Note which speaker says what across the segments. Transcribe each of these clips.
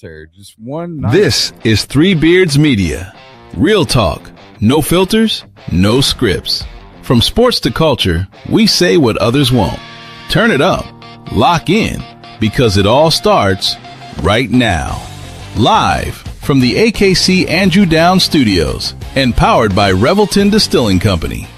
Speaker 1: Just one night.
Speaker 2: This is Three Beards Media. Real talk, no filters, no scripts. From sports to culture, we say what others won't. Turn it up, lock in, because it all starts right now. Live from the AKC Andrew Downs Studios and powered by Revelton Distilling Company.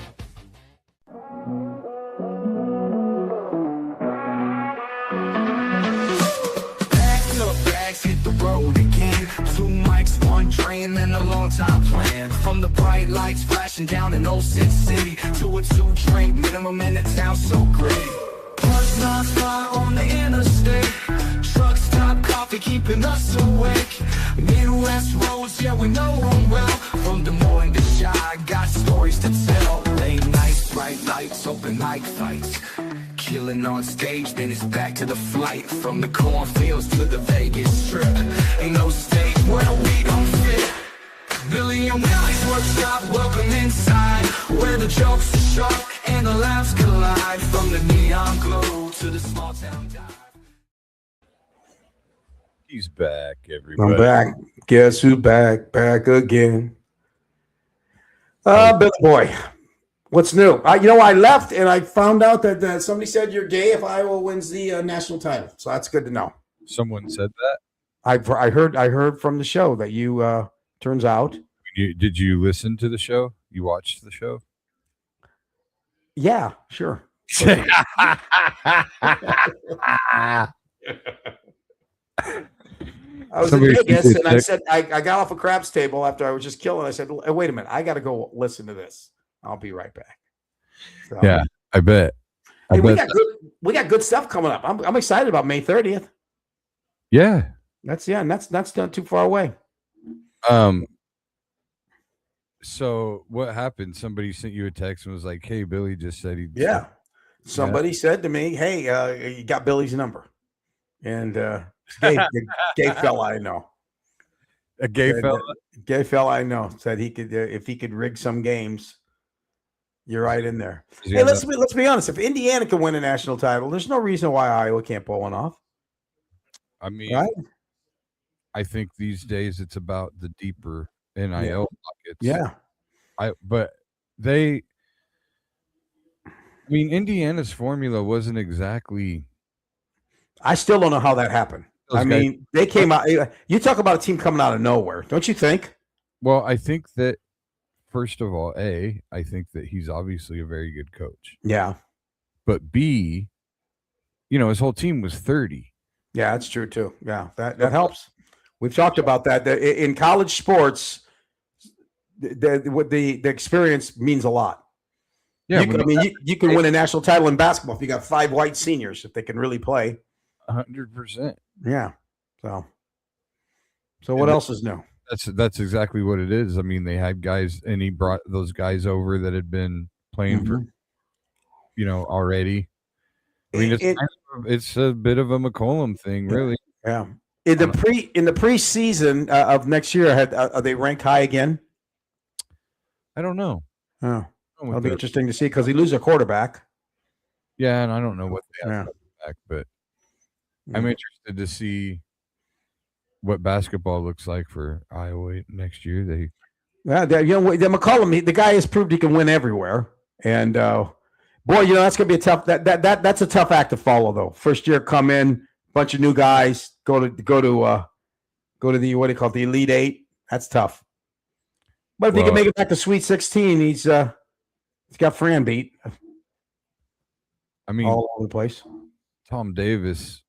Speaker 3: From the bright lights flashing down in Old City to a 2-drink minimum in the town so great. Buzz non-stop on the interstate. Truck stop coffee keeping us awake. Midwest roads, yeah we know them well. From Des Moines to Chi, got stories to tell. Late nights, bright lights, open mic fights. Killing on stage, then it's back to the flight. From the cornfields to the Vegas Strip. Ain't no state where we don't fit. Billy and Willie's workshop, welcome inside, where the jokes are sharp and the laughs collide. From the neon glow to the small town dive.
Speaker 1: He's back, everybody.
Speaker 4: I'm back. Guess who back? Back again. Billy boy, what's new? I left and I found out that somebody said you're gay if Iowa wins the national title. So that's good to know.
Speaker 1: Someone said that?
Speaker 4: I heard from the show that you. Turns out.
Speaker 1: Did you listen to the show? You watched the show?
Speaker 4: Yeah, sure.
Speaker 1: I
Speaker 4: was in Vegas and I said, I got off a craps table after I was just killing. I said, wait a minute, I got to go listen to this. I'll be right back. So,
Speaker 1: yeah, I bet.
Speaker 4: We got good stuff coming up. I'm excited about May 30th.
Speaker 1: Yeah.
Speaker 4: That's not too far away.
Speaker 1: So what happened? Somebody sent you a text and was like, "Hey, Billy just said he."
Speaker 4: Yeah. Somebody said to me, "Hey, you got Billy's number," and gay fella I know.
Speaker 1: A gay fella.
Speaker 4: Gay fella I know said he could if he could rig some games. You're right in there. Hey, let's be honest. If Indiana can win a national title, there's no reason why Iowa can't pull one off.
Speaker 1: I mean,
Speaker 4: right?
Speaker 1: I think these days it's about the deeper NIL pockets.
Speaker 4: Yeah.
Speaker 1: Indiana's formula wasn't exactly.
Speaker 4: I still don't know how that happened. They came out. You talk about a team coming out of nowhere, don't you think?
Speaker 1: Well, I think that, first of all, I think that he's obviously a very good coach.
Speaker 4: Yeah.
Speaker 1: But B, his whole team was 30.
Speaker 4: Yeah, that's true too. Yeah, that helps. We've talked about that. In college sports, the experience means a lot.
Speaker 1: Yeah,
Speaker 4: you can win a national title in basketball if you got 5 white seniors if they can really play.
Speaker 1: 100%.
Speaker 4: Yeah. So what else is new?
Speaker 1: That's exactly what it is. I mean, they had guys, and he brought those guys over that had been playing for, already. I mean, it's a bit of a McCollum thing, really.
Speaker 4: Yeah. In the preseason of next year, are they ranked high again?
Speaker 1: I don't know.
Speaker 4: Oh, that'll be interesting to see because he loses a quarterback.
Speaker 1: Yeah, and I don't know what they have back, but I'm interested to see what basketball looks like for Iowa next year. The
Speaker 4: McCollum, the guy has proved he can win everywhere, and boy, that's gonna be a tough. That's a tough act to follow, though. First year, come in, bunch of new guys, go to the what do you call it, the Elite Eight. That's tough. But if he can make it back to Sweet 16, he's got Fran beat.
Speaker 1: I mean,
Speaker 4: all over the place.
Speaker 1: Tom Davis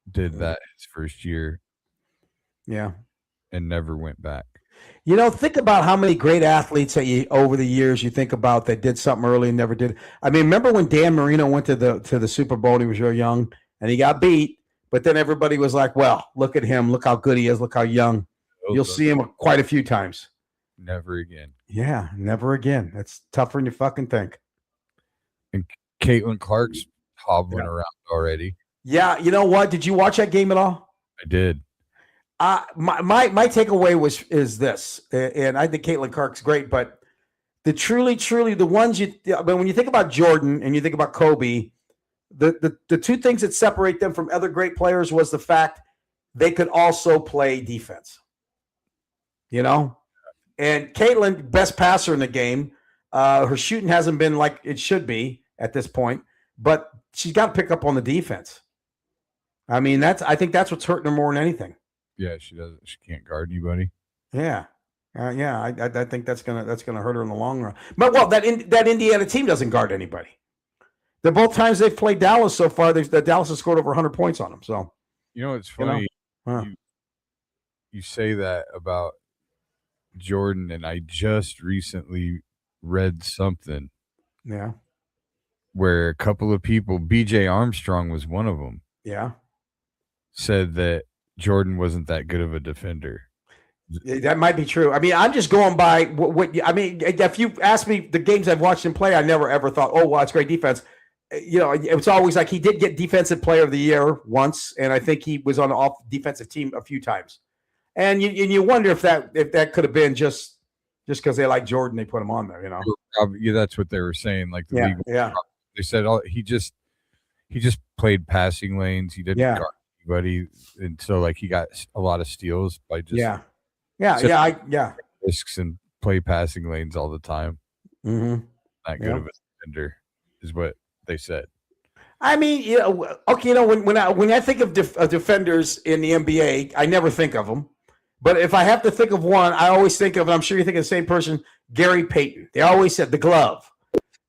Speaker 1: did that his first year.
Speaker 4: Yeah.
Speaker 1: And never went back.
Speaker 4: Think about how many great athletes that over the years you think about that did something early and never did. I mean, remember when Dan Marino went to the Super Bowl? He was real young and he got beat, but then everybody was like, "Well, look at him! Look how good he is! Look how young." You'll see him quite a few times.
Speaker 1: Never again.
Speaker 4: Yeah, never again. That's tougher than you fucking think.
Speaker 1: And Caitlin Clark's hobbling around already.
Speaker 4: Yeah, you know what? Did you watch that game at all?
Speaker 1: I did.
Speaker 4: My takeaway is this, and I think Caitlin Clark's great, but the truly the ones when you think about Jordan and you think about Kobe, the two things that separate them from other great players was the fact they could also play defense. You know? And Caitlin, best passer in the game. Her shooting hasn't been like it should be at this point, but she's got to pick up on the defense. I mean, I think that's what's hurting her more than anything.
Speaker 1: Yeah, she doesn't. She can't guard anybody.
Speaker 4: Yeah. I think that's gonna hurt her in the long run. But that Indiana team doesn't guard anybody. The both times they've played Dallas so far, Dallas has scored over 100 points on them. So
Speaker 1: it's funny. You say that about Jordan, and I just recently read something.
Speaker 4: Yeah.
Speaker 1: Where a couple of people, BJ Armstrong was one of them.
Speaker 4: Yeah.
Speaker 1: Said that Jordan wasn't that good of a defender.
Speaker 4: That might be true. I mean, I'm just going by what I mean. If you ask me the games I've watched him play, I never ever thought, oh, well, it's great defense. It was always like he did get Defensive Player of the Year once, and I think he was on the off defensive team a few times. And you wonder if that could have been just because they like Jordan, they put him on there.
Speaker 1: Yeah, that's what they were saying. Like the league, they said he just played passing lanes. He didn't guard anybody, and so like he got a lot of steals by just risks and play passing lanes all the time.
Speaker 4: Mm-hmm.
Speaker 1: Not good of a defender is what they said.
Speaker 4: I mean, when I think of defenders in the NBA, I never think of them. But if I have to think of one, I always think of, and I'm sure you think of the same person, Gary Payton. They always said the glove.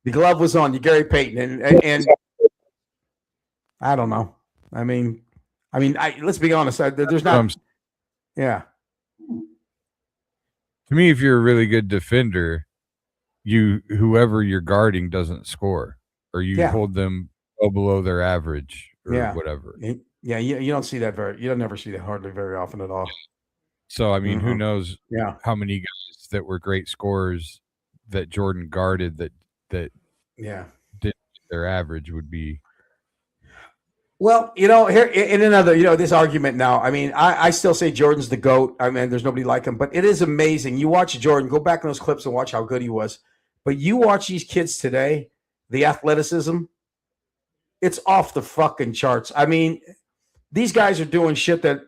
Speaker 4: The glove was on you, Gary Payton, and I don't know. I mean, let's be honest. There's not. Yeah.
Speaker 1: To me, if you're a really good defender, whoever you're guarding doesn't score, or you hold them well below their average, or whatever.
Speaker 4: Yeah, you don't see that you don't never see that hardly very often at all.
Speaker 1: So I mean, who knows? How many guys that were great scorers that Jordan guarded that did their average would be.
Speaker 4: Well, here in another, this argument now. I mean, I still say Jordan's the GOAT. I mean, there's nobody like him, but it is amazing. You watch Jordan, go back in those clips and watch how good he was. But you watch these kids today, the athleticism, it's off the fucking charts. I mean, these guys are doing shit that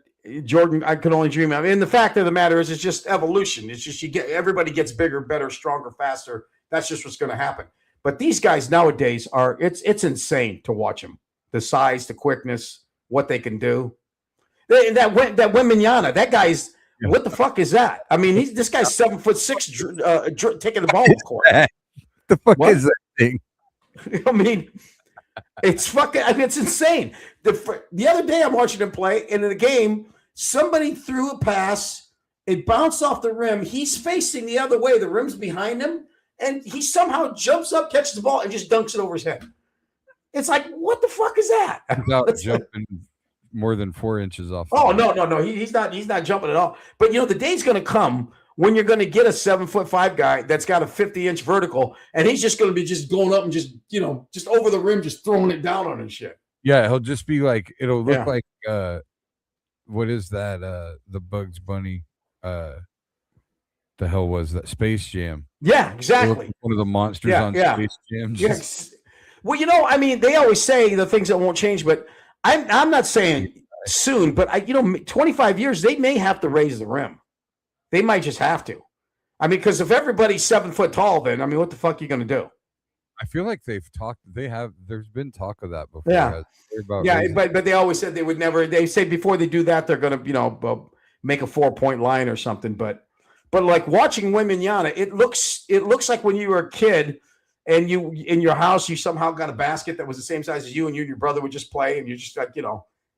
Speaker 4: Jordan, I could only dream of. And the fact of the matter is, it's just evolution. It's just everybody gets bigger, better, stronger, faster. That's just what's going to happen. But these guys nowadays it's insane to watch them. The size, the quickness, what they can do. That Wembanyama, that guy's what the fuck is that? I mean, this guy's 7'6", taking the ball to the court.
Speaker 1: The fuck is that thing?
Speaker 4: I mean, it's fucking. I mean, it's insane. The other day, I'm watching him play, and in the game, somebody threw a pass. It bounced off the rim. He's facing the other way. The rim's behind him, and he somehow jumps up, catches the ball, and just dunks it over his head. It's like, what the fuck is that?
Speaker 1: Without jumping more than 4 inches off.
Speaker 4: No. He's not jumping at all. But the day's going to come when you're going to get a 7'5" guy that's got a 50-inch vertical, and he's just going to be just going up and just over the rim, just throwing it down on his shit.
Speaker 1: Yeah, he'll just be like, it'll look like what is that? The Bugs Bunny. The hell was that? Space Jam.
Speaker 4: Yeah, exactly.
Speaker 1: One of the monsters on Space Jam.
Speaker 4: Yes. Well, I mean, they always say the things that won't change, but I'm not saying soon, but 25 years, they may have to raise the rim. They might just have to. I mean, because if everybody's 7 foot tall, then, I mean, what the fuck are you going to do?
Speaker 1: I feel like there's been talk of that before.
Speaker 4: Yeah. But they always said they would never, they say before they do that, they're going to, make a 4-point line or something. But like watching Wembanyama, it looks like when you were a kid and you, in your house, you somehow got a basket that was the same size as you, and you and your brother would just play, and you're just like, you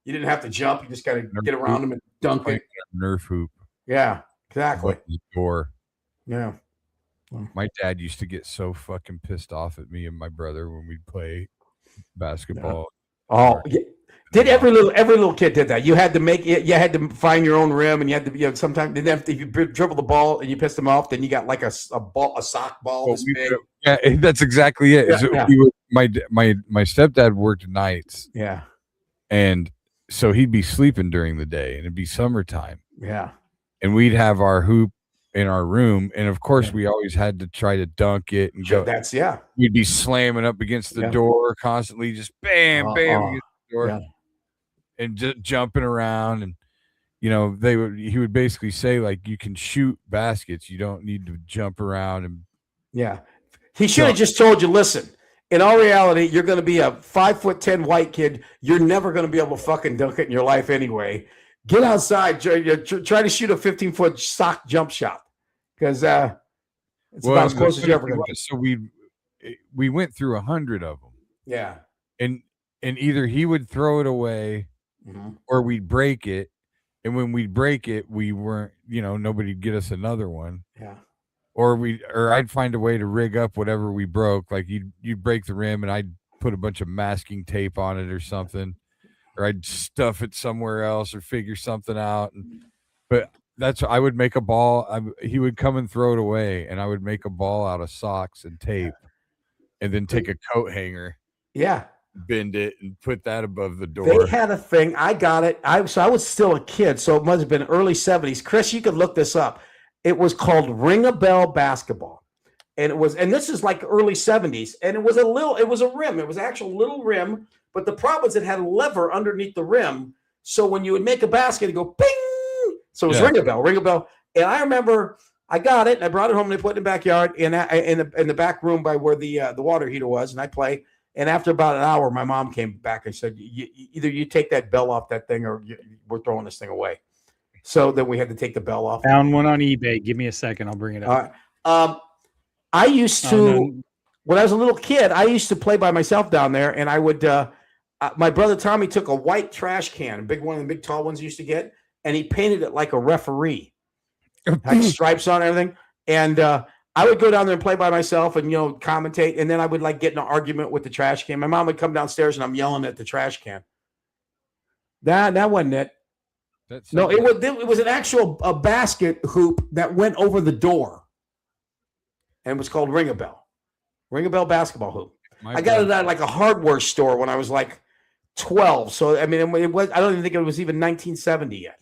Speaker 4: didn't have to jump. You just got to get around them and dunk it.
Speaker 1: Nerf hoop.
Speaker 4: Yeah, exactly.
Speaker 1: Door.
Speaker 4: Yeah.
Speaker 1: My dad used to get so fucking pissed off at me and my brother when we'd play basketball.
Speaker 4: Oh, yeah. Did every little kid did that? You had to find your own rim, and you had to sometimes if you dribble the ball and you pissed them off, then you got like a sock ball.
Speaker 1: Yeah, that's exactly it.
Speaker 4: Yeah.
Speaker 1: My stepdad worked nights.
Speaker 4: Yeah,
Speaker 1: and so he'd be sleeping during the day, and it'd be summertime.
Speaker 4: Yeah,
Speaker 1: and we'd have our hoop in our room, and of course we always had to try to dunk it and go. We'd be slamming up against the door constantly, just bam, bam against the door, and just jumping around. And he would basically say, like, you can shoot baskets. You don't need to jump around. And
Speaker 4: yeah. He should have just told you, listen, in all reality, you're going to be a 5'10" white kid. You're never going to be able to fucking dunk it in your life anyway. Get outside. Try to shoot a 15-foot sock jump shot because it's about as close as you're ever going to get.
Speaker 1: So we went through 100 of them.
Speaker 4: Yeah.
Speaker 1: And either he would throw it away or we'd break it. And when we'd break it, we weren't, nobody'd get us another one.
Speaker 4: Yeah.
Speaker 1: Or I'd find a way to rig up whatever we broke. Like you'd break the rim and I'd put a bunch of masking tape on it or something, or I'd stuff it somewhere else or figure something out. But I would make a ball. He would come and throw it away, and I would make a ball out of socks and tape, and then take a coat hanger.
Speaker 4: Yeah.
Speaker 1: Bend it and put that above the door.
Speaker 4: They had a thing. I got it. I was still a kid, so it must have been early 70s. Chris, you could look this up. It was called Ring a Bell basketball. And this is like early 70s. And it was a rim. It was an actual little rim. But the problem is it had a lever underneath the rim. So when you would make a basket, it'd go bing. So it was Ring a Bell. And I remember I got it and I brought it home and I put it in the backyard in the back room by where the water heater was. And I play. And after about an hour, my mom came back and said, either you take that bell off that thing or we're throwing this thing away. So then we had to take the bell off.
Speaker 5: Found one on eBay. Give me a second. I'll bring it up.
Speaker 4: I used to, when I was a little kid, I used to play by myself down there. And I would, my brother Tommy took a white trash can, a big one of the big tall ones you used to get, and he painted it like a referee. Had stripes on everything. And I would go down there and play by myself and, commentate. And then I would get in an argument with the trash can. My mom would come downstairs and I'm yelling at the trash can. That wasn't it. No, it was an actual basket hoop that went over the door, and it was called Ring a Bell basketball hoop. I got it at like a hardware store when I was like 12. So I mean, it was. I don't even think it was even 1970 yet.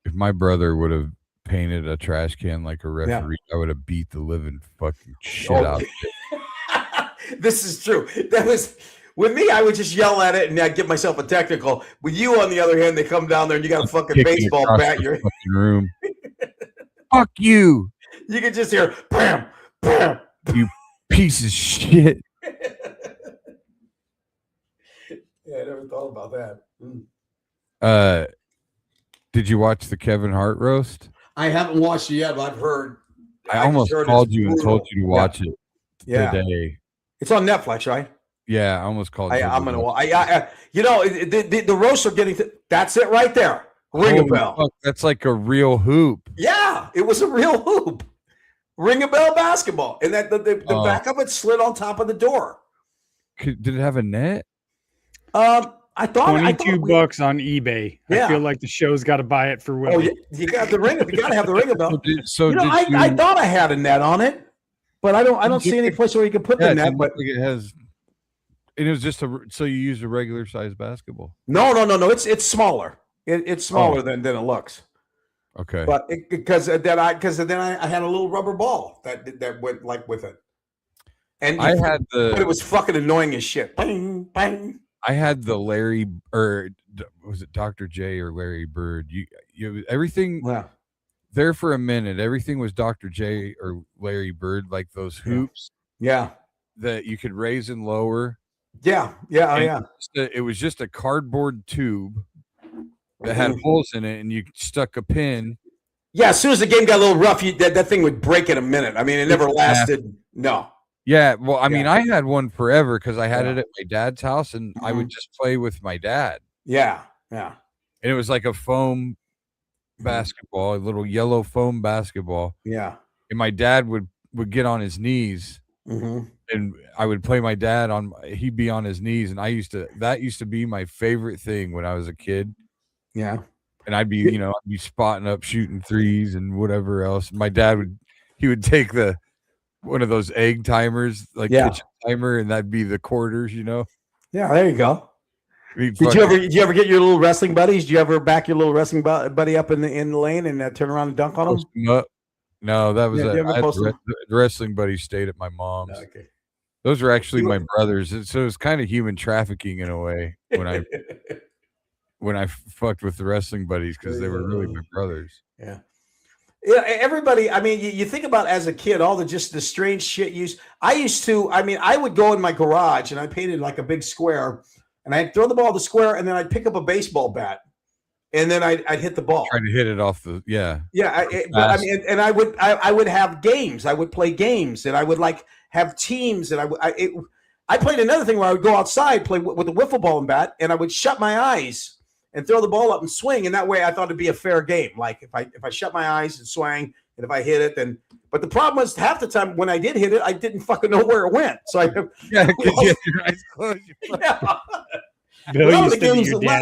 Speaker 1: If my brother would have painted a trash can like a referee, I would have beat the living fucking shit out of it.
Speaker 4: This is true. That was. With me, I would just yell at it and I'd give myself a technical. With you, on the other hand, they come down there and you got a fucking baseball bat. Your
Speaker 1: fucking room. Fuck you.
Speaker 4: You can just hear bam, bam.
Speaker 1: You piece of shit.
Speaker 4: Yeah, I never thought about that.
Speaker 1: Did you watch the Kevin Hart roast?
Speaker 4: I haven't watched it yet, but I've heard.
Speaker 1: I almost called you and told you to watch it today.
Speaker 4: It's on Netflix, right?
Speaker 1: Yeah, I almost called you.
Speaker 4: I'm gonna. The roasts are getting. That's it right there. Ring a bell.
Speaker 1: Fuck, that's like a real hoop.
Speaker 4: Yeah, it was a real hoop. Ring a bell basketball, and that the back of it slid on top of the door.
Speaker 1: Did it have a net?
Speaker 4: I thought
Speaker 5: $22 on eBay.
Speaker 4: Yeah.
Speaker 5: I feel like the show's got to buy it for Willie.
Speaker 4: Oh, you got the ring. You got to have the ring a bell.
Speaker 1: I
Speaker 4: thought I had a net on it, but I don't see any place where you can put the net. But
Speaker 1: it has. It was just so you used a regular size basketball.
Speaker 4: No. It's smaller. It's smaller than it looks.
Speaker 1: Okay.
Speaker 4: But because then I had a little rubber ball that went like with it. And but it was fucking annoying as shit. Bang, bang.
Speaker 1: I had the Larry, or was it Dr. J or Larry Bird? You everything there for a minute. Everything was Dr. J or Larry Bird, like those hoops.
Speaker 4: Yeah.
Speaker 1: That you could raise and lower.
Speaker 4: Yeah.
Speaker 1: It was just a cardboard tube that had holes in it, and you stuck a pin.
Speaker 4: Yeah, as soon as the game got a little rough, that thing would break in a minute. I mean, it never lasted. No.
Speaker 1: Yeah, well, I mean, I had one forever because I had it at my dad's house, and I would just play with my dad.
Speaker 4: Yeah.
Speaker 1: And it was like a foam basketball, a little yellow foam basketball.
Speaker 4: Yeah.
Speaker 1: And my dad would get on his knees. And I would play my dad he'd be on his knees, and that used to be my favorite thing when I was a kid.
Speaker 4: Yeah.
Speaker 1: And I'd be spotting up, shooting threes and whatever else. My dad would take one of those egg timers, like kitchen timer, and that'd be the quarters, Yeah,
Speaker 4: there you go. Did you ever get your little wrestling buddies? Did you ever back your little wrestling buddy up in the lane and turn around and dunk on him?
Speaker 1: No, that was the wrestling buddies stayed at my mom's. Okay. Those were actually my brothers. So it was kind of human trafficking in a way. When when I fucked with the wrestling buddies because they were really my brothers.
Speaker 4: Yeah. Yeah, everybody. I mean, you think about as a kid, all the strange shit I used to. I mean, I would go in my garage and I painted like a big square, and I'd throw the ball to the square, and then I'd pick up a baseball bat, and then I'd hit the ball.
Speaker 1: Trying to hit it off the
Speaker 4: But I mean, and I would have games. I would play games, and I would like have teams, and I played another thing where I would go outside, play with a wiffle ball and bat, and I would shut my eyes and throw the ball up and swing, and that way I thought it'd be a fair game. Like if I shut my eyes and swang, and if I hit it, then. But the problem was half the time when I did hit it, I didn't fucking know where it went. So because you had your eyes closed. A lot of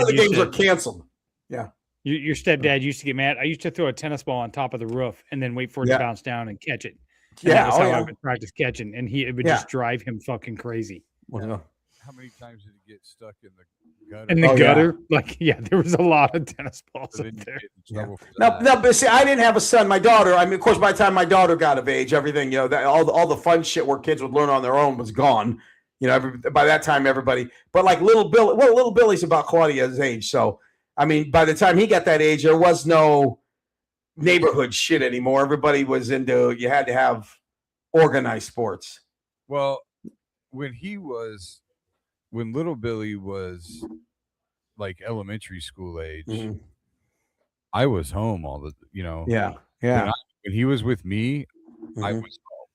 Speaker 4: the games are canceled. Yeah.
Speaker 5: Your stepdad used to get mad. I used to throw a tennis ball on top of the roof and then wait for it to bounce down and catch it. And that was how I would practice catching, and it would just drive him fucking crazy.
Speaker 1: Well, how many times did he get stuck in the gutter?
Speaker 5: In the gutter? There was a lot of tennis balls up there.
Speaker 4: No, but see, I didn't have a son. My daughter, I mean, of course, by the time my daughter got of age, everything, all the fun shit where kids would learn on their own was gone. By that time, everybody, but like little Billy's about Claudia's age. So, I mean, by the time he got that age, there was no neighborhood shit anymore. Everybody was you had to have organized sports.
Speaker 1: Well, when little Billy was like elementary school age, I was home all the,
Speaker 4: Yeah.
Speaker 1: When he was with me, I was home.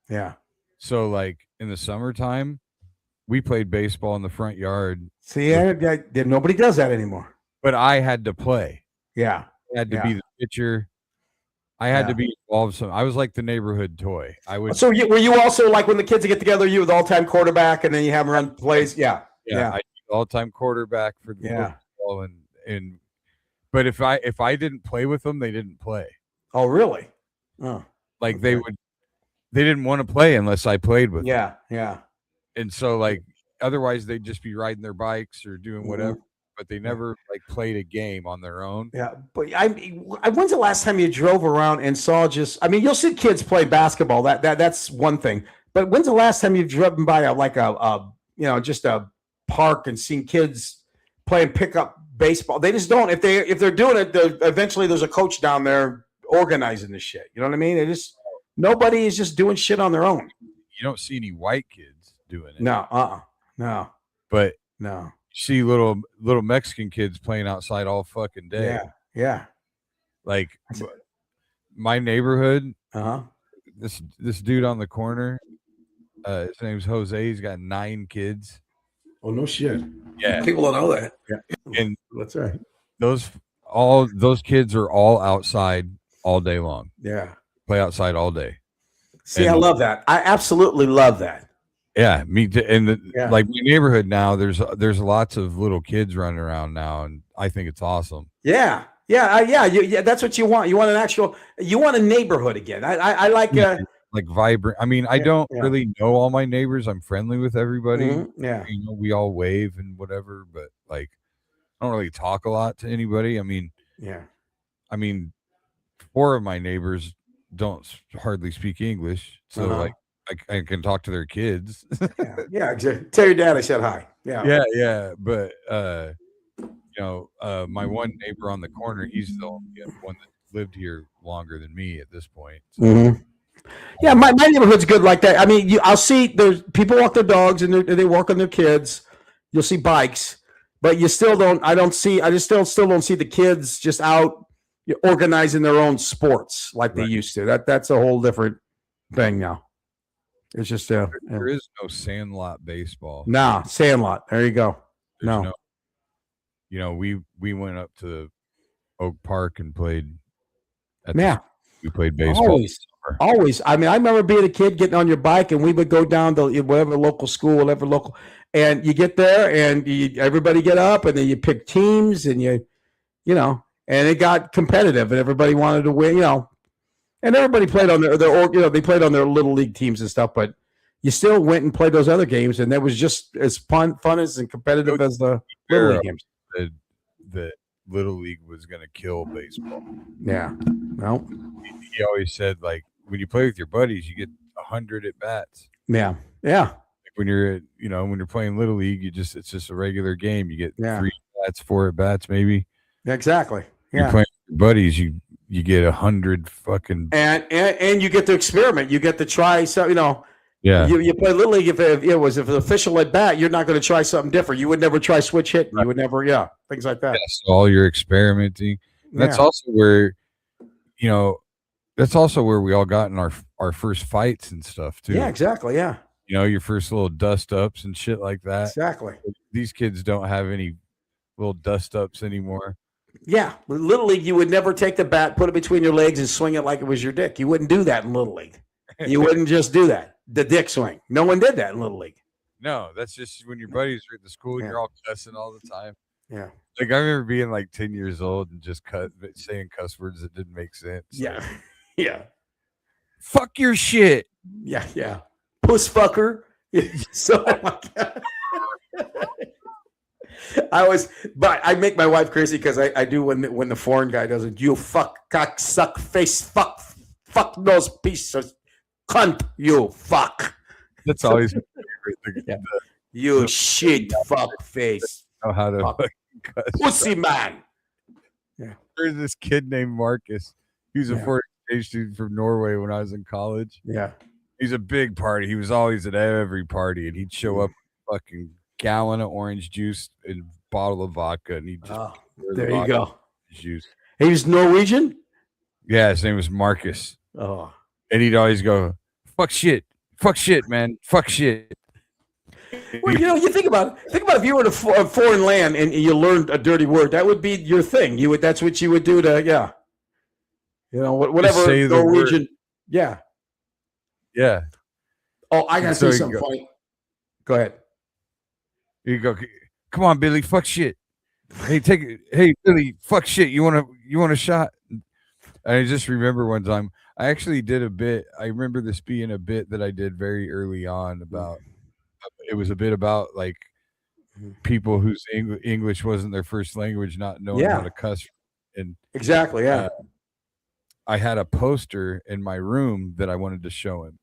Speaker 4: Yeah.
Speaker 1: So like in the summertime, we played baseball in the front yard.
Speaker 4: See, nobody does that anymore.
Speaker 1: But I had to play.
Speaker 4: Yeah.
Speaker 1: I had to be the pitcher. I had to be involved. I was like the neighborhood toy.
Speaker 4: So were you also like when the kids get together, you were the all-time quarterback, and then you have them run plays? Yeah.
Speaker 1: I all-time quarterback for the football, but if I didn't play with them, they didn't play.
Speaker 4: Oh, really? Oh,
Speaker 1: like they didn't want to play unless I played with them.
Speaker 4: Yeah.
Speaker 1: And so like otherwise they'd just be riding their bikes or doing whatever. But they never like played a game on their own.
Speaker 4: Yeah, but when's the last time you drove around and saw you'll see kids play basketball. That's one thing. But when's the last time you've driven by just a park and seen kids playing pickup baseball? They just don't. If they're doing it, eventually there's a coach down there organizing the shit. You know what I mean? Nobody is just doing shit on their own.
Speaker 1: You don't see any white kids doing it.
Speaker 4: No, no.
Speaker 1: But
Speaker 4: no.
Speaker 1: See little Mexican kids playing outside all fucking day.
Speaker 4: Yeah.
Speaker 1: Like my neighborhood. This dude on the corner, his name's Jose. He's got 9 kids.
Speaker 4: Oh no shit.
Speaker 1: Yeah,
Speaker 4: people don't know that.
Speaker 1: Yeah, and
Speaker 4: that's right.
Speaker 1: Those kids are all outside all day long.
Speaker 4: Yeah,
Speaker 1: play outside all day.
Speaker 4: See, I love that. I absolutely love that.
Speaker 1: Yeah, me too. And like my neighborhood now, there's lots of little kids running around now, and I think it's awesome.
Speaker 4: Yeah. That's what you want. You want a neighborhood again. I like
Speaker 1: like vibrant. I mean, I don't really know all my neighbors. I'm friendly with everybody.
Speaker 4: Yeah,
Speaker 1: we all wave and whatever, but like I don't really talk a lot to anybody. I mean, 4 of my neighbors don't hardly speak English, so like. I can talk to their kids.
Speaker 4: yeah. Tell your dad I said hi.
Speaker 1: Yeah. But my one neighbor on the corner, he's the only one that lived here longer than me at this point. So.
Speaker 4: Yeah, my neighborhood's good like that. I mean, I'll see there's people walk their dogs and they work on their kids. You'll see bikes, but you still don't. I just still don't see the kids just out organizing their own sports like they used to. That's a whole different thing now. It's just
Speaker 1: there is no Sandlot baseball.
Speaker 4: Nah, Sandlot. There you go. No.
Speaker 1: We went up to Oak Park and played. We played baseball.
Speaker 4: Always. I mean, I remember being a kid getting on your bike, and we would go down to whatever local school, and you get there, and everybody get up, and then you pick teams, and and it got competitive, and everybody wanted to win. And everybody played on they played on their little league teams and stuff, but you still went and played those other games, and that was just as fun as and competitive as the little league games.
Speaker 1: The little league was going to kill baseball.
Speaker 4: Yeah, well,
Speaker 1: he always said like when you play with your buddies, you get 100 at bats.
Speaker 4: Yeah.
Speaker 1: Like when you're when you're playing little league, it's just a regular game. You get 3 bats, 4 at bats, maybe.
Speaker 4: Exactly.
Speaker 1: You're
Speaker 4: Yeah.
Speaker 1: playing with your buddies. You get 100 fucking
Speaker 4: and you get to experiment. You get to try. So
Speaker 1: yeah.
Speaker 4: You play Little League if it was an official at bat, you're not going to try something different. You would never try switch hitting. You would never, things like that.
Speaker 1: Yeah, so all your experimenting. And that's also where, that's also where we all got in our first fights and stuff too.
Speaker 4: Yeah, exactly. Yeah.
Speaker 1: Your first little dust ups and shit like that.
Speaker 4: Exactly.
Speaker 1: These kids don't have any little dust ups anymore.
Speaker 4: Yeah. Little League, you would never take the bat, put it between your legs, and swing it like it was your dick. You wouldn't do that in Little League. You wouldn't just do that. The dick swing. No one did that in Little League.
Speaker 1: No, that's just when your buddies are at the school and you're all cussing all the time.
Speaker 4: Yeah.
Speaker 1: Like I remember being like 10 years old and just saying cuss words that didn't make sense.
Speaker 4: Yeah. Yeah.
Speaker 1: Fuck your shit.
Speaker 4: Yeah. Yeah. Puss fucker. So but I make my wife crazy because I do when the foreign guy does it. You fuck, cock, suck, face, fuck nose, piece of cunt, you fuck.
Speaker 1: That's always my
Speaker 4: favorite. Yeah. You shit fuck face.
Speaker 1: Know how to cuss.
Speaker 4: Pussy man.
Speaker 1: Yeah. There's this kid named Marcus. He was a foreign exchange student from Norway when I was in college.
Speaker 4: Yeah.
Speaker 1: He's a big party. He was always at every party, and he'd show up with a fucking gallon of orange juice and a bottle of vodka, and he'd just
Speaker 4: there you go.
Speaker 1: Juice.
Speaker 4: He was Norwegian?
Speaker 1: Yeah, his name was Marcus.
Speaker 4: Oh.
Speaker 1: And he'd always go, fuck shit, man, fuck shit.
Speaker 4: Well, you think about if you were in a foreign land and you learned a dirty word, that would be your thing. That's what you would do to, whatever Norwegian. Yeah.
Speaker 1: Yeah.
Speaker 4: Oh, I gotta say something funny. Go ahead.
Speaker 1: You go. Come on, Billy. Fuck shit. Hey, take it. Hey, Billy. Fuck shit. You want a shot? I just remember one time I actually did a bit. I remember this being a bit that I did very early on about. It was a bit about like people whose English wasn't their first language, not knowing how to cuss. And
Speaker 4: exactly, yeah.
Speaker 1: I had a poster in my room that I wanted to show him.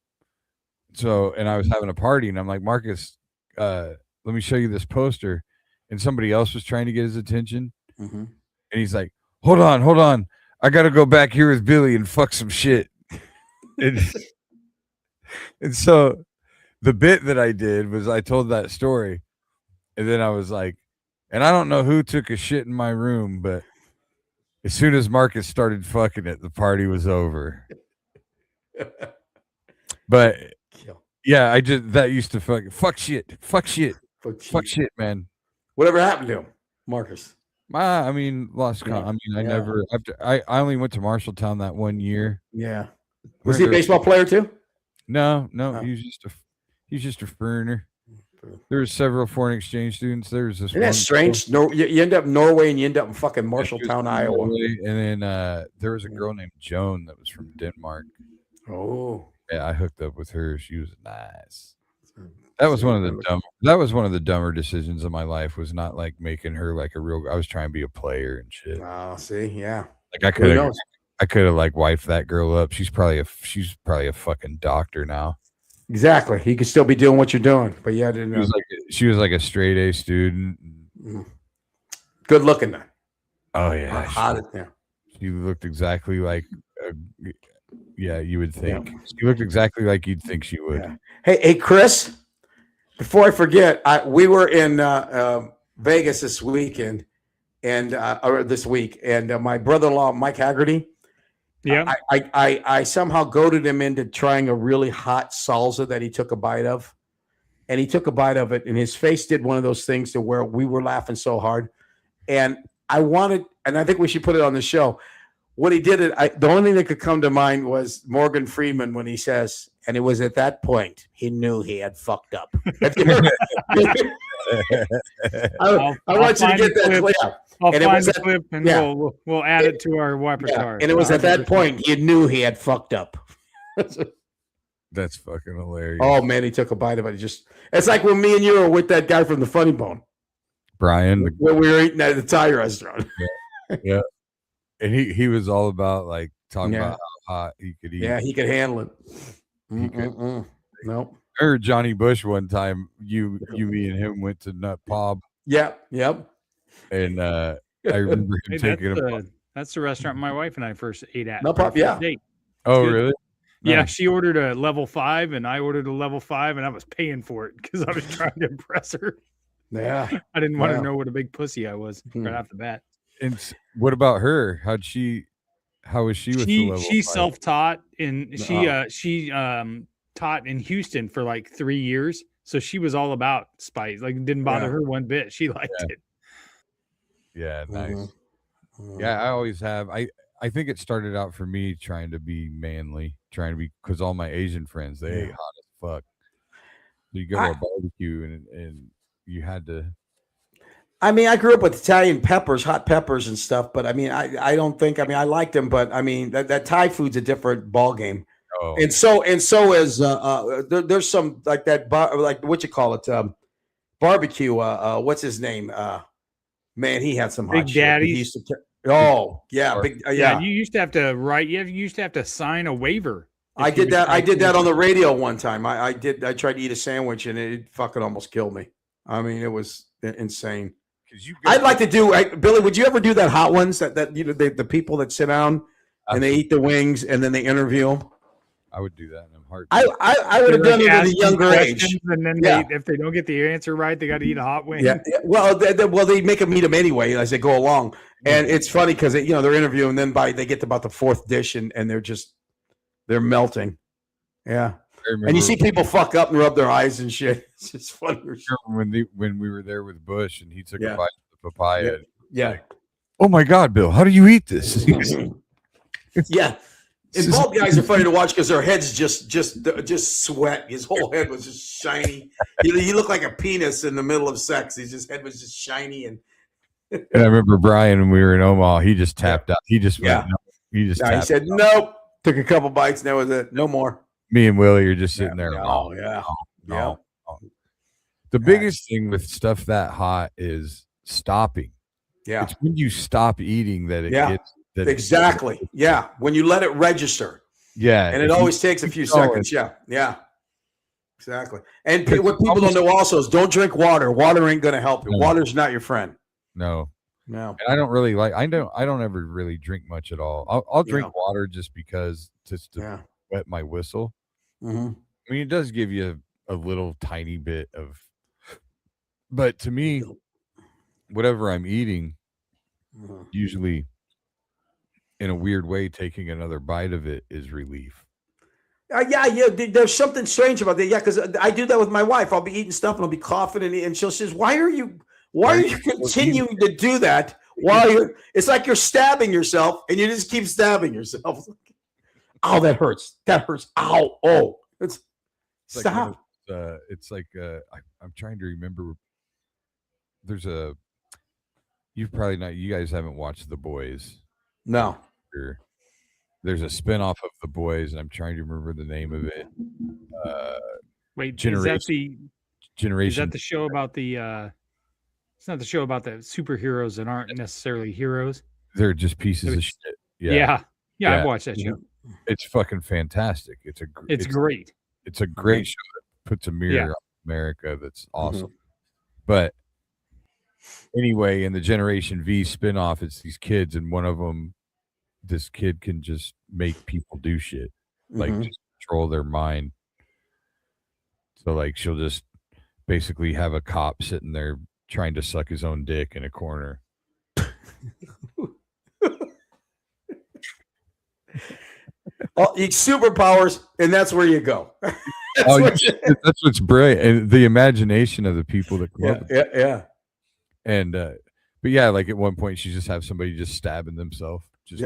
Speaker 1: So, and I was having a party, and I'm like, Marcus, let me show you this poster. And somebody else was trying to get his attention.
Speaker 4: Mm-hmm.
Speaker 1: And he's like, hold on. I got to go back here with Billy and fuck some shit. and so the bit that I did was I told that story. And then I was like, and I don't know who took a shit in my room, but as soon as Marcus started fucking it, the party was over. But yeah, that used to fuck shit, man.
Speaker 4: Whatever happened to him, Marcus?
Speaker 1: I mean, lost. I only went to Marshalltown that one year.
Speaker 4: Yeah. Was he a baseball player too?
Speaker 1: No. He's just a foreigner. There were several foreign exchange students. There was this.
Speaker 4: Isn't that strange? No, you end up in Norway and you end up in fucking Marshalltown, Iowa.
Speaker 1: And then there was a girl named Joan that was from Denmark.
Speaker 4: Oh.
Speaker 1: Yeah, I hooked up with her. She was nice. That was one of the dumber decisions of my life, was not like making her like a real. I was trying to be a player and shit.
Speaker 4: Oh, see, yeah.
Speaker 1: Like I could have like wifed that girl up. She's probably a fucking doctor now.
Speaker 4: Exactly. He could still be doing what you're doing, but yeah, I didn't know.
Speaker 1: She was like a straight A student.
Speaker 4: Good looking then.
Speaker 1: Oh yeah. She looked exactly like you would think. Yeah. She looked exactly like you'd think she would.
Speaker 4: Yeah. Hey, Chris, before I forget, we were in Vegas this weekend, or this week, and my brother-in-law, Mike Haggerty, I somehow goaded him into trying a really hot salsa that he took a bite of, and he took a bite of it, and his face did one of those things to where we were laughing so hard, and I think we should put it on the show. When he did it, the only thing that could come to mind was Morgan Freeman when he says, and it was at that point he knew he had fucked up. I want you to get that clip.
Speaker 5: I'll find the clip and we'll add it to our repertoire.
Speaker 4: And it was at that point he knew he had fucked up.
Speaker 1: That's fucking hilarious.
Speaker 4: Oh man, he took a bite of it. It's like when me and you were with that guy from the Funny Bone,
Speaker 1: Brian,
Speaker 4: when we were eating at the Thai restaurant.
Speaker 1: Yeah. And he was all about like talking about how hot he could eat.
Speaker 4: Yeah, he could handle it. Nope.
Speaker 1: I heard Johnny Bush one time. Me, and him went to Nut Pop.
Speaker 4: Yep.
Speaker 1: And I remember him taking
Speaker 5: that's the restaurant my wife and I first ate at.
Speaker 4: No problem. Yeah.
Speaker 5: Date.
Speaker 1: Oh, really?
Speaker 5: Yeah,
Speaker 1: Nice.
Speaker 5: she ordered a level 5 and I ordered a level 5 and I was paying for it because I was trying to impress her.
Speaker 4: Yeah.
Speaker 5: I didn't want to know what a big pussy I was right off the bat.
Speaker 1: And what about her? How was she with the level?
Speaker 5: She's self-taught and she taught in Houston for like 3 years. So she was all about spice. Like it didn't bother her one bit. She liked it.
Speaker 1: Yeah, nice. Yeah, I always have. I think it started out for me trying to be manly, because all my Asian friends, they ate hot as fuck. So you go to a barbecue and you had to.
Speaker 4: I mean, I grew up with Italian peppers, hot peppers and stuff, but I mean, I don't think, I mean, I liked them, but I mean, that Thai food's a different ball game. Oh. And so is there's some like that, like what you call it, barbecue. What's his name? Man, he had some hot
Speaker 5: Big Daddy.
Speaker 4: Oh yeah, yeah.
Speaker 5: You used to have to write. You used to have to sign a waiver.
Speaker 4: I did that. I did that on the radio one time. I tried to eat a sandwich and it fucking almost killed me. I mean, it was insane. I'd like to do, Billy. Would you ever do that hot ones that you know the people that sit down and they eat the wings and then they interview them?
Speaker 1: I would do that in a heartbeat.
Speaker 4: I would have done it at a younger age.
Speaker 5: And then if they don't get the answer right, they got to eat a hot wing.
Speaker 4: Yeah. Well, they make them eat them anyway as they go along. And it's funny because they're interviewing, and then they get to about the fourth dish and they're melting. Yeah. And you see people fuck up and rub their eyes and shit. It's just funny.
Speaker 1: When we were there with Bush and he took a bite of the papaya.
Speaker 4: Yeah.
Speaker 1: Like, oh my God, Bill, how do you eat this?
Speaker 4: Yeah. And bald guys are funny to watch because their heads just sweat. His whole head was just shiny. He looked like a penis in the middle of sex. His head was just shiny. And
Speaker 1: I remember Brian when we were in Omaha, he just tapped out. He just went,
Speaker 4: he said, nope. Took a couple bites and that was it. No more.
Speaker 1: Me and Willie are just sitting there.
Speaker 4: No.
Speaker 1: The biggest thing with stuff that hot is stopping.
Speaker 4: Yeah.
Speaker 1: It's when you stop eating that it gets.
Speaker 4: Exactly. Yeah. When you let it register.
Speaker 1: Yeah.
Speaker 4: And it always takes a few seconds. Yeah. Yeah. Exactly. And what people don't know also is don't drink water. Water ain't going to help you. Water's not your friend.
Speaker 1: No. And I don't really I don't ever really drink much at all. I'll drink water just because to wet my whistle.
Speaker 4: Mm-hmm.
Speaker 1: I mean, it does give you a little tiny bit of, but to me, whatever I'm eating, usually in a weird way, taking another bite of it is relief.
Speaker 4: There's something strange about that. Yeah, because I do that with my wife. I'll be eating stuff and I'll be coughing and she'll says, "Why are you continuing to do that while it's like you're stabbing yourself and you just keep stabbing yourself." Oh, that hurts. That hurts. Ow. Oh, stop.
Speaker 1: It's like I'm trying to remember. There's you guys haven't watched The Boys.
Speaker 4: No.
Speaker 1: There's a spinoff of The Boys, and I'm trying to remember the name of it.
Speaker 5: Wait,
Speaker 1: Generation.
Speaker 5: Is that the show about the? It's not the show about the superheroes that aren't necessarily heroes.
Speaker 1: They're just pieces of shit.
Speaker 5: Yeah. I've watched that show.
Speaker 1: It's fucking fantastic. It's
Speaker 5: great.
Speaker 1: It's a great show that puts a mirror on America. That's awesome. Mm-hmm. But anyway, in the Generation V spinoff, it's these kids, and one of them, this kid can just make people do shit, like just control their mind. So like she'll just basically have a cop sitting there trying to suck his own dick in a corner.
Speaker 4: Superpowers, and that's where you go.
Speaker 1: That's what's brilliant, and the imagination of the people that come up.
Speaker 4: Yeah.
Speaker 1: And but yeah, like at one point, she just have somebody just stabbing themselves. Just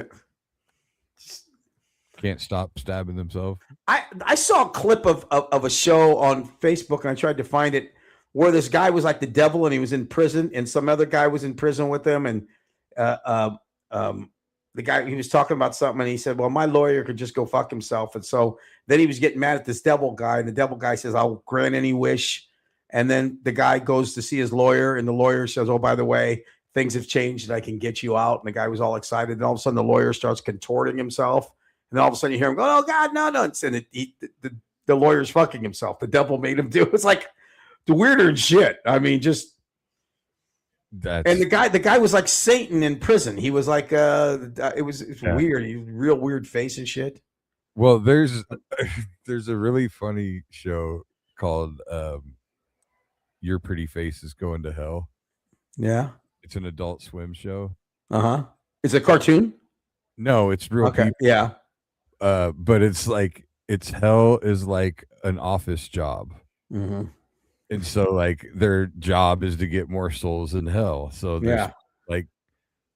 Speaker 1: can't stop stabbing themselves.
Speaker 4: I saw a clip of a show on Facebook, and I tried to find it, where this guy was like the devil, and he was in prison, and some other guy was in prison with him, and the guy, he was talking about something, and he said, well, my lawyer could just go fuck himself. And so then he was getting mad at this devil guy, and the devil guy says, I'll grant any wish. And then the guy goes to see his lawyer, and the lawyer says, oh, by the way, things have changed, and I can get you out. And the guy was all excited. And all of a sudden, the lawyer starts contorting himself. And then all of a sudden, you hear him go, oh, God, no. And the lawyer's fucking himself. The devil made him do it. It's like the weirder shit. I mean, just And the guy was like Satan in prison. He was like it was weird. He was real weird face and shit.
Speaker 1: Well, there's a really funny show called Your Pretty Face is Going to Hell.
Speaker 4: Yeah.
Speaker 1: It's an Adult Swim show.
Speaker 4: Uh-huh. It's a cartoon?
Speaker 1: No, it's real people.
Speaker 4: Yeah.
Speaker 1: But it's like hell is like an office job.
Speaker 4: Mm-hmm.
Speaker 1: And so like their job is to get more souls in hell. So there's like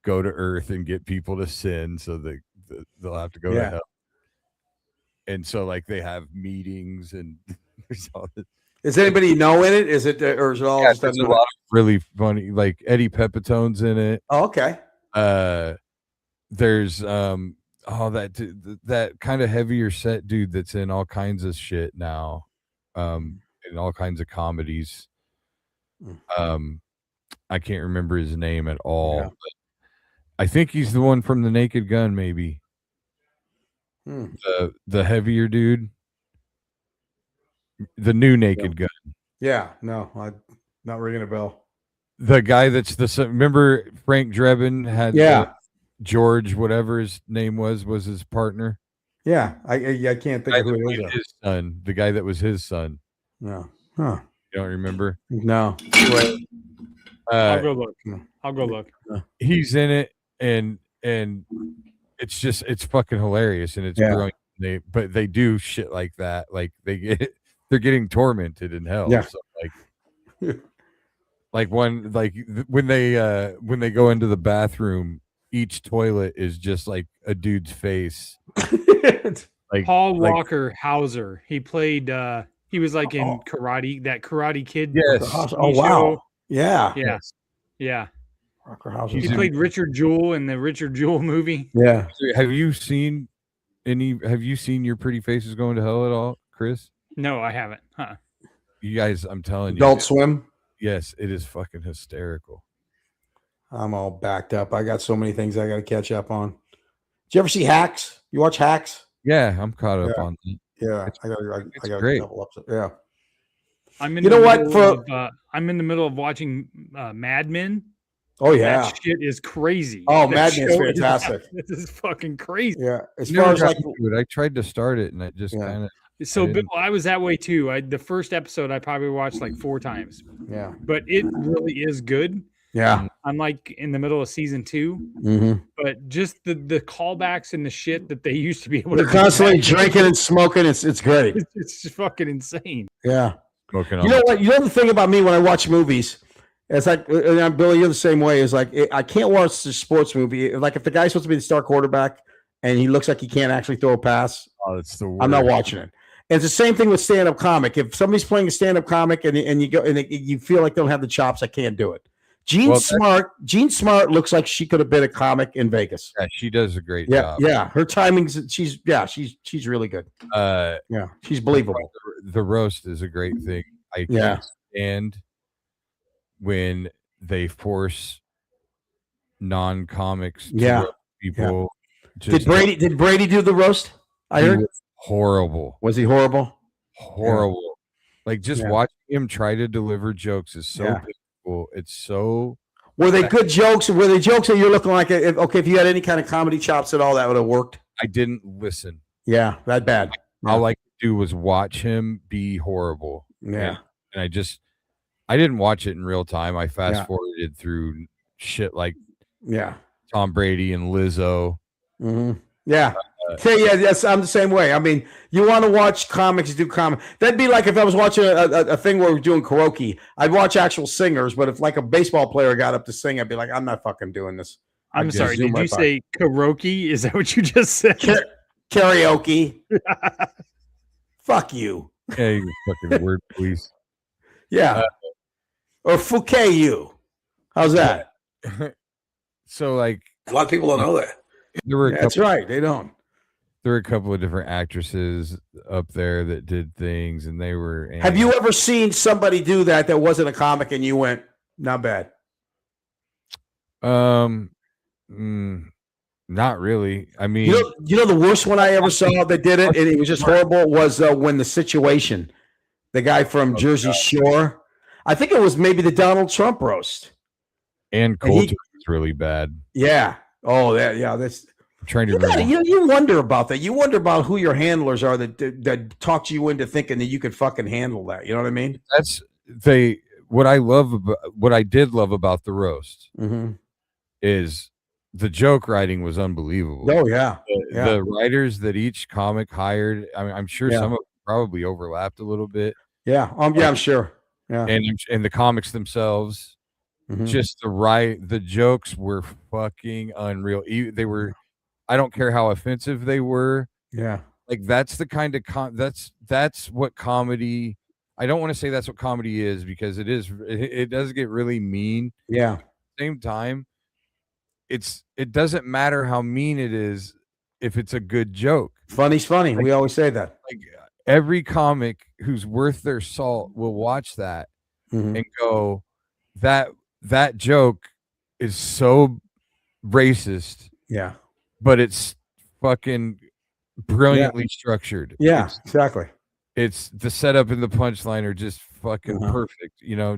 Speaker 1: go to earth and get people to sin so they'll have to go to hell. And so like they have meetings and there's all this.
Speaker 4: Is anybody you know in it? Is it or is it all
Speaker 1: there's a lot of really funny, like Eddie Pepitone's in it.
Speaker 4: Oh, okay.
Speaker 1: There's that kind of heavier set dude that's in all kinds of shit now. In all kinds of comedies. I can't remember his name at all.
Speaker 4: Yeah.
Speaker 1: But I think he's the one from The Naked Gun, maybe. The heavier dude. The new Naked Gun.
Speaker 4: Yeah, no, I'm not ringing a bell.
Speaker 1: The guy that's remember Frank Drebin had George, whatever his name was his partner.
Speaker 4: Yeah, I can't think of who it is.
Speaker 1: His son, the guy that was his son.
Speaker 4: No. Huh.
Speaker 1: You don't remember?
Speaker 4: No.
Speaker 5: I'll go look.
Speaker 1: He's in it, and it's fucking hilarious, and it's brilliant. But they do shit like that. Like they're getting tormented in hell.
Speaker 4: Yeah.
Speaker 1: So like when they go into the bathroom, each toilet is just like a dude's face.
Speaker 5: Like Paul Walker Hauser. He played he was like in Karate, that Karate Kid.
Speaker 1: Yes.
Speaker 4: Oh wow. Yeah.
Speaker 5: Yes. Yeah.
Speaker 4: Walker Hauser.
Speaker 5: He played Richard Jewell in the Richard Jewell movie.
Speaker 4: Yeah.
Speaker 1: Have you seen Your Pretty Faces Going to Hell at all, Chris?
Speaker 5: No, I haven't.
Speaker 1: You guys, I'm telling you.
Speaker 4: Adult Swim?
Speaker 1: Yes, it is fucking hysterical.
Speaker 4: I'm all backed up. I got so many things I got to catch up on. Did you ever see Hacks? You watch Hacks?
Speaker 1: Yeah, I'm caught up on that.
Speaker 4: Yeah, I got
Speaker 1: great.
Speaker 4: a couple episodes. Yeah.
Speaker 5: I'm in the middle of watching Mad Men.
Speaker 4: Oh yeah,
Speaker 5: that shit is crazy.
Speaker 4: Oh, Mad Men's fantastic.
Speaker 5: This is fucking crazy.
Speaker 4: Yeah, as far as like,
Speaker 1: I tried to start it and it just kind of.
Speaker 5: So I was that way too. The first episode I probably watched like 4 times.
Speaker 4: Yeah,
Speaker 5: but it really is good.
Speaker 4: Yeah,
Speaker 5: I'm like in the middle of season 2, but just the callbacks and the shit that they used to be able to.
Speaker 4: They're constantly drinking and smoking. It's great.
Speaker 5: It's just fucking insane.
Speaker 4: Yeah.
Speaker 1: Smoking.
Speaker 4: You know what? You know the thing about me when I watch movies, it's like, and Billy, you're the same way. Is like I can't watch the sports movie. Like if the guy's supposed to be the star quarterback and he looks like he can't actually throw a pass,
Speaker 1: it's the worst.
Speaker 4: I'm not watching it. And it's the same thing with stand-up comic. If somebody's playing a stand-up comic and you go and you feel like they don't have the chops, I can't do it. Jean Smart looks like she could have been a comic in Vegas.
Speaker 1: Yeah, she does a great job.
Speaker 4: Yeah, her timing's she's really good. She's believable.
Speaker 1: The roast is a great thing. I can't stand when they force non-comics to roast people.
Speaker 4: Yeah. Did Brady do the roast? I heard
Speaker 1: horrible.
Speaker 4: Was he horrible?
Speaker 1: Horrible. Yeah. Like just watching him try to deliver jokes is so painful. It's so. Were
Speaker 4: they good jokes? Were they jokes that you're looking like? If you had any kind of comedy chops at all, that would have worked.
Speaker 1: I didn't listen.
Speaker 4: Yeah, that bad.
Speaker 1: All I could do was watch him be horrible.
Speaker 4: Yeah,
Speaker 1: and I didn't watch it in real time. I fast forwarded through shit like Tom Brady and Lizzo.
Speaker 4: Mm-hmm. Yeah. Yes, I'm the same way. I mean, you want to watch comics do comedy. That'd be like if I was watching a thing where we're doing karaoke. I'd watch actual singers, but if like a baseball player got up to sing, I'd be like, I'm not fucking doing this.
Speaker 5: I'm sorry. Did you say karaoke? Is that what you just said?
Speaker 4: Karaoke. Fuck you.
Speaker 1: Yeah, you fucking word, please.
Speaker 4: Yeah. Or Fouquet you. How's that?
Speaker 1: So like
Speaker 6: a lot of people don't know that.
Speaker 4: That's right. They don't.
Speaker 1: There were a couple of different actresses up there that did things, and they were.
Speaker 4: Have you ever seen somebody do that wasn't a comic, and you went, not bad?
Speaker 1: Not really. I mean,
Speaker 4: you know the worst one I ever saw that did it, and it was just horrible. Was when The Situation, the guy from Jersey Shore. I think it was maybe the Donald Trump roast.
Speaker 1: And Coulter was really bad.
Speaker 4: Yeah. Oh, yeah. That's
Speaker 1: I'm trying to
Speaker 4: you wonder about that. You wonder about who your handlers are that talked you into thinking that you could fucking handle that. You know what I mean?
Speaker 1: What I did love about the roast is the joke writing was unbelievable.
Speaker 4: Oh yeah.
Speaker 1: The writers that each comic hired, I mean, I'm sure some of them probably overlapped a little bit.
Speaker 4: Yeah. I'm sure. Yeah.
Speaker 1: And the comics themselves, just the jokes were fucking unreal. They were, I don't care how offensive they were.
Speaker 4: Yeah.
Speaker 1: Like that's the kind of that's what comedy. I don't want to say that's what comedy is because it is. It does get really mean.
Speaker 4: Yeah.
Speaker 1: At the same time, it doesn't matter how mean it is if it's a good joke.
Speaker 4: Funny's funny. We always say that.
Speaker 1: Like every comic who's worth their salt will watch that and go, that joke is so racist.
Speaker 4: Yeah.
Speaker 1: But it's fucking brilliantly structured.
Speaker 4: Yeah, exactly.
Speaker 1: It's the setup and the punchline are just fucking perfect. You know,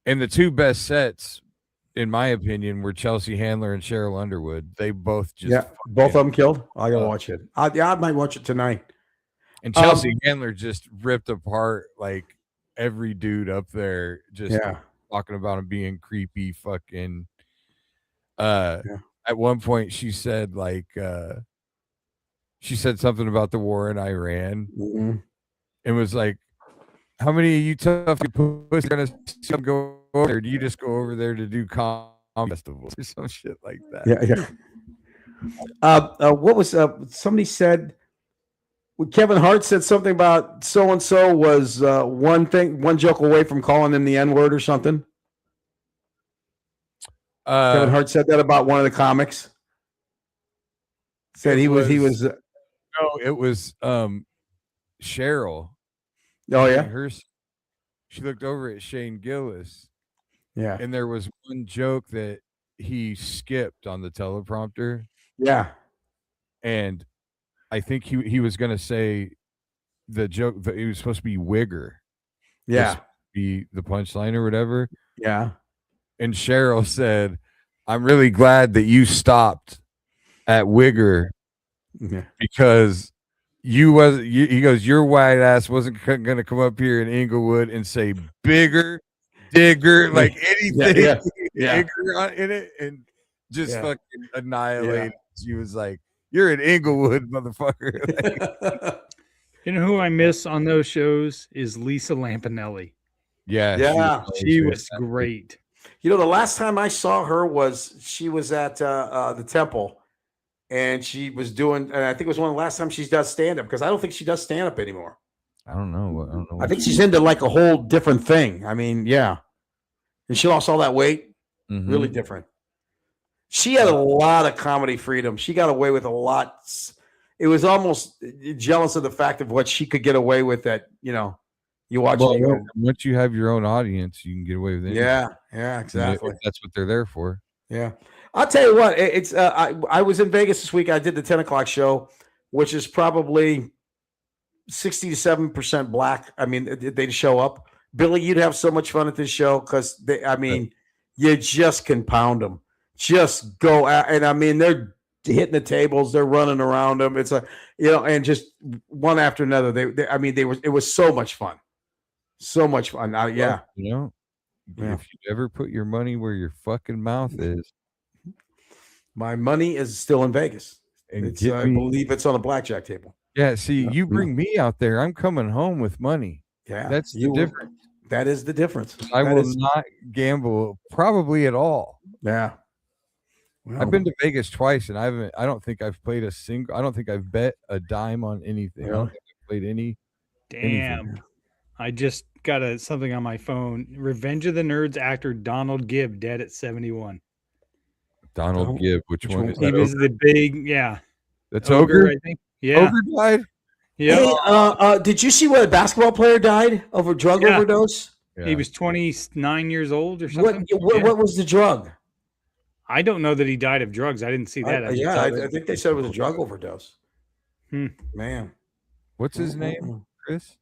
Speaker 1: and the two best sets, in my opinion, were Chelsea Handler and Cheryl Underwood. They both
Speaker 4: both of them killed. I gotta watch it. I might watch it tonight.
Speaker 1: And Chelsea Handler just ripped apart like every dude up there, just talking about him being creepy. Fucking. At one point, she said something about the war in Iran, and was like, "How many of you tough pussies are gonna go over there? Do you just go over there to do comedy festivals or some shit like that?"
Speaker 4: Yeah. What was somebody said? Kevin Hart said something about so and so was one joke away from calling him the N-word or something. Kevin Hart said that about one of the comics. Said he was.
Speaker 1: No, it was Cheryl.
Speaker 4: Oh yeah.
Speaker 1: She looked over at Shane Gillis.
Speaker 4: Yeah.
Speaker 1: And there was one joke that he skipped on the teleprompter.
Speaker 4: Yeah.
Speaker 1: And I think he was going to say the joke that he was supposed to be Wigger.
Speaker 4: Yeah.
Speaker 1: Be the punchline or whatever.
Speaker 4: Yeah.
Speaker 1: And Cheryl said, "I'm really glad that you stopped at Wigger because he goes, your white ass wasn't going to come up here in Inglewood and say bigger, digger, like anything bigger in it and just fucking annihilate." She was like, "You're in Inglewood, motherfucker."
Speaker 5: You know who I miss on those shows is Lisa Lampanelli.
Speaker 1: Yeah.
Speaker 5: She was great.
Speaker 4: You know, the last time I saw her she was at the Temple, and she was doing, and I think it was one of the last times she does stand up because I don't think she does stand up anymore.
Speaker 1: I don't know.
Speaker 4: I think she's into like a whole different thing. I mean, yeah, and she lost all that weight. Really different. She had a lot of comedy freedom. She got away with a lot. It was almost jealous of the fact of what she could get away with. That you watch.
Speaker 1: Once you have your own audience, you can get away with it.
Speaker 4: Yeah, exactly.
Speaker 1: That's what they're there for.
Speaker 4: Yeah, I'll tell you what. It's I was in Vegas this week. I did the 10 o'clock show, which is probably 60 to 7% black. I mean, they'd show up. Billy, you'd have so much fun at this show because you just can pound them. Just go out, and I mean, they're hitting the tables, they're running around them. It's like and just one after another. It was so much fun. So much fun. If
Speaker 1: you ever put your money where your fucking mouth is.
Speaker 4: My money is still in Vegas. I believe it's on a blackjack table.
Speaker 1: Yeah, see, you bring me out there, I'm coming home with money.
Speaker 4: Yeah,
Speaker 1: that's the difference.
Speaker 4: That is the difference.
Speaker 1: I will not gamble probably at all.
Speaker 4: Yeah. Well,
Speaker 1: I've been to Vegas twice, and I don't think I've played I don't think I've bet a dime on anything.
Speaker 4: Really?
Speaker 1: I don't think I've played any.
Speaker 5: Damn.
Speaker 1: Anything.
Speaker 5: I just got something on my phone. Revenge of the Nerds actor Donald Gibb dead at 71.
Speaker 1: Donald Gibb, which one is that?
Speaker 5: He was the big,
Speaker 1: That's Ogre,
Speaker 5: I think. Yeah.
Speaker 1: Ogre died?
Speaker 4: Yeah. Hey, did you see what a basketball player died of a drug overdose?
Speaker 5: Yeah. He was 29 years old or something.
Speaker 4: What was the drug?
Speaker 5: I don't know that he died of drugs. I didn't see that.
Speaker 4: I think they said it was a drug overdose. Man.
Speaker 1: What's his name, Chris?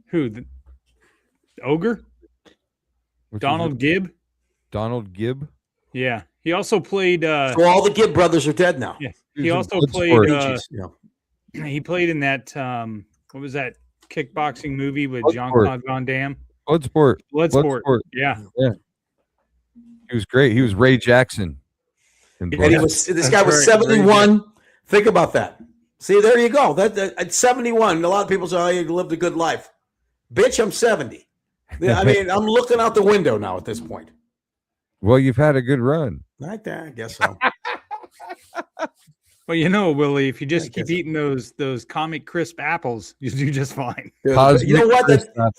Speaker 5: Who? The Ogre? Donald Gibb?
Speaker 1: Donald Gibb.
Speaker 5: Yeah, he also played.
Speaker 4: So all the Gibb brothers are dead now.
Speaker 5: Yeah, he also played. He played in that. What was that kickboxing movie with Jean-Claude Van Damme?
Speaker 1: Bloodsport.
Speaker 5: Yeah.
Speaker 1: He was great. He was Ray Jackson.
Speaker 4: And he was. This guy was 71. Think about that. See, there you go. That at 71, a lot of people say, "Oh, you lived a good life." Bitch, I'm 70. I mean, I'm looking out the window now at this point.
Speaker 1: Well, you've had a good run.
Speaker 4: I guess so.
Speaker 5: Well, you know, Willie, if you just keep eating those comic crisp apples, you do just fine.
Speaker 4: You know what?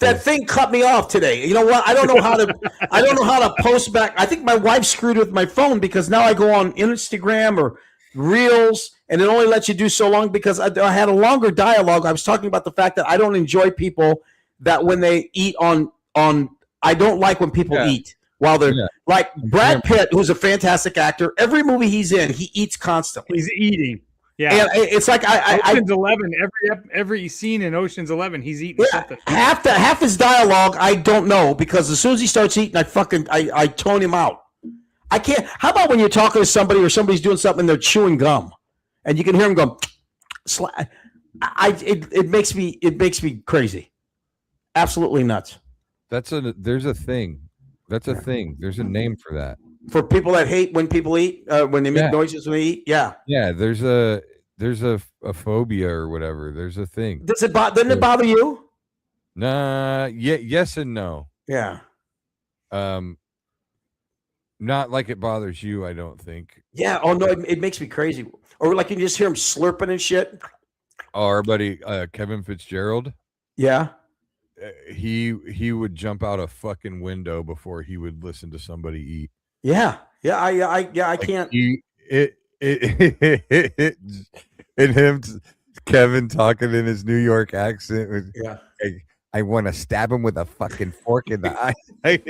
Speaker 4: That thing cut me off today. You know what? I don't know how to post back. I think my wife screwed with my phone because now I go on Instagram or Reels, and it only lets you do so long because I had a longer dialogue. I was talking about the fact that I don't enjoy people that when they eat on I don't like when people eat. While they're like Brad Pitt, who's a fantastic actor, every movie he's in, he eats constantly.
Speaker 5: He's eating. Yeah,
Speaker 4: and it's like
Speaker 5: Ocean's 11. Every scene in Ocean's 11, he's eating something.
Speaker 4: Half his dialogue, I don't know because as soon as he starts eating, I tone him out. I can't. How about when you're talking to somebody or somebody's doing something and they're chewing gum, and you can hear him go. It makes me crazy, absolutely nuts.
Speaker 1: There's a thing. That's a thing. There's a name for that.
Speaker 4: For people that hate when people eat, when they make noises when they eat. Yeah.
Speaker 1: Yeah. There's a phobia or whatever. There's a thing.
Speaker 4: Doesn't it bother you?
Speaker 1: Nah. Yeah. Yes and no.
Speaker 4: Yeah.
Speaker 1: Not like it bothers you. I don't think.
Speaker 4: Yeah. Oh no. It makes me crazy. Or like you just hear him slurping and shit.
Speaker 1: Oh, our buddy Kevin Fitzgerald.
Speaker 4: Yeah.
Speaker 1: He would jump out a fucking window before he would listen to somebody eat.
Speaker 4: Yeah. I
Speaker 1: like
Speaker 4: can't.
Speaker 1: And him, Kevin talking in his New York accent. I want to stab him with a fucking fork in the eye.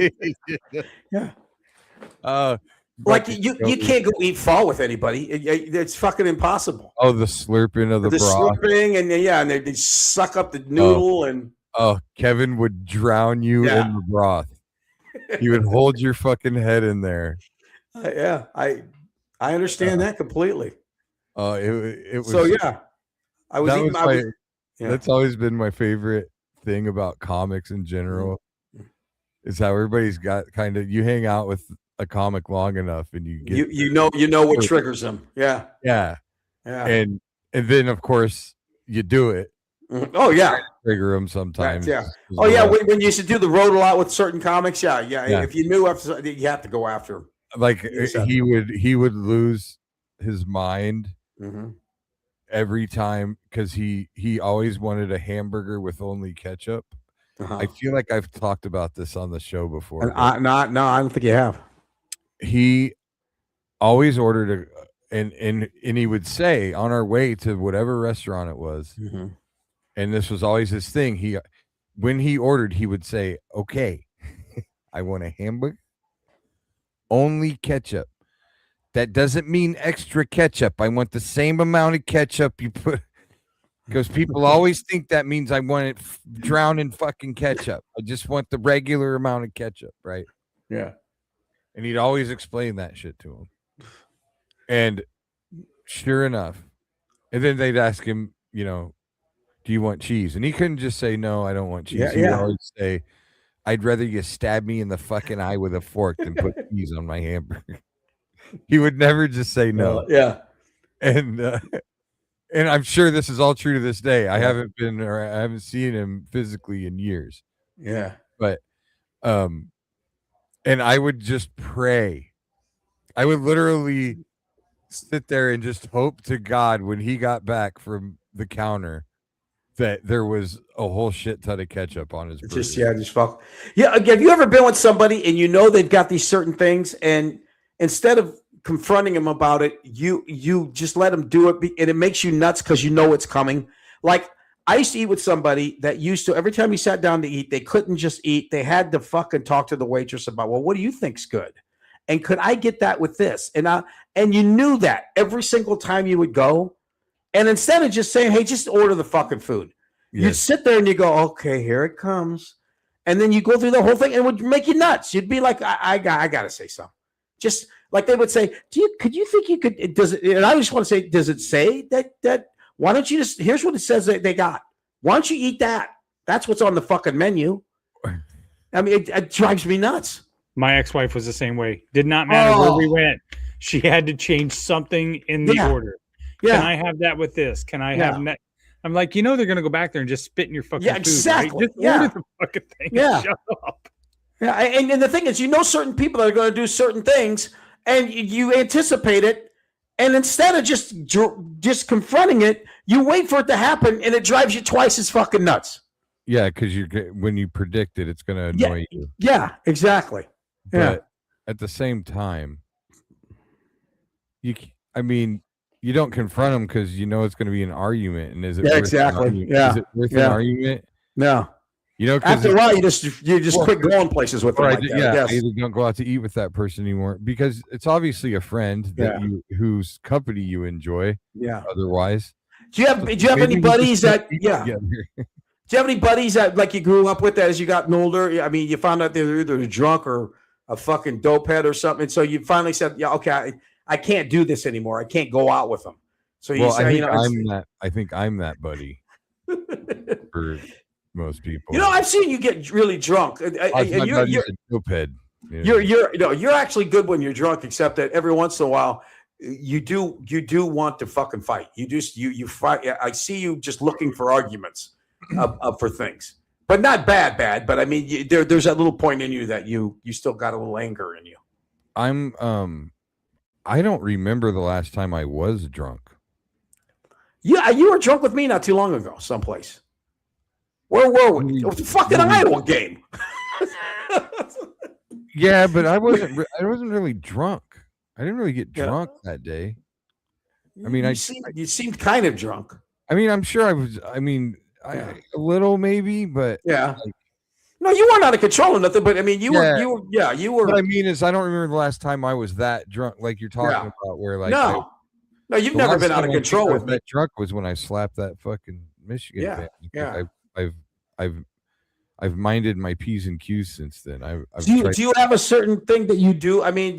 Speaker 4: Yeah. Like you can't go eat pho with anybody. It's fucking impossible.
Speaker 1: Oh, the slurping of the broth.
Speaker 4: Slurping and they suck up the noodle and.
Speaker 1: Oh, Kevin would drown you in the broth. He would hold your fucking head in there.
Speaker 4: I understand that completely.
Speaker 1: It was
Speaker 4: so yeah.
Speaker 1: That's always been my favorite thing about comics in general. Is how everybody's got kind of you hang out with a comic long enough and you get
Speaker 4: you know what triggers them. Yeah.
Speaker 1: Yeah. And then of course you do it.
Speaker 4: Oh yeah,
Speaker 1: trigger them sometimes.
Speaker 4: Yeah. Oh yeah, when you used to do the road a lot with certain comics. Yeah. If you knew after, you have to go after him.
Speaker 1: Like he would lose his mind every time because he always wanted a hamburger with only ketchup. I feel like I've talked about this on the show before.
Speaker 4: No, I don't think you have.
Speaker 1: He always ordered and he would say on our way to whatever restaurant it was. And this was always his thing. When he ordered, he would say, "Okay, I want a hamburger, only ketchup. That doesn't mean extra ketchup. I want the same amount of ketchup you put." Because people always think that means I want it drowned in fucking ketchup. I just want the regular amount of ketchup, right?
Speaker 4: Yeah.
Speaker 1: And he'd always explain that shit to him. And sure enough, and then they'd ask him, do you want cheese? And he couldn't just say, no, I don't want cheese. He would always say, I'd rather you stab me in the fucking eye with a fork than put cheese on my hamburger. He would never just say no.
Speaker 4: Yeah.
Speaker 1: And I'm sure this is all true to this day. I haven't seen him physically in years.
Speaker 4: Yeah.
Speaker 1: But, and I would just pray. I would literally sit there and just hope to God when he got back from the counter that there was a whole shit ton of ketchup on his burger.
Speaker 4: Just fuck. Yeah. Have you ever been with somebody and they've got these certain things and instead of confronting them about it, you just let them do it and it makes you nuts because it's coming. Like I used to eat with somebody that used to, every time he sat down to eat, they couldn't just eat. They had to fucking talk to the waitress about, well, what do you think's good? And could I get that with this? And you knew that every single time you would go. And instead of just saying, hey, just order the fucking food, you'd sit there and you go, okay, here it comes. and then you go through the whole thing, and it would make you nuts. You'd be like, I got to say something. Just like they would say, could you think you could? Does it? And I just want to say, does it say that? Why don't you just? Here's what it says that they got. Why don't you eat that? That's what's on the fucking menu. I mean, it drives me nuts.
Speaker 5: My ex-wife was the same way. Did not matter where we went. She had to change something in the order. Yeah. Can I have that with this? Can I have that? I'm like, they're going to go back there and just spit in your fucking food.
Speaker 4: Exactly.
Speaker 5: Right? Just order the fucking thing.
Speaker 4: Yeah.
Speaker 5: Shut up.
Speaker 4: Yeah. And the thing is, certain people that are going to do certain things, and you anticipate it, and instead of just confronting it, you wait for it to happen, and it drives you twice as fucking nuts.
Speaker 1: Yeah, because when you predict it, it's going to annoy you.
Speaker 4: Yeah, exactly.
Speaker 1: But at the same time, you don't confront them because it's going to be an argument. And is it worth an argument?
Speaker 4: Yeah.
Speaker 1: Is it worth an argument?
Speaker 4: No. After a while, you just quit going places with them.
Speaker 1: I either don't go out to eat with that person anymore because it's obviously a friend that whose company you enjoy.
Speaker 4: Yeah.
Speaker 1: Otherwise,
Speaker 4: do you have any buddies that? Yeah. Do you have any buddies that like you grew up with that as you gotten older? I mean, you found out they're either drunk or a fucking dope head or something. So you finally said, "Yeah, okay, I can't do this anymore. I can't go out with them." So you say,
Speaker 1: I think I'm that buddy for most people.
Speaker 4: I've seen you get really drunk.
Speaker 1: You're a dope head.
Speaker 4: You're actually good when you're drunk, except that every once in a while you do want to fucking fight. You fight. I see you just looking for arguments. For things, but not bad. But I mean, there's that little point in you that you still got a little anger in you.
Speaker 1: I don't remember the last time I was drunk.
Speaker 4: Yeah, you were drunk with me not too long ago, someplace. Where were we? It was a fucking Iowa game.
Speaker 1: Yeah, but I wasn't really drunk. I didn't really get drunk that day. I mean,
Speaker 4: you seemed kind of drunk.
Speaker 1: I mean, I'm sure I was. I mean. A little maybe, but
Speaker 4: no, you weren't out of control or nothing. But I mean, you were.
Speaker 1: What I mean is, I don't remember the last time I was that drunk, like you're talking about. Where
Speaker 4: no, you've never been out of control with me.
Speaker 1: That drunk was when I slapped that fucking Michigan fan. I've minded my P's and Q's since then.
Speaker 4: Do you have a certain thing that you do? I mean,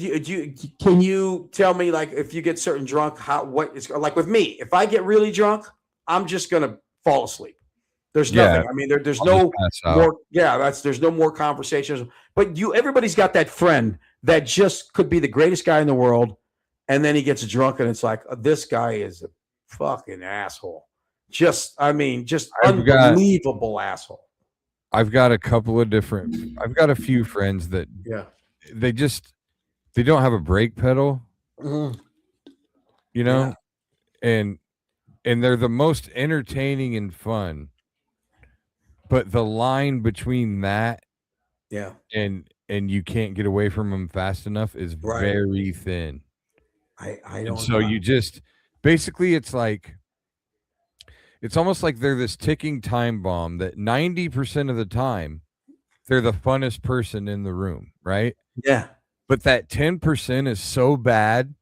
Speaker 4: can you tell me like if you get certain drunk, what is like with me? If I get really drunk, I'm just gonna fall asleep. There's nothing. I mean, there's no more. Yeah, there's no more conversations. But everybody's got that friend that just could be the greatest guy in the world, and then he gets drunk, and it's like this guy is a fucking asshole. Just unbelievable asshole.
Speaker 1: I've got a couple of different. I've got a few friends that they don't have a brake pedal. And they're the most entertaining and fun. But the line between that and you can't get away from them fast enough is very thin.
Speaker 4: I don't
Speaker 1: so know. You just basically it's almost like they're this ticking time bomb that 90% of the time they're the funnest person in the room, right?
Speaker 4: Yeah.
Speaker 1: But that 10% is so bad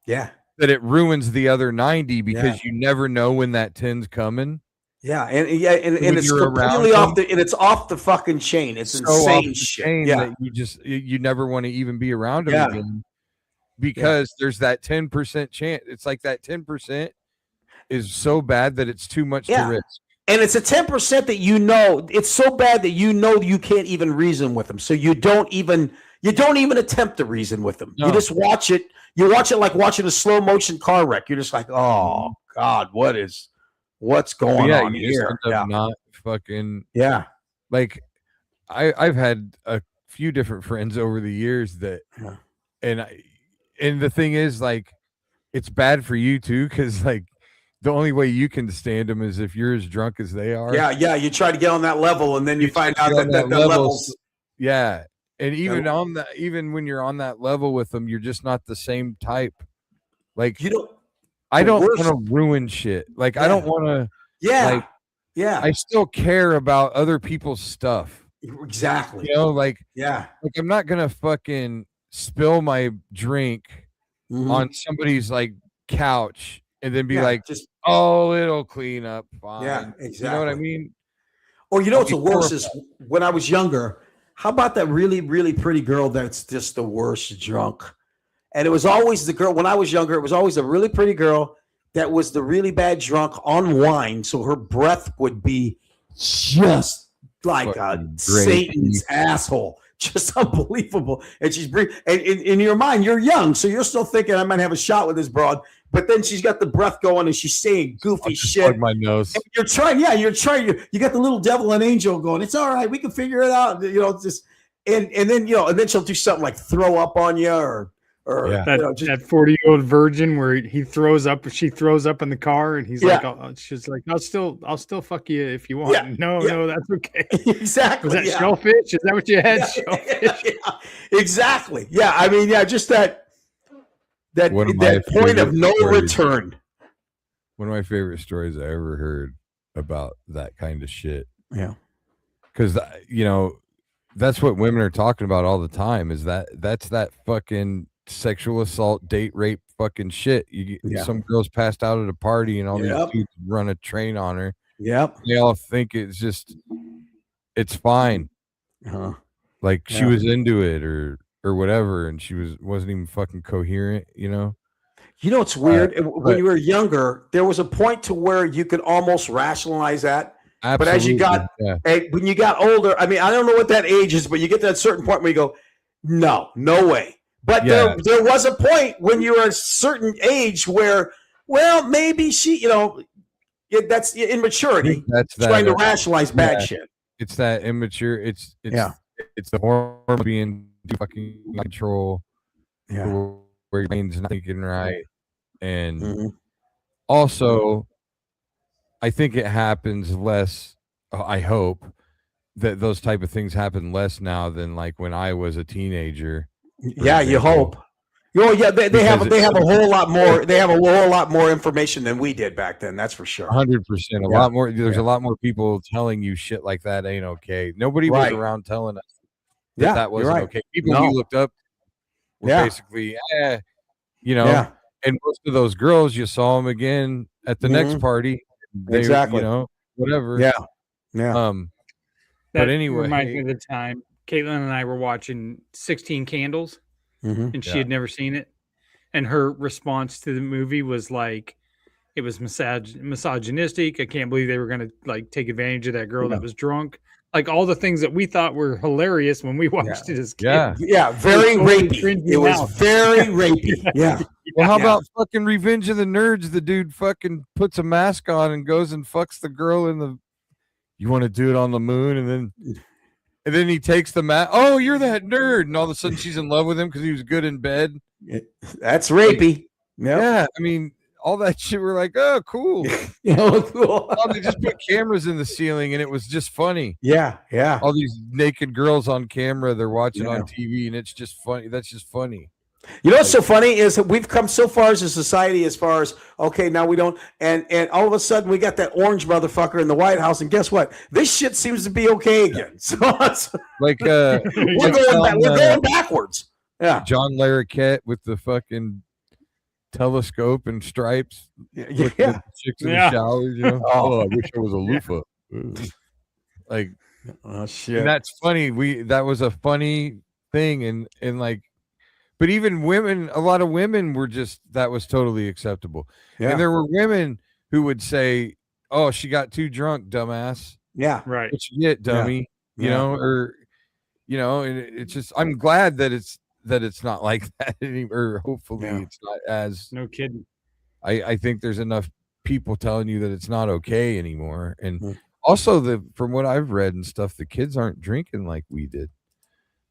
Speaker 4: that
Speaker 1: it ruins the other 90 because you never know when that 10's coming.
Speaker 4: Yeah, and it's completely off and it's off the fucking chain. It's insane shit.
Speaker 1: That you never want to even be around them again because there's that 10% chance. It's like that 10% is so bad that it's too much to risk.
Speaker 4: And it's a 10% that it's so bad that you can't even reason with them. So you don't even attempt to reason with them. No. You just watch it. You watch it like watching a slow motion car wreck. You're just like, oh God, what's going on here?
Speaker 1: Not fucking like I've had a few different friends over the years that and the thing is like it's bad for you too because like the only way you can stand them is if you're as drunk as they are.
Speaker 4: You try to get on that level and then you find out that the levels
Speaker 1: and even when you're on that level with them you're just not the same type. Like I don't want to ruin shit. Like I don't want to. I still care about other people's stuff.
Speaker 4: Exactly.
Speaker 1: Like I'm not gonna fucking spill my drink on somebody's like couch and then be like, it'll clean up fine.
Speaker 4: Yeah, exactly.
Speaker 1: You know what I mean?
Speaker 4: Or you know what's the worst is when I was younger, how about that really, really pretty girl that's just the worst drunk? And it was always the girl, when I was younger, it was always a really pretty girl that was the really bad drunk on wine. So her breath would be just like a Satan's asshole. Just unbelievable. And she's breathing. And in your mind, you're young. So you're still thinking, I might have a shot with this broad. But then she's got the breath going and she's saying goofy shit.
Speaker 1: Plug my nose.
Speaker 4: And you're trying. You got the little devil and angel going, it's all right. We can figure it out. Just, and then she'll do something like throw up on you or
Speaker 5: that 40-year-old virgin where she throws up in the car and she's like, I'll still fuck you if you want.
Speaker 4: Yeah.
Speaker 5: No, that's okay.
Speaker 4: Exactly.
Speaker 5: Was that shellfish? Is that what you had? Shellfish?
Speaker 4: Yeah. Exactly. Yeah. I mean, just that point of no return.
Speaker 1: One of my favorite stories I ever heard about that kind of shit.
Speaker 4: Yeah.
Speaker 1: Because, that's what women are talking about all the time is that's that fucking sexual assault, date rape fucking shit. Some girls passed out at a party and all these dudes run a train on her.
Speaker 4: Yep.
Speaker 1: They all think it's fine.
Speaker 4: Uh-huh.
Speaker 1: Like she was into it or whatever, and she wasn't even fucking coherent,
Speaker 4: It's weird. When you were younger, there was a point to where you could almost rationalize that.
Speaker 1: Absolutely.
Speaker 4: But as you got when you got older, I mean, I don't know what that age is, but you get to that certain point where you go, no way. But there was a point when you were a certain age where, well, maybe she, that's immaturity.
Speaker 1: That's
Speaker 4: trying to rationalize bad shit.
Speaker 1: It's that immature. It's the hormone being fucking control.
Speaker 4: Yeah,
Speaker 1: where your brain's not thinking right, and also, I think it happens less. I hope that those type of things happen less now than like when I was a teenager.
Speaker 4: Yeah, you hope. Oh yeah, they have a whole lot more. They have a whole lot more information than we did back then. That's for sure.
Speaker 1: 100%. A lot more. There's a lot more people telling you shit like that ain't okay. Nobody was around telling us that wasn't okay. People we looked up were basically, and most of those girls, you saw them again at the next party.
Speaker 5: Exactly.
Speaker 1: Whatever.
Speaker 4: Yeah.
Speaker 1: But anyway,
Speaker 5: reminds me of the time Caitlin and I were watching 16 Candles, and she had never seen it. And her response to the movie was like, it was misogynistic. I can't believe they were going to like take advantage of that girl that was drunk. Like all the things that we thought were hilarious when we watched it as kids.
Speaker 4: Yeah. Very rapey. It was very rapey. Yeah.
Speaker 1: Well, how about fucking Revenge of the Nerds? The dude fucking puts a mask on and goes and fucks the girl in the. You want to do it on the moon, and then he takes the mask. Oh, you're that nerd, and all of a sudden she's in love with him because he was good in bed.
Speaker 4: That's rapey.
Speaker 1: Yeah, I mean all that shit. We're like, oh, cool.
Speaker 4: Cool.
Speaker 1: Oh, they just put cameras in the ceiling, and it was just funny.
Speaker 4: Yeah.
Speaker 1: All these naked girls on camera, they're watching on TV, and it's just funny. That's just funny.
Speaker 4: What's so funny is that we've come so far as a society as far as, okay, now we don't, and all of a sudden we got that orange motherfucker in the White House, and guess what? This shit seems to be okay again. So it's
Speaker 1: like
Speaker 4: we're going backwards. Yeah.
Speaker 1: John Larroquette with the fucking telescope and stripes. With the chicks in the showers, Oh, I wish I was a loofah. Like,
Speaker 4: oh shit.
Speaker 1: And that's funny. That was a funny thing, and like. But even women, a lot of women were that was totally acceptable. Yeah. And there were women who would say, oh, she got too drunk, dumbass.
Speaker 4: Yeah.
Speaker 5: Right.
Speaker 1: What you get, dummy. You know, and it's just, I'm glad that it's not like that anymore. Hopefully it's not as.
Speaker 5: No kidding.
Speaker 1: I think there's enough people telling you that it's not okay anymore. And also from what I've read and stuff, the kids aren't drinking like we did.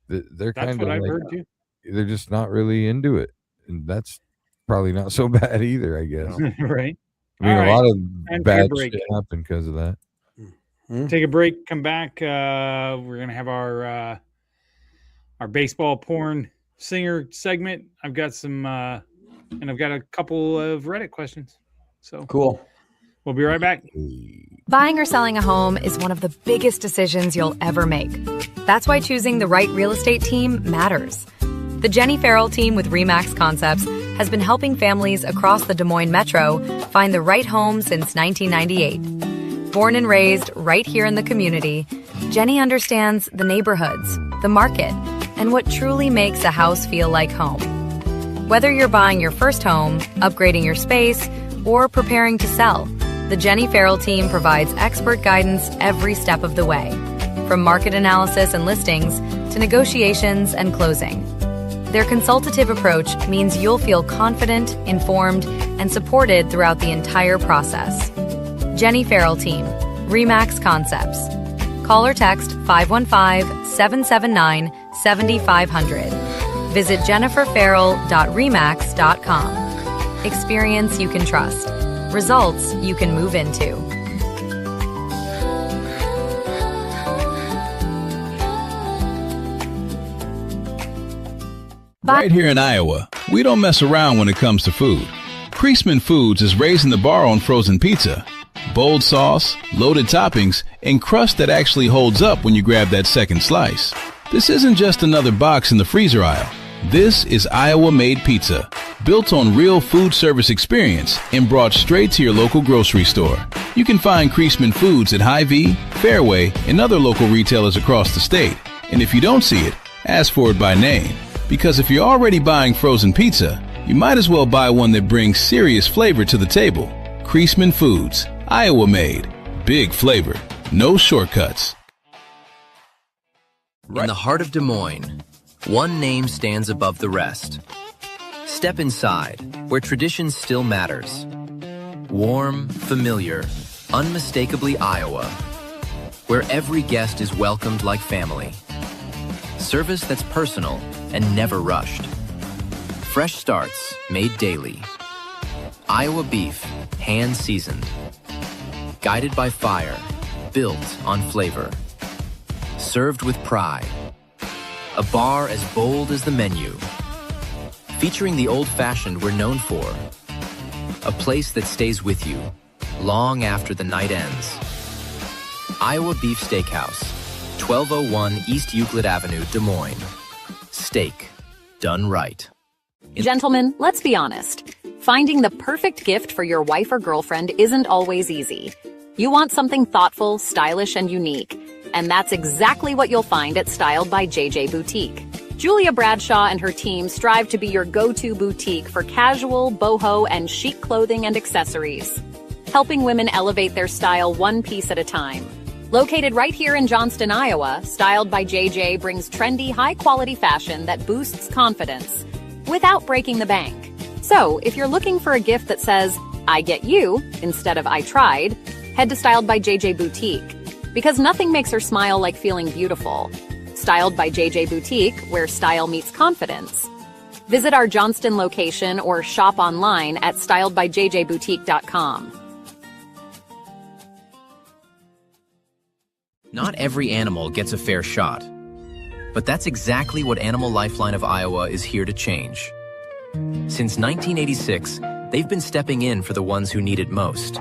Speaker 1: They're kind of
Speaker 5: what I've
Speaker 1: like,
Speaker 5: heard too.
Speaker 1: They're just not really into it, and that's probably not so bad either, I guess.
Speaker 5: Right.
Speaker 1: I mean, a lot of bad shit happened because of that.
Speaker 5: Take a break. Come back. We're gonna have our baseball porn singer segment. I've got some, and I've got a couple of Reddit questions. So
Speaker 4: cool.
Speaker 5: We'll be right back.
Speaker 6: Buying or selling a home is one of the biggest decisions you'll ever make. That's why choosing the right real estate team matters. The Jenny Farrell team with RE/MAX Concepts has been helping families across the Des Moines metro find the right home since 1998. Born and raised right here in the community, Jenny understands the neighborhoods, the market, and what truly makes a house feel like home. Whether you're buying your first home, upgrading your space, or preparing to sell, the Jenny Farrell team provides expert guidance every step of the way, from market analysis and listings to negotiations and closing. Their consultative approach means you'll feel confident, informed, and supported throughout the entire process. Jenny Farrell Team, RE/MAX Concepts. Call or text 515-779-7500. Visit jenniferfarrell.remax.com. Experience you can trust. Results you can move into.
Speaker 2: Right here in Iowa, we don't mess around when it comes to food. Creasman Foods is raising the bar on frozen pizza. Bold sauce, loaded toppings, and crust that actually holds up when you grab that second slice. This isn't just another box in the freezer aisle. This is Iowa-made pizza, built on real food service experience and brought straight to your local grocery store. You can find Creasman Foods at Hy-Vee, Fairway, and other local retailers across the state. And if you don't see it, ask for it by name. Because if you're already buying frozen pizza, you might as well buy one that brings serious flavor to the table. Creasman Foods, Iowa-made. Big flavor, no shortcuts.
Speaker 7: In the heart of Des Moines, one name stands above the rest. Step inside, where tradition still matters. Warm, familiar, unmistakably Iowa. Where every guest is welcomed like family. Service that's personal and never rushed. Fresh starts made daily. Iowa beef, hand-seasoned. Guided by fire, built on flavor. Served with pride. A bar as bold as the menu. Featuring the old-fashioned we're known for. A place that stays with you long after the night ends. Iowa Beef Steakhouse, 1201 East Euclid Avenue, Des Moines. Steak, done right.
Speaker 8: Gentlemen, let's be honest. Finding the perfect gift for your wife or girlfriend isn't always easy. You want something thoughtful, stylish, and unique. And that's exactly what you'll find at Styled by JJ Boutique. Julia Bradshaw and her team strive to be your go-to boutique for casual, boho, and chic clothing and accessories, helping women elevate their style one piece at a time. Located right here in Johnston, Iowa, Styled by JJ brings trendy, high-quality fashion that boosts confidence without breaking the bank. So, if you're looking for a gift that says, I get you, instead of I tried, head to Styled by JJ Boutique. Because nothing makes her smile like feeling beautiful. Styled by JJ Boutique, where style meets confidence. Visit our Johnston location or shop online at styledbyjjboutique.com.
Speaker 7: Not every animal gets a fair shot. But that's exactly what Animal Lifeline of Iowa is here to change. Since 1986, they've been stepping in for the ones who need it most.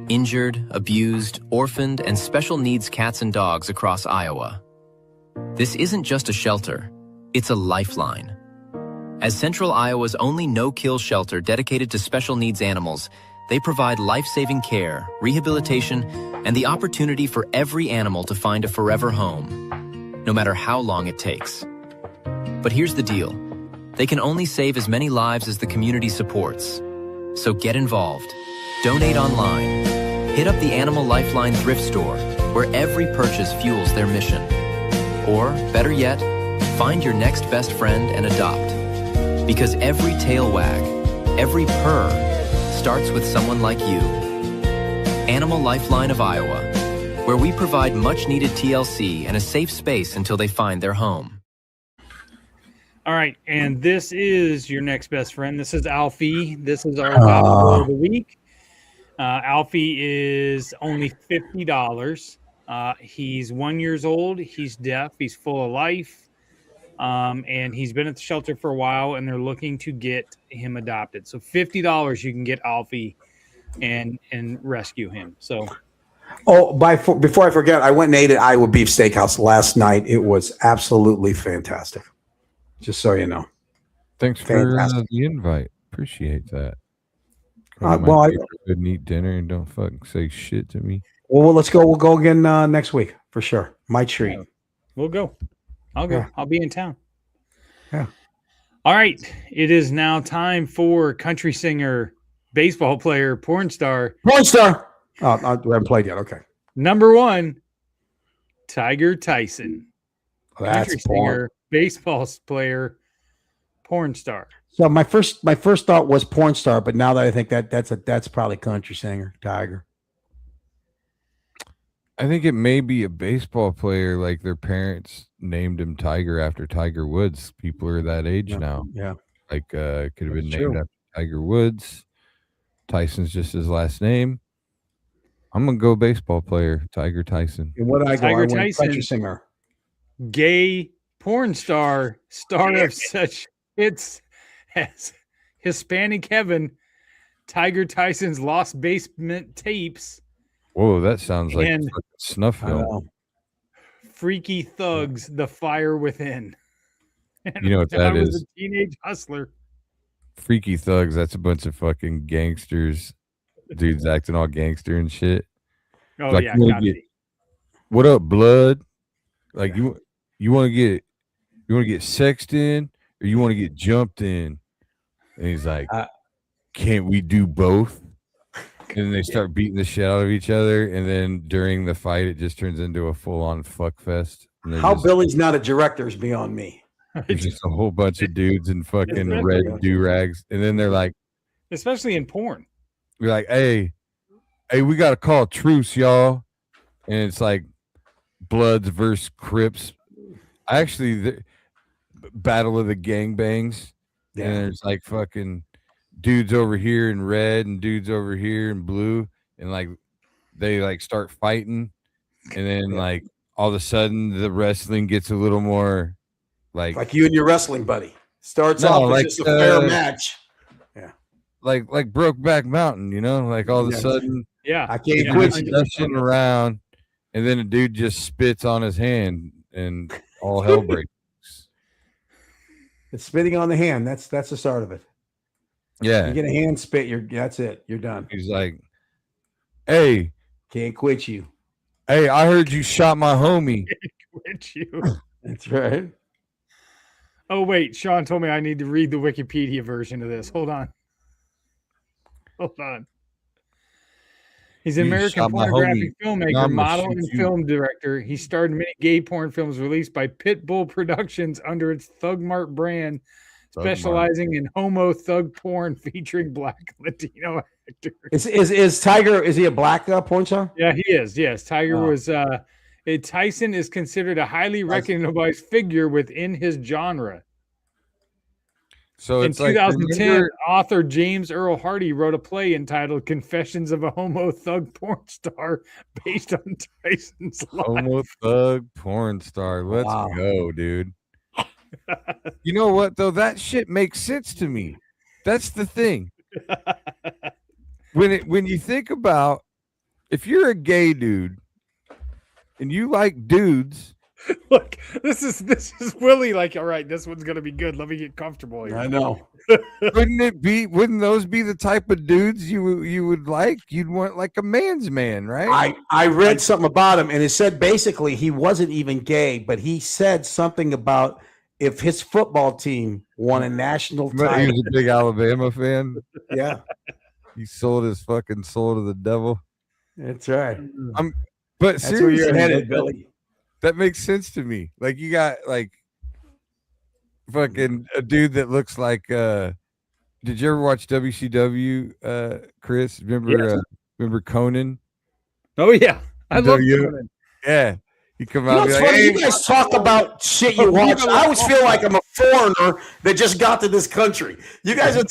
Speaker 7: Injured, abused, orphaned, and special needs cats and dogs across Iowa. This isn't just a shelter, it's a lifeline. As Central Iowa's only no-kill shelter dedicated to special needs animals, they provide life-saving care, rehabilitation, and the opportunity for every animal to find a forever home, no matter how long it takes. But here's the deal. They can only save as many lives as the community supports. So get involved. Donate online. Hit up the Animal Lifeline thrift store, where every purchase fuels their mission. Or, better yet, find your next best friend and adopt. Because every tail wag, every purr, starts with someone like you. Animal Lifeline of Iowa, where we provide much-needed TLC and a safe space until they find their home.
Speaker 5: All right, and this is your next best friend. This is Alfie. This is our dog of the week. Alfie is only $50. He's 1 year old. He's deaf. He's full of life. And he's been at the shelter for a while, and they're looking to get him adopted. So $50, you can get Alfie and rescue him. So,
Speaker 4: before I forget, I went and ate at Iowa Beef Steakhouse last night. It was absolutely fantastic. Just so you know.
Speaker 1: Thanks for the invite. Appreciate that.
Speaker 4: Well,
Speaker 1: I could eat dinner and don't fucking say shit to me.
Speaker 4: Well, let's go. We'll go again next week for sure. My treat.
Speaker 5: Yeah, we'll go. I'll go.
Speaker 4: Yeah.
Speaker 5: I'll be in town.
Speaker 4: Yeah.
Speaker 5: All right. It is now time for country singer, baseball player, porn star.
Speaker 4: Porn star. Oh, I haven't played yet. Okay.
Speaker 5: Number 1, Tiger Tyson.
Speaker 4: That's
Speaker 5: Country
Speaker 4: porn.
Speaker 5: singer, baseball player, porn star.
Speaker 4: So my first thought was porn star, but now that I think that's probably country singer, Tiger.
Speaker 1: I think it may be a baseball player, like their parents named him Tiger after Tiger Woods. People are that age now.
Speaker 4: Yeah.
Speaker 1: Like could have been
Speaker 4: That's
Speaker 1: named
Speaker 4: true.
Speaker 1: after Tiger Woods. Tyson's just his last name. I'm gonna go baseball player, Tiger Tyson.
Speaker 4: And what I go?
Speaker 5: Tiger
Speaker 4: I went
Speaker 5: Tyson.
Speaker 4: country singer.
Speaker 5: Gay porn star, star of such hits as Hispanic Heaven, Tiger Tyson's Lost Basement Tapes,
Speaker 1: Whoa, that sounds like a
Speaker 5: And-
Speaker 1: fucking snuff
Speaker 4: I
Speaker 1: film.
Speaker 4: know.
Speaker 5: Freaky Thugs, The Fire Within. And
Speaker 1: You know what that
Speaker 5: I was
Speaker 1: is?
Speaker 5: a teenage hustler.
Speaker 1: Freaky Thugs, that's a bunch of fucking gangsters, dudes acting all gangster and shit.
Speaker 5: Oh,
Speaker 1: Like,
Speaker 5: yeah.
Speaker 1: you wanna
Speaker 5: Gotta
Speaker 1: get-
Speaker 5: be.
Speaker 1: What up, blood? Like you want to get sexed in, or you want to get jumped in? And he's like, can't we do both? And then they start beating the shit out of each other, and then during the fight, it just turns into a full-on fuck fest. And they're
Speaker 4: How
Speaker 1: just-
Speaker 4: Billy's not a director is beyond me.
Speaker 1: there's just a whole bunch of dudes in fucking
Speaker 5: It's
Speaker 1: red
Speaker 4: really-
Speaker 1: do-rags, and then they're like,
Speaker 5: Especially in porn.
Speaker 1: we're like, hey, we got to call truce, y'all. And it's like Bloods versus Crips. Actually, the battle of the gangbangs.
Speaker 4: Yeah.
Speaker 1: And there's like fucking dudes over here in red and dudes over here in blue. And like they like start fighting. And then like all of a sudden the wrestling gets a little more like
Speaker 4: you and your wrestling buddy. Starts
Speaker 1: No,
Speaker 4: off as
Speaker 1: like,
Speaker 4: just a fair
Speaker 1: uh,
Speaker 4: match.
Speaker 1: like Brokeback Mountain, you know, like all of a
Speaker 4: Yeah.
Speaker 1: sudden
Speaker 5: Yeah.
Speaker 4: I can't
Speaker 5: Yeah.
Speaker 4: quit.
Speaker 1: dashing around, and then a dude just spits on his hand, and all hell breaks.
Speaker 4: It's spitting on the hand. That's the start of it.
Speaker 1: Yeah,
Speaker 4: You get a hand spit, that's it. You're done.
Speaker 1: he's like, "Hey,
Speaker 4: Can't quit you.
Speaker 1: I heard you shot my homie."
Speaker 5: Quit you.
Speaker 4: That's right.
Speaker 5: Oh, wait. Sean told me I need to read the Wikipedia version of this. Hold on. He's an
Speaker 1: You
Speaker 5: American
Speaker 1: shot my
Speaker 5: pornographic
Speaker 1: homie.
Speaker 5: filmmaker,
Speaker 1: Now I'ma
Speaker 5: model,
Speaker 1: shoot
Speaker 5: and
Speaker 1: you.
Speaker 5: film director. He starred in many gay porn films released by Pitbull Productions under its Thug Mart brand,
Speaker 1: Thug Mart.
Speaker 5: specializing in homo thug porn featuring black Latino actors.
Speaker 4: Is Tiger? Is he a black porn star?
Speaker 5: Yeah, he is. Yes, Tiger
Speaker 4: Oh.
Speaker 5: was. Tyson is considered a highly recognized figure within his genre.
Speaker 1: So
Speaker 5: In
Speaker 1: it's like
Speaker 5: 2010,
Speaker 1: remember-
Speaker 5: author James Earl Hardy wrote a play entitled "Confessions of a Homo Thug Porn Star," based on Tyson's life.
Speaker 1: homo thug porn star. Let's
Speaker 4: Wow.
Speaker 1: go, dude. You know what though? That shit makes sense to me. That's the thing. When you think about if you're a gay dude and you like dudes,
Speaker 5: Look, this is Willie. Like, all right, this one's gonna be good. Let me get comfortable here.
Speaker 4: I know.
Speaker 1: wouldn't those be the type of dudes you would like? You'd want like a man's man, right?
Speaker 4: I read something about him, and it said basically he wasn't even gay, but he said something about if his football team won a national
Speaker 1: But he
Speaker 4: title.
Speaker 1: was a big Alabama fan.
Speaker 4: Yeah,
Speaker 1: He sold his fucking soul to the devil.
Speaker 4: that's right.
Speaker 1: But
Speaker 4: That's where you're
Speaker 1: seriously,
Speaker 4: headed, Billy.
Speaker 1: that makes sense to me. Like you got like fucking a dude that looks like did you ever watch WCW, Chris? Remember Conan?
Speaker 5: Oh yeah, I love
Speaker 1: you-
Speaker 5: Conan.
Speaker 1: Yeah. He come
Speaker 4: You
Speaker 1: out
Speaker 4: know
Speaker 1: and be
Speaker 4: what's
Speaker 1: like,
Speaker 4: funny?
Speaker 1: hey,
Speaker 4: You guys talk about shit you watch. I always feel like I'm a foreigner that just got to this country. You guys are.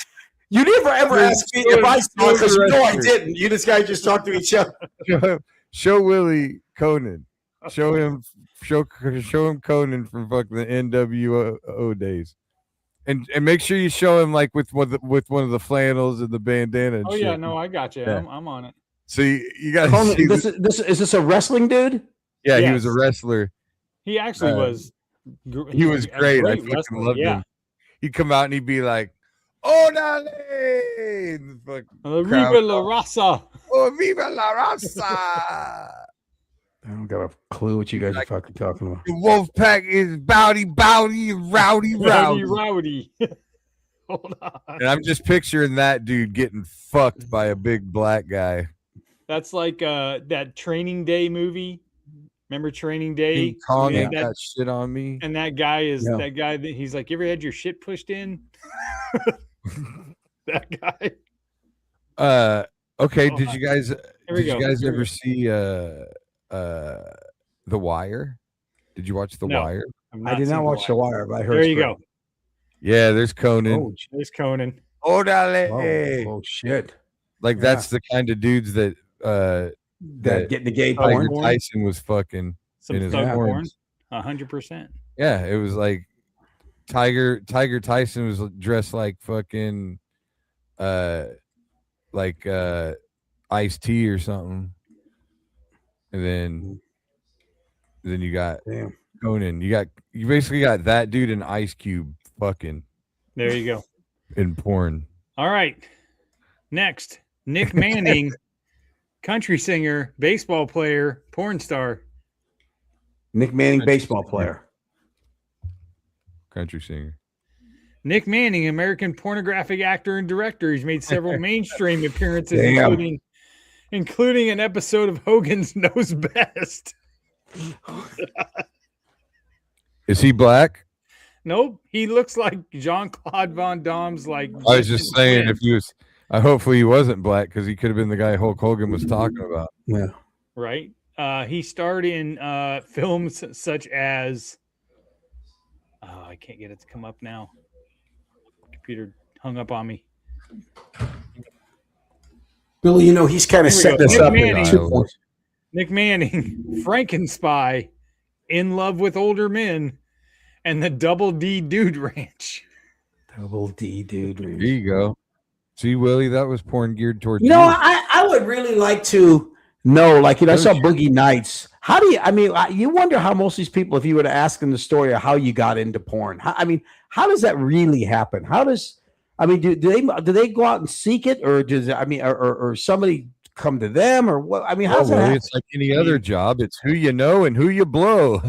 Speaker 4: You never ever ask me if I saw because you know I didn't. You guys just talk to each other.
Speaker 1: show Willie Conan. Show him Conan from fucking the NWO days. And make sure you show him like with one of the flannels and the bandana and
Speaker 5: Oh
Speaker 1: shit.
Speaker 5: yeah, no, I got you.
Speaker 1: Yeah.
Speaker 5: I'm on it.
Speaker 1: So you guys
Speaker 4: Conan,
Speaker 1: see
Speaker 4: is this a wrestling dude?
Speaker 1: yeah, he was a
Speaker 5: Yes.
Speaker 1: wrestler.
Speaker 5: He actually was.
Speaker 1: He was great. I
Speaker 5: great
Speaker 1: fucking
Speaker 5: wrestler,
Speaker 1: loved
Speaker 5: yeah.
Speaker 1: him. He'd come out and he'd be like, "Oh, Dale!" And the fucking crowd-
Speaker 5: Arriba la raza.
Speaker 1: Oh, viva la raza!
Speaker 4: I don't got a clue what you guys are fucking talking about.
Speaker 1: The wolf pack is rowdy, rowdy.
Speaker 5: Rowdy. Hold on.
Speaker 1: And I'm just picturing that dude getting fucked by a big black guy.
Speaker 5: That's like that Training Day movie. Remember Training Day?
Speaker 1: King Kong
Speaker 5: Yeah,
Speaker 1: ain't got shit on me.
Speaker 5: And that guy is that guy that he's like, you ever had your shit pushed in? That guy.
Speaker 1: Okay. Did you guys ever see The Wire? Did you watch The Wire?
Speaker 4: I did not watch The Wire, but I heard.
Speaker 5: There you go.
Speaker 1: Yeah, there's Conan.
Speaker 4: Oh,
Speaker 5: there's Conan.
Speaker 4: Oh shit!
Speaker 1: Like that's the kind of dudes that
Speaker 4: get the gay
Speaker 1: Tiger
Speaker 4: porn.
Speaker 1: Tyson was fucking
Speaker 5: Some
Speaker 1: in his
Speaker 5: thug porn.
Speaker 1: horns.
Speaker 5: 100%.
Speaker 1: Yeah, it was like Tiger Tyson was dressed like fucking Ice-T or something. And then you got Conan. You basically got that dude and Ice Cube fucking.
Speaker 5: There you go.
Speaker 1: In porn.
Speaker 5: All right. Next, Nick Manning, country singer, baseball player, porn star.
Speaker 4: Nick Manning, baseball player.
Speaker 1: Country singer.
Speaker 5: Nick Manning, American pornographic actor and director. He's made several mainstream appearances, including an episode of Hogan's Knows Best.
Speaker 1: Is he black?
Speaker 5: Nope. He looks like Jean-Claude Van Damme's like.
Speaker 1: I was just saying if he was. Hopefully he wasn't black because he could have been the guy Hulk Hogan was talking about.
Speaker 4: Yeah.
Speaker 5: Right. He starred in films such as. Oh, I can't get it to come up now. Computer hung up on me.
Speaker 4: Billy, he's kind of setting us up.
Speaker 5: Nick Manning, Frankenspy, In Love with Older Men, and the Double D Dude Ranch.
Speaker 4: Double D Dude Ranch.
Speaker 1: There you go. See, Willie, that was porn geared towards you.
Speaker 4: I would really like to know, I saw Boogie Nights. How do you wonder how most of these people, if you were to ask them the story of how you got into porn, how does that really happen? Do they go out and seek it, or or somebody come to them, or what? How does that happen?
Speaker 1: It's like any other job. It's who you know and who you blow.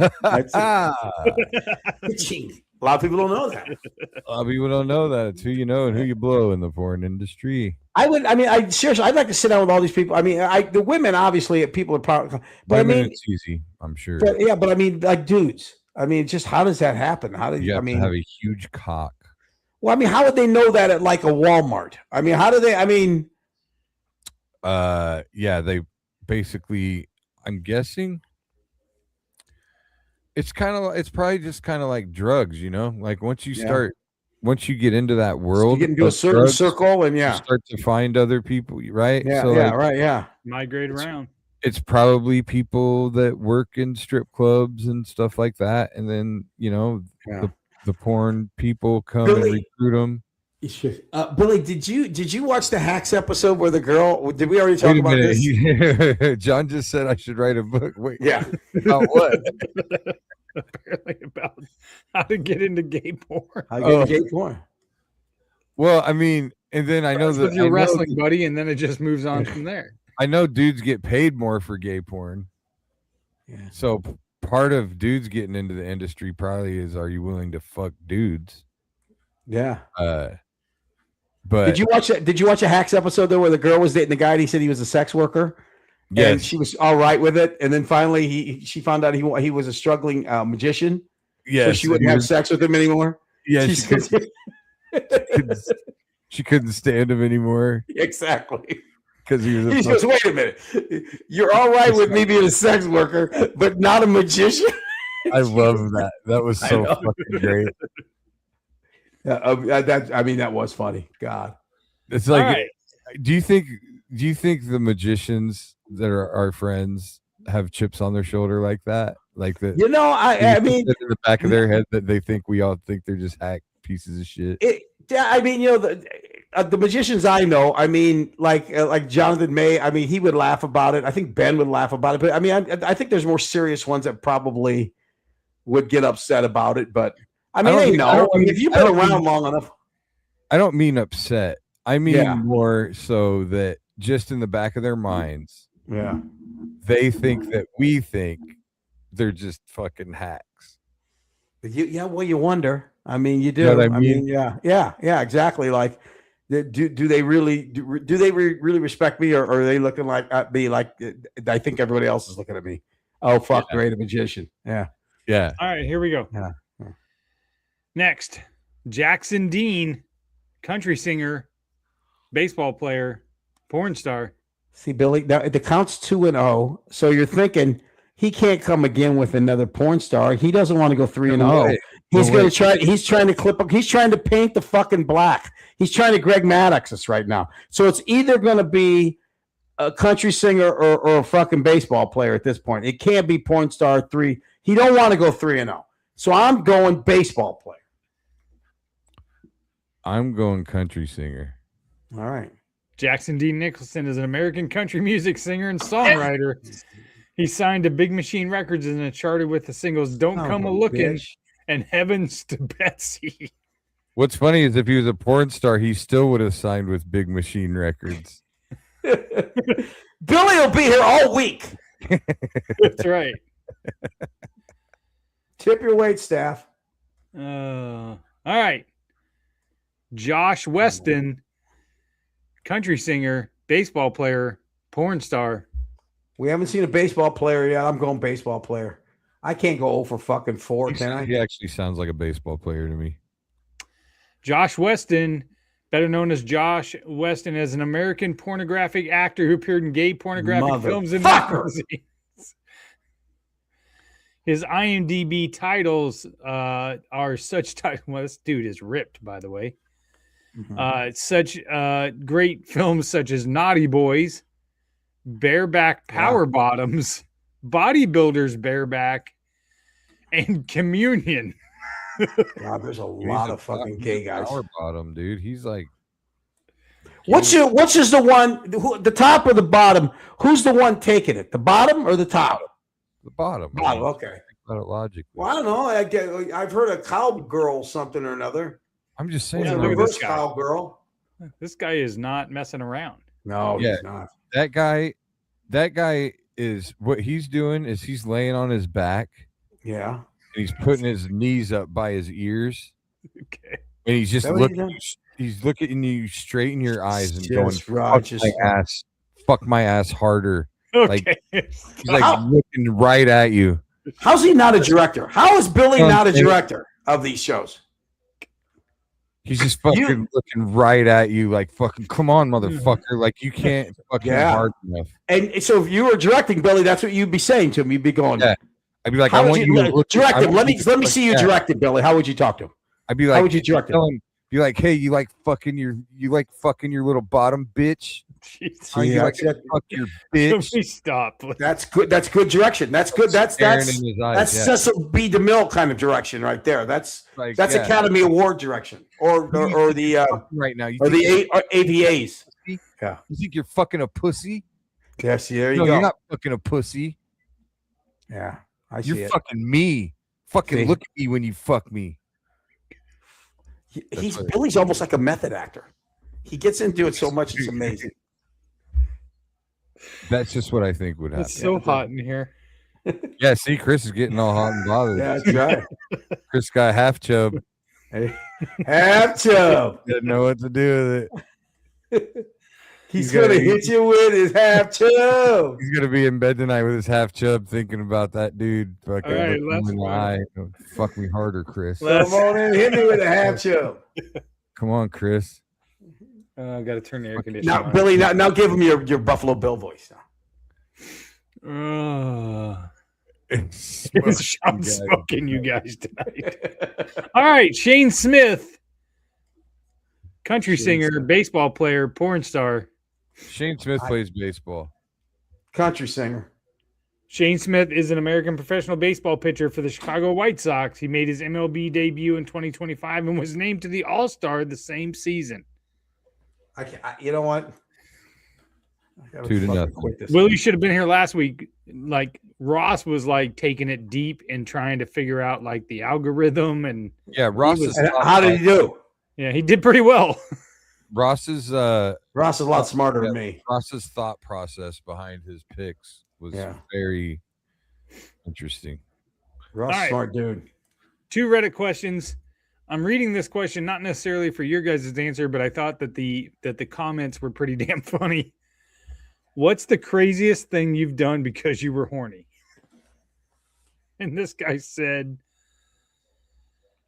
Speaker 4: A lot of people don't know that.
Speaker 1: A lot of people don't know that. It's who you know and who you blow in the porn industry.
Speaker 4: Seriously, I'd like to sit down with all these people. The women, obviously, people are probably, but
Speaker 1: it's easy, I'm sure.
Speaker 4: But dudes. Just how does that happen? How do
Speaker 1: you have to have a huge cock?
Speaker 4: Well, how would they know that at like a Walmart? How do they?
Speaker 1: They basically. I'm guessing. It's probably just kind of like drugs, Like once you get into that world,
Speaker 4: you get into a certain circle, and
Speaker 1: you start to find other people, right?
Speaker 5: Migrate around.
Speaker 1: It's probably people that work in strip clubs and stuff like that, and then the porn people come and recruit them.
Speaker 4: Billy, did you watch the Hacks episode where the girl? Did we already talk about this?
Speaker 1: John just said I should write a book. Wait,
Speaker 4: about what?
Speaker 5: Apparently about how to get into gay porn.
Speaker 4: How to get into gay porn?
Speaker 1: Well, and then I know that
Speaker 5: you're wrestling, buddy, and then it just moves on from there.
Speaker 1: I know dudes get paid more for gay porn.
Speaker 4: Yeah.
Speaker 1: So part of dudes getting into the industry probably is, are you willing to fuck dudes?
Speaker 4: Yeah.
Speaker 1: But
Speaker 4: did you watch a Hacks episode though where the girl was dating the guy and he said he was a sex worker?
Speaker 1: Yes.
Speaker 4: And she was all right with it, and then finally she found out he was a struggling magician.
Speaker 1: Yes.
Speaker 4: So she wouldn't have sex with him anymore.
Speaker 1: Yeah. She couldn't stand him anymore.
Speaker 4: Exactly.
Speaker 1: Because he
Speaker 4: goes, wait a minute. You're all right with me being a sex worker, but not a magician?
Speaker 1: I love that. That was so fucking great.
Speaker 4: That was funny. God.
Speaker 1: It's like, do you think the magicians that are our friends have chips on their shoulder like that? Like that?
Speaker 4: In
Speaker 1: the back of their head that they think we all think they're just hack pieces of shit.
Speaker 4: The magicians I know, like Jonathan May, he would laugh about it. I think Ben would laugh about it. But I think there's more serious ones that probably would get upset about it. But if you've been around long enough.
Speaker 1: I don't mean upset. I mean more so that just in the back of their minds,
Speaker 4: they
Speaker 1: think that we think they're just fucking hacks.
Speaker 4: Well, you wonder. I mean, you do.
Speaker 1: You know what I
Speaker 4: I
Speaker 1: mean?
Speaker 4: mean, yeah, exactly. Like, do they really really respect me, or are they looking at me like I think everybody else is looking at me? Oh, fuck, great, a magician. Yeah.
Speaker 5: All right, here we go.
Speaker 4: Yeah.
Speaker 5: Next, Jackson Dean, country singer, baseball player, porn star.
Speaker 4: See, Billy, now the count's 2-0. So you're thinking he can't come again with another porn star. He doesn't want to go 3-0. He's going to try. He's trying to clip up. He's trying to paint the fucking black. He's trying to Greg Maddox us right now. So it's either going to be a country singer or a fucking baseball player at this point. It can't be porn star 3. He don't want to go 3-0. So I'm going baseball player.
Speaker 1: I'm going country singer.
Speaker 4: All right.
Speaker 5: Jackson Dean Nicholson is an American country music singer and songwriter. He signed to Big Machine Records and charted with the singles "Don't Come a Lookin'" and "Heavens to Betsy."
Speaker 1: What's funny is if he was a porn star, he still would have signed with Big Machine Records.
Speaker 4: Billy will be here all week.
Speaker 5: That's right.
Speaker 4: Tip your wait staff.
Speaker 5: All right. Josh Weston, country singer, baseball player, porn star.
Speaker 4: We haven't seen a baseball player yet. I'm going baseball player. I can't go 0 for fucking 4, can I?
Speaker 1: He actually sounds like a baseball player to me.
Speaker 5: Josh Weston, better known as Josh Weston, as an American pornographic actor who appeared in gay pornographic films and magazines. His IMDb titles are such titles. Well, this dude is ripped, by the way. Such great films such as Naughty Boys, Bareback Power Bottoms, Bodybuilders Bareback, and Communion.
Speaker 4: God, there's a lot of fucking gay guys.
Speaker 1: Power bottom, dude. He's like,
Speaker 4: which is the one? The top or the bottom? Who's the one taking it? The bottom or the top?
Speaker 1: the bottom.
Speaker 4: Bottom. Okay.
Speaker 1: About it logically.
Speaker 4: Well, I don't know. I've heard a cowgirl something or another.
Speaker 1: I'm just saying.
Speaker 4: Yeah, reverse cowgirl.
Speaker 5: This guy is not messing around.
Speaker 4: No, he's not.
Speaker 1: That guy is, what he's doing is he's laying on his back.
Speaker 4: Yeah.
Speaker 1: And he's putting his knees up by his ears.
Speaker 5: Okay.
Speaker 1: And he's just looking. He's looking you straight in your eyes and going, fuck my ass harder.
Speaker 5: Okay.
Speaker 1: Like he's like looking right at you.
Speaker 4: How's he not a director? How is Billy not a director of these shows?
Speaker 1: He's just fucking looking right at you, like fucking. Come on, motherfucker! Like you can't fucking hard enough.
Speaker 4: And so, if you were directing Billy, that's what you'd be saying to him. You'd be going,
Speaker 1: yeah. I'd be like, I want you to look,
Speaker 4: direct him. Let me see you direct it, Billy. How would you talk to him?
Speaker 1: I'd be like,
Speaker 4: how would you direct him?
Speaker 1: Be like, hey, you like fucking your little bottom bitch?
Speaker 4: How you like
Speaker 1: to fuck your bitch?
Speaker 5: Please stop.
Speaker 4: That's good. That's good direction. That's good. That's Cecil B. DeMille kind of direction right there. That's Academy Award direction, or the
Speaker 1: right now,
Speaker 4: or the AVAs.
Speaker 1: Yeah, you think you're fucking a pussy?
Speaker 4: Yes, there you go.
Speaker 1: You're not fucking a pussy.
Speaker 4: Yeah, I see
Speaker 1: you're
Speaker 4: it.
Speaker 1: fucking me. Fucking look at me when you fuck me.
Speaker 4: Billy's almost like a method actor. He gets into it so much, it's amazing.
Speaker 1: That's just what I think would happen.
Speaker 5: It's so hot in here.
Speaker 1: Yeah, see, Chris is getting all hot and bothered.
Speaker 4: Yeah, that's right.
Speaker 1: Chris got half chub.
Speaker 4: Hey, half chub.
Speaker 1: Didn't know what to do with it.
Speaker 4: He's gonna hit you with his half chub.
Speaker 1: He's gonna be in bed tonight with his half chub, thinking about that dude. Fucking
Speaker 5: right,
Speaker 1: in the eye. Fuck me harder, Chris.
Speaker 4: Come on in, hit me with a half chub.
Speaker 1: Come on, Chris.
Speaker 5: I got to turn the air conditioner
Speaker 4: now,
Speaker 5: on.
Speaker 4: Billy. Now give him your Buffalo Bill voice.
Speaker 5: I'm smoking you guys tonight. All right, Shane Smith, country singer, baseball player, porn star.
Speaker 1: Shane Smith plays baseball.
Speaker 4: Country singer.
Speaker 5: Shane Smith is an American professional baseball pitcher for the Chicago White Sox. He made his MLB debut in 2025 and was named to the All-Star the same season.
Speaker 4: You know what?
Speaker 1: 2-0.
Speaker 5: Willie should have been here last week. Like Ross was like taking it deep and trying to figure out like the algorithm and
Speaker 1: Ross.
Speaker 4: How did he do?
Speaker 5: Yeah, he did pretty well.
Speaker 1: Ross is
Speaker 4: a lot smarter than me.
Speaker 1: Ross's thought process behind his picks was very interesting.
Speaker 4: Ross, smart dude.
Speaker 5: 2 Reddit questions. I'm reading this question not necessarily for your guys' answer, but I thought that the comments were pretty damn funny. What's the craziest thing you've done because you were horny? And this guy said,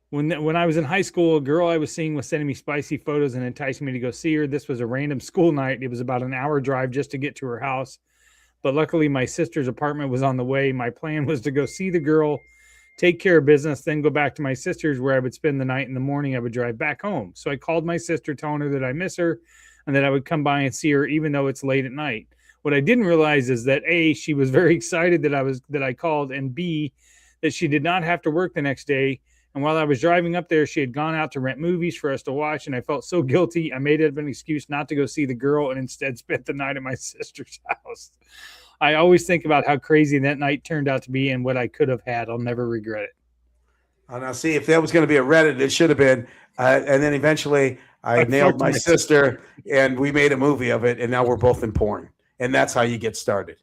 Speaker 5: when I was in high school, a girl I was seeing was sending me spicy photos and enticing me to go see her. This was a random school night. It was about an hour drive just to get to her house. But luckily, my sister's apartment was on the way. My plan was to go see the girl, take care of business, then go back to my sister's where I would spend the night. In the morning, I would drive back home. So I called my sister, telling her that I miss her and that I would come by and see her even though it's late at night. What I didn't realize is that A, she was very excited that I called, and B, that she did not have to work the next day. And while I was driving up there, she had gone out to rent movies for us to watch, and I felt so guilty. I made it up an excuse not to go see the girl and instead spent the night at my sister's house. I always think about how crazy that night turned out to be and what I could have had. I'll never regret it.
Speaker 4: Oh, now, see, if that was going to be a Reddit, it should have been. And then eventually I nailed my sister, and we made a movie of it, and now we're both in porn. And that's how you get started.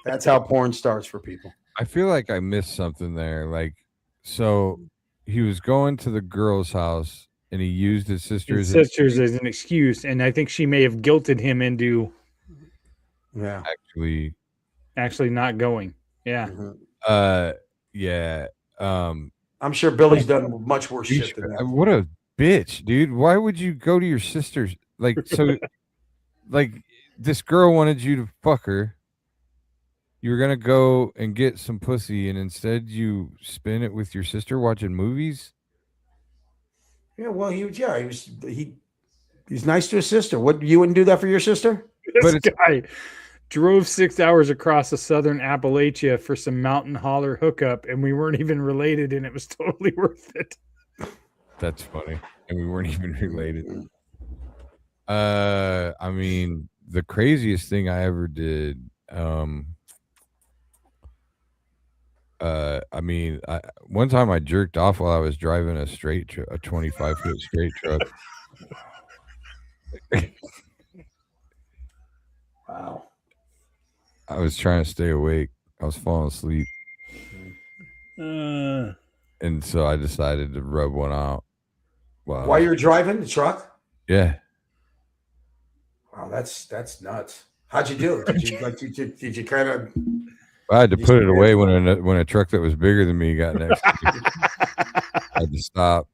Speaker 4: That's how porn starts for people.
Speaker 1: I feel like I missed something there. Like, so he was going to the girl's house, and he used his sister's
Speaker 5: as an excuse, and I think she may have guilted him into actually not going. Yeah.
Speaker 1: Yeah.
Speaker 4: I'm sure Billy's done much worse shit than that.
Speaker 1: What a bitch, dude. Why would you go to your sister's? Like, so like this girl wanted you to fuck her. You were gonna go and get some pussy, and instead you spend it with your sister watching movies.
Speaker 4: Yeah, well, he's nice to his sister. What, you wouldn't do that for your sister?
Speaker 5: This guy drove 6 hours across the southern Appalachia for some mountain holler hookup, and we weren't even related, and it was totally worth it.
Speaker 1: That's funny, and we weren't even related. I mean, the craziest thing I ever did. I mean, one time I jerked off while I was driving a 25-foot straight truck.
Speaker 4: Wow.
Speaker 1: I was trying to stay awake. I was falling asleep. And so I decided to rub one out.
Speaker 4: While you're driving the truck?
Speaker 1: Yeah.
Speaker 4: Wow, that's nuts. How'd you do? Did you kind of?
Speaker 1: I had to put it away when a truck that was bigger than me got next to me. I had to stop.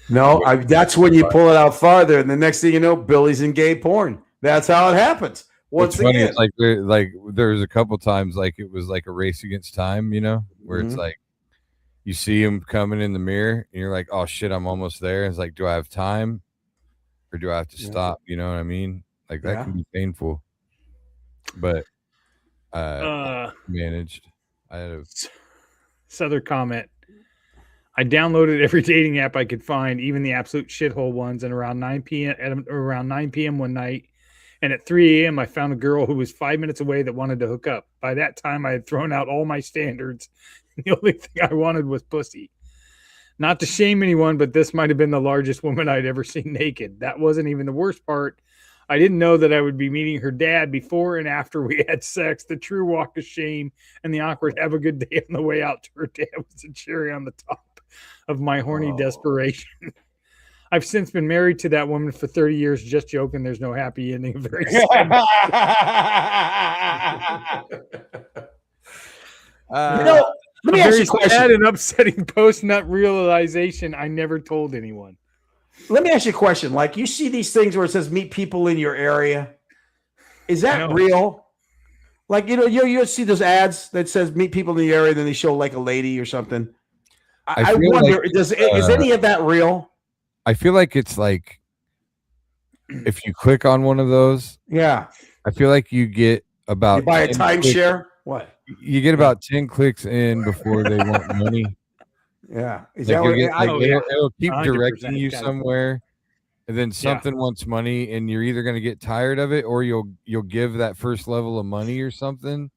Speaker 4: No, that's when you pull it out farther, and the next thing you know, Billy's in gay porn. That's how it happens. Once again,
Speaker 1: it's like there was a couple times like it was like a race against time, you know, where it's like you see him coming in the mirror, and you're like, oh shit, I'm almost there. And it's like, do I have time, or do I have to stop? You know what I mean? Like that can be painful, but. Managed. I had a
Speaker 5: Southern comment. I downloaded every dating app I could find, even the absolute shithole ones. And around 9 p.m. one night, and at 3 a.m. I found a girl who was 5 minutes away that wanted to hook up. By that time, I had thrown out all my standards. The only thing I wanted was pussy. Not to shame anyone, but this might have been the largest woman I'd ever seen naked. That wasn't even the worst part. I didn't know that I would be meeting her dad before and after we had sex. The true walk of shame and the awkward have a good day on the way out to her dad was a cherry on the top of my horny desperation. I've since been married to that woman for 30 years. Just joking. There's no happy ending. Very sad.
Speaker 4: Let me ask you a question.
Speaker 5: Sad and upsetting post-nut realization I never told anyone.
Speaker 4: Let me ask you a question. Like, you see these things where it says meet people in your area. Is that real? Like, you see those ads that says meet people in the area, and then they show like a lady or something. I wonder, like, is any of that real?
Speaker 1: I feel like it's like if you click on one of those,
Speaker 4: I
Speaker 1: feel like you get about
Speaker 4: you buy a timeshare. What?
Speaker 1: You get about 10 clicks in before they want money.
Speaker 4: Yeah,
Speaker 1: it'll keep directing you somewhere, and then something wants money, and you're either going to get tired of it, or you'll give that first level of money or something,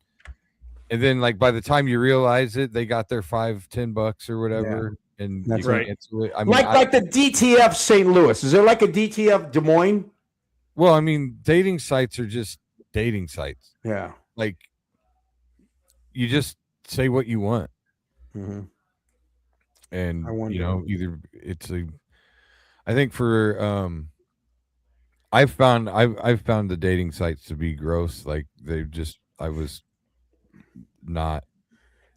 Speaker 1: and then like by the time you realize it, they got their $5-10 or whatever, and
Speaker 4: That's
Speaker 1: you
Speaker 5: right.
Speaker 1: cancel it. I mean,
Speaker 4: like the DTF St. Louis. Is there like a DTF Des Moines?
Speaker 1: well, I mean, dating sites are just dating sites.
Speaker 4: Yeah.
Speaker 1: Like, you just say what you want,
Speaker 4: Mm-hmm.
Speaker 1: and
Speaker 4: I wonder.
Speaker 1: either I think for I've found the dating sites to be gross. Like I was not.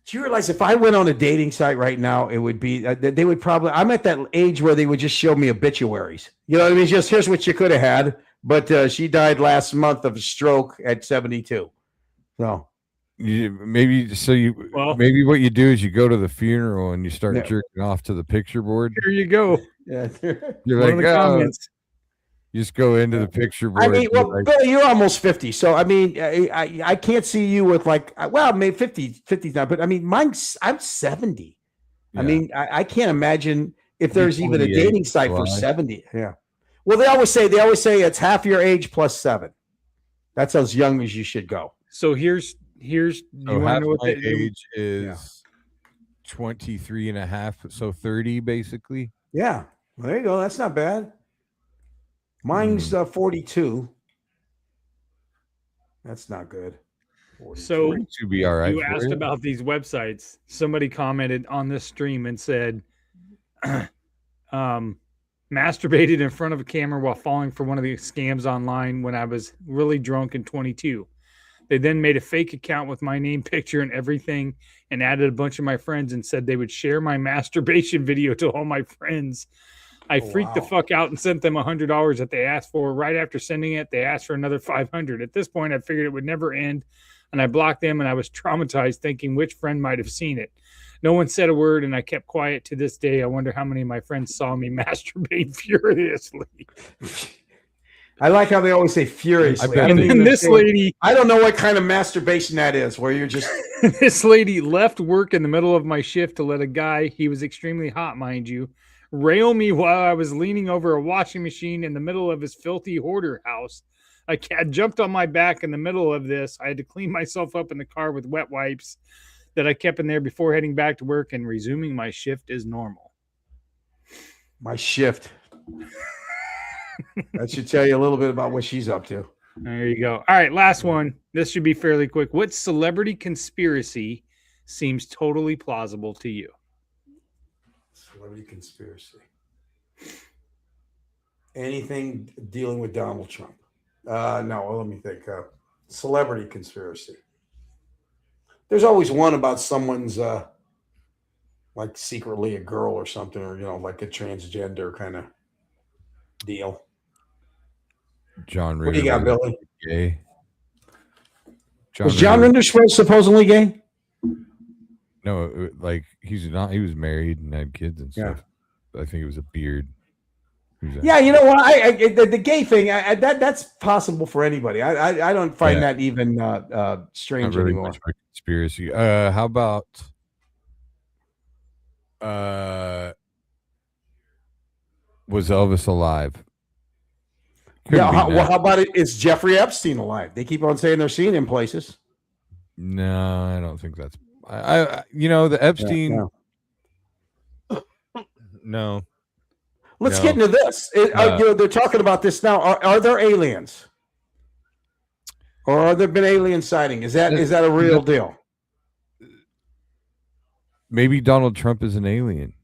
Speaker 4: Do you realize if I went on a dating site right now, it would be they would probably. I'm at that age where they would just show me obituaries. You know what I mean? Just here's what you could have had, but she died last month of a stroke at 72. So
Speaker 1: Maybe what you do is you go to the funeral and you start jerking off to the picture board.
Speaker 5: Here you go.
Speaker 4: yeah,
Speaker 1: You're
Speaker 5: One
Speaker 1: like,
Speaker 5: of the comments.
Speaker 1: you just go into the picture board.
Speaker 4: I mean, well,
Speaker 1: like,
Speaker 4: Billy, you're almost 50, so I mean, I can't see you with maybe 50's not, but I mean, I'm 70.
Speaker 1: yeah.
Speaker 4: I mean, I can't imagine if there's even a dating site for 70. Yeah. Well, they always say it's half your age plus 7. That's as young as you should go.
Speaker 5: So here's you want to know what
Speaker 1: my age is 23 and a half, so 30 basically.
Speaker 4: Yeah. Well, there you go. That's not bad. Mine's 42. That's not good. 42.
Speaker 5: So
Speaker 1: to be all right.
Speaker 5: You asked about these websites. Somebody commented on this stream and said, masturbated in front of a camera while falling for one of the scams online when I was really drunk and 22. They then made a fake account with my name, picture, and everything, and added a bunch of my friends and said they would share my masturbation video to all my friends. I freaked the fuck out and sent them $100 that they asked for. Right after sending it, they asked for another $500. At this point, I figured it would never end, and I blocked them, and I was traumatized thinking which friend might have seen it. No one said a word, and I kept quiet to this day. I wonder how many of my friends saw me masturbate furiously.
Speaker 4: I like how they always say furiously.
Speaker 5: And then this lady...
Speaker 4: I don't know what kind of masturbation that is, where you're just...
Speaker 5: This lady left work in the middle of my shift to let a guy, he was extremely hot, mind you, rail me while I was leaning over a washing machine in the middle of his filthy hoarder house. A cat jumped on my back in the middle of this. I had to clean myself up in the car with wet wipes that I kept in there before heading back to work and resuming my shift as normal.
Speaker 4: My shift. That should tell you a little bit about what she's up to.
Speaker 5: There you go. All right, last one. This should be fairly quick. What celebrity conspiracy seems totally plausible to you?
Speaker 4: Celebrity conspiracy. Anything dealing with Donald Trump? No, let me think. Celebrity conspiracy. There's always one about someone's like secretly a girl or something, or like a transgender kind of deal.
Speaker 1: John Ritter.
Speaker 4: What do you got, Billy?
Speaker 1: Gay.
Speaker 4: Was John Ritter supposedly gay?
Speaker 1: No, like he's not. He was married and had kids and stuff. Yeah. I think it was a beard.
Speaker 4: Yeah, you know what? The gay thing. That's possible for anybody. I don't find that even strange
Speaker 1: really
Speaker 4: anymore.
Speaker 1: Much of a conspiracy. How about was Elvis alive?
Speaker 4: How about it? Is Jeffrey Epstein alive? They keep on saying they're seeing him places.
Speaker 1: No, I don't think that's. The Epstein. No.
Speaker 4: Let's get into this. They're talking about this now. Are there aliens, or are there been alien sighting? Is that a real deal?
Speaker 1: Maybe Donald Trump is an alien.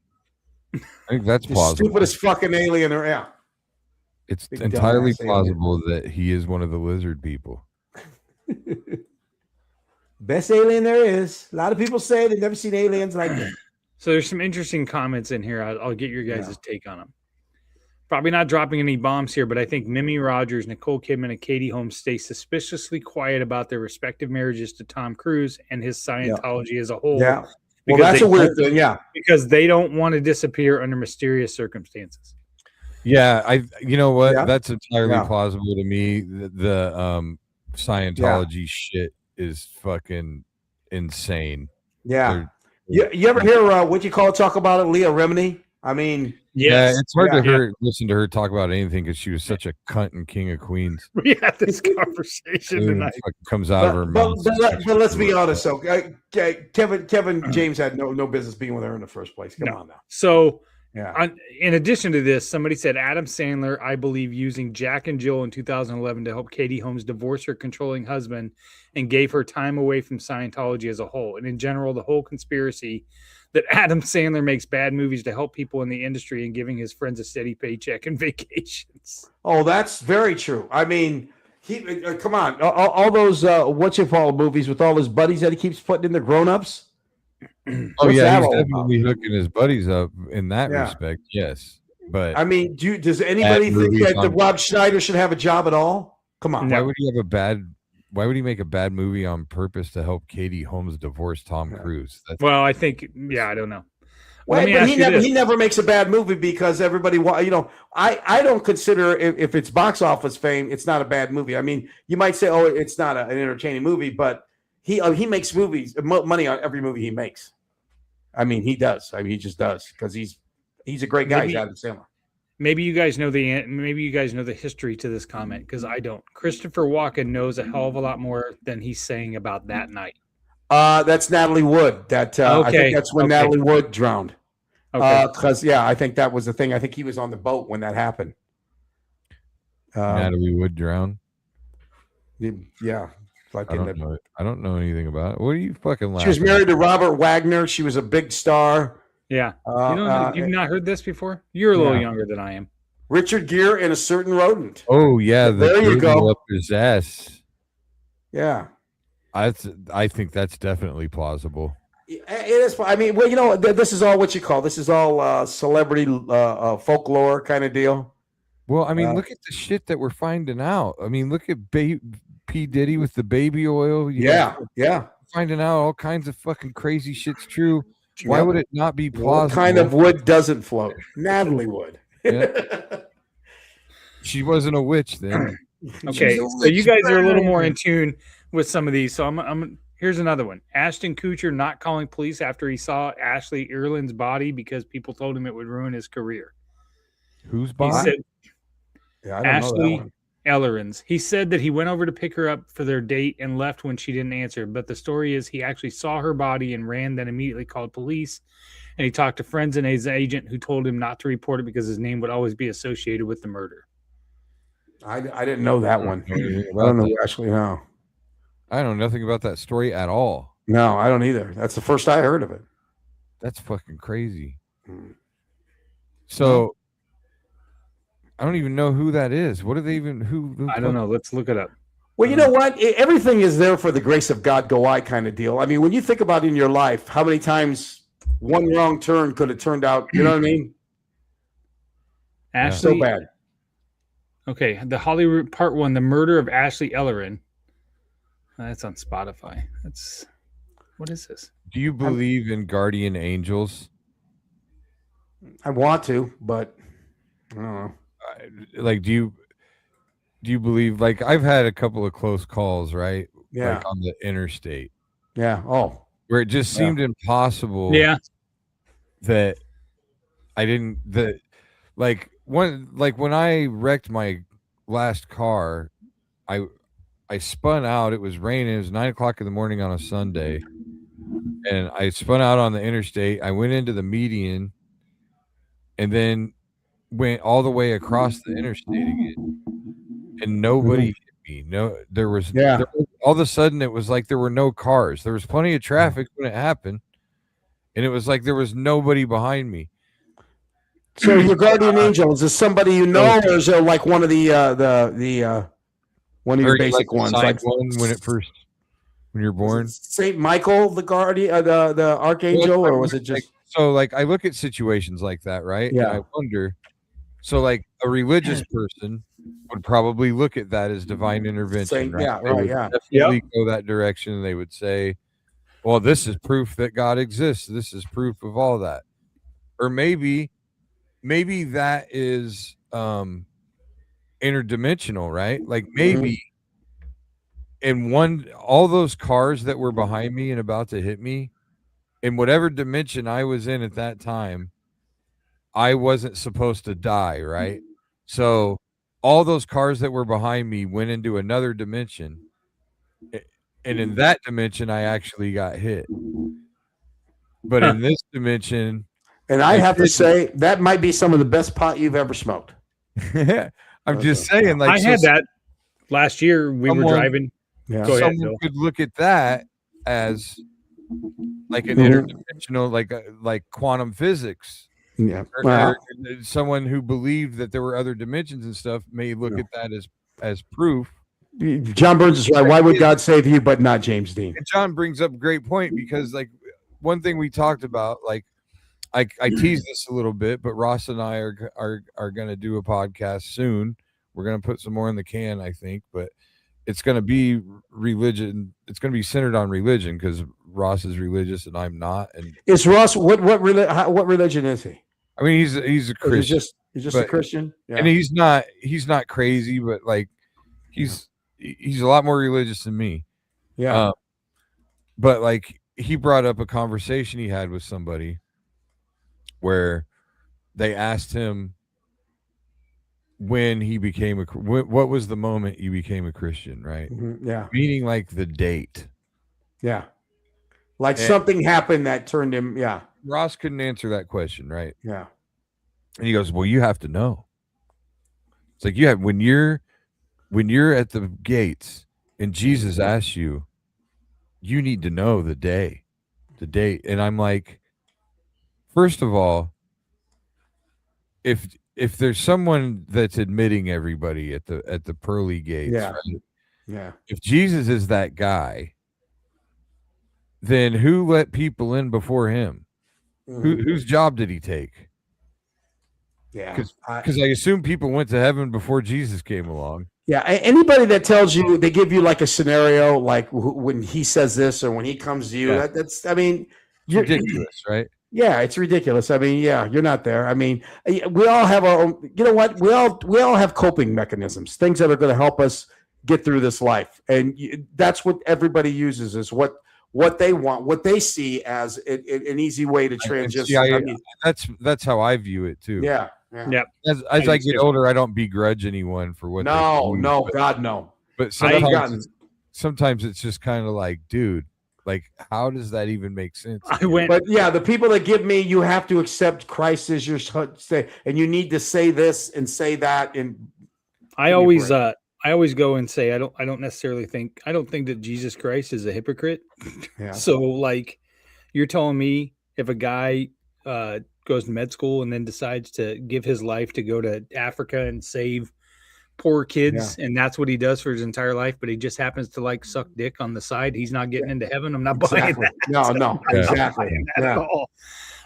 Speaker 1: I think that's plausible.
Speaker 4: Stupidest fucking alien around.
Speaker 1: It's entirely plausible that he is one of the lizard people.
Speaker 4: Best alien there is. A lot of people say they've never seen aliens like that.
Speaker 5: So there's some interesting comments in here. I'll get your guys' take on them. Probably not dropping any bombs here, but I think Mimi Rogers, Nicole Kidman, and Katie Holmes stay suspiciously quiet about their respective marriages to Tom Cruise and his Scientology as a whole.
Speaker 4: Yeah. Well, that's a weird thing. Yeah.
Speaker 5: Because they don't want to disappear under mysterious circumstances.
Speaker 1: Yeah. You know what? Yeah. That's entirely plausible to me. The Scientology shit is fucking insane.
Speaker 4: Yeah. You ever hear what you call talk about it, Leah Remini? I mean,
Speaker 5: Yes.
Speaker 1: it's hard to listen to her talk about anything because she was such a cunt and king of queens.
Speaker 5: We had this conversation tonight.
Speaker 1: Comes out of her mouth.
Speaker 4: But let's be honest. So Kevin James had no business being with her in the first place. Come on now.
Speaker 5: So
Speaker 4: yeah.
Speaker 5: In addition to this, somebody said Adam Sandler, I believe, using Jack and Jill in 2011 to help Katie Holmes divorce her controlling husband and gave her time away from Scientology as a whole. And in general, the whole conspiracy that Adam Sandler makes bad movies to help people in the industry and giving his friends a steady paycheck and vacations.
Speaker 4: Oh, that's very true. I mean, come on, all those movies with all his buddies that he keeps putting in the grown-ups.
Speaker 1: Oh yeah, he's definitely hooking his buddies up in that respect. Yes, but
Speaker 4: I mean, does anybody think that Rob Schneider should have a job at all? Come on,
Speaker 1: why would he make a bad movie on purpose to help Katie Holmes divorce Tom Cruise?
Speaker 5: I think, I don't know.
Speaker 4: Well, but he never makes a bad movie because everybody, I don't consider if it's box office fame, it's not a bad movie. I mean, you might say, oh, it's not an entertaining movie, but he makes money on every movie he makes. I mean, he does. I mean, he just does because he's a great guy. He's Adam Sandler.
Speaker 5: Maybe you guys know the history to this comment because I don't. Christopher Walken knows a hell of a lot more than he's saying about that night.
Speaker 4: That's Natalie Wood. I think that's when Natalie Wood drowned. Because I think that was the thing. I think he was on the boat when that happened.
Speaker 1: Natalie Wood drowned.
Speaker 4: Yeah,
Speaker 1: I don't know anything about it. What are you fucking laughing?
Speaker 4: She was married to Robert Wagner. She was a big star.
Speaker 5: Yeah. You've not heard this before? You're a little younger than I am.
Speaker 4: Richard Gere and a certain rodent.
Speaker 1: Oh, yeah.
Speaker 4: There you go.
Speaker 1: Up his ass.
Speaker 4: Yeah.
Speaker 1: I think that's definitely plausible.
Speaker 4: It is. I mean, this is all what you call. This is all celebrity folklore kind of deal.
Speaker 1: Well, I mean, look at the shit that we're finding out. I mean, look at P. Diddy with the baby oil.
Speaker 4: Yeah.
Speaker 1: Finding out all kinds of fucking crazy shit's true. Why would it not be plausible?
Speaker 4: What kind of wood doesn't float? Natalie Wood.
Speaker 1: Yeah. She wasn't a witch then.
Speaker 5: Okay, so you guys are a little more in tune with some of these. So I'm here's another one. Ashton Kutcher not calling police after he saw Ashley Earlin's body because people told him it would ruin his career.
Speaker 1: Whose body?
Speaker 5: Ashley Elleren's. He said that he went over to pick her up for their date and left when she didn't answer. But the story is he actually saw her body and ran, then immediately called police. And he talked to friends and his agent who told him not to report it because his name would always be associated with the murder.
Speaker 4: I didn't know that one. I don't know actually. No,
Speaker 1: I know nothing about that story at all.
Speaker 4: No, I don't either. That's the first I heard of it.
Speaker 1: That's fucking crazy. So I don't even know who that is. What are they even? Who
Speaker 5: I don't know. Let's look it up.
Speaker 4: Well, you know what? Everything is there for the grace of God go I kind of deal. I mean, when you think about it in your life, how many times one wrong turn could have turned out, you know what I mean?
Speaker 5: Ashley,
Speaker 4: so bad.
Speaker 5: Okay, the Hollywood Part 1, The Murder of Ashley Elleren. That's on Spotify. What is this?
Speaker 1: Do you believe in guardian angels?
Speaker 4: I want to, but I don't know.
Speaker 1: Like, do you believe? Like, I've had a couple of close calls, right?
Speaker 4: Yeah,
Speaker 1: like on the interstate.
Speaker 4: Yeah. Oh,
Speaker 1: where it just seemed impossible.
Speaker 5: Yeah.
Speaker 1: That I didn't. When I wrecked my last car, I spun out. It was raining. It was 9:00 in the morning on a Sunday, and I spun out on the interstate. I went into the median, and then went all the way across the interstate again, and nobody hit me. No, there was all of a sudden it was like there were no cars. There was plenty of traffic when it happened, and it was like there was nobody behind me.
Speaker 4: So your guardian angel, is this somebody you know, or is it like one of the one of your basic ones, like
Speaker 1: one when you're born?
Speaker 4: Saint Michael, the guardian, the archangel, or was it just?
Speaker 1: So like I look at situations like that, right?
Speaker 4: Yeah.
Speaker 1: And I wonder. So like a religious person would probably look at that as divine intervention, right?
Speaker 4: Yeah, right. Yeah.
Speaker 1: Definitely go that direction. And they would say, "Well, this is proof that God exists. This is proof of all that." Or maybe that is interdimensional, right? Like maybe in all those cars that were behind me and about to hit me, in whatever dimension I was in at that time, I wasn't supposed to die, right? So all those cars that were behind me went into another dimension. And in that dimension, I actually got hit. But in this dimension,
Speaker 4: and I have to say that might be some of the best pot you've ever smoked.
Speaker 1: I'm just saying, like,
Speaker 5: I had that last year. We were driving.
Speaker 4: Yeah.
Speaker 5: Go ahead,
Speaker 1: someone
Speaker 5: Bill.
Speaker 1: could look at that as like an interdimensional, like quantum physics.
Speaker 4: Yeah.
Speaker 1: Or someone who believed that there were other dimensions and stuff may look at that as proof.
Speaker 4: John Burns is right. Why would God save you but not James Dean?
Speaker 1: And John brings up a great point, because like one thing we talked about, like I teased this a little bit, but Ross and I are going to do a podcast soon. We're going to put some more in the can, I think, but it's going to be religion. It's going to be centered on religion, because Ross is religious and I'm not. And
Speaker 4: is Ross what religion is he?
Speaker 1: I mean, he's a Christian.
Speaker 4: He's just a Christian,
Speaker 1: and he's not crazy, but like he's a lot more religious than me.
Speaker 4: Yeah.
Speaker 1: But like he brought up a conversation he had with somebody where they asked him when he became what was the moment you became a Christian, right?
Speaker 4: Mm-hmm. Yeah.
Speaker 1: Meaning like the date.
Speaker 4: Yeah. Like something happened that turned him. Yeah.
Speaker 1: Ross couldn't answer that question, right?
Speaker 4: Yeah.
Speaker 1: And he goes, well, you have to know. It's like when you're at the gates and Jesus asks you, you need to know the date. And I'm like, first of all, if there's someone that's admitting everybody at the pearly gates,
Speaker 4: yeah.
Speaker 1: Right?
Speaker 4: Yeah.
Speaker 1: If Jesus is that guy, then who let people in before him? Mm-hmm. Whose job did he take?
Speaker 4: Yeah,
Speaker 1: because I assume people went to heaven before Jesus came along.
Speaker 4: Yeah, anybody that tells you, they give you like a scenario, like when he says this or when he comes to you, that's, I mean,
Speaker 1: you're ridiculous, right?
Speaker 4: Yeah, it's ridiculous. I mean, yeah, you're not there. I mean, we all have our own, you know what? We all have coping mechanisms, things that are going to help us get through this life. And that's what everybody uses, is what they want, what they see as an easy way to transition.
Speaker 1: See, I mean, that's how I view it too.
Speaker 4: Yeah.
Speaker 5: Yeah.
Speaker 1: As I get older, I don't begrudge anyone for what.
Speaker 4: No, God, no.
Speaker 1: But sometimes it's just kind of like, dude, like, how does that even make sense?
Speaker 4: But yeah, the people that give me, you have to accept Christ as your say, and you need to say this and say that. And
Speaker 5: I always go and say, I don't think that Jesus Christ is a hypocrite.
Speaker 4: Yeah.
Speaker 5: So like, you're telling me if a guy goes to med school and then decides to give his life to go to Africa and save poor kids, and that's what he does for his entire life, but he just happens to like suck dick on the side, he's not getting into heaven. I'm not buying that.
Speaker 4: No, exactly.
Speaker 5: All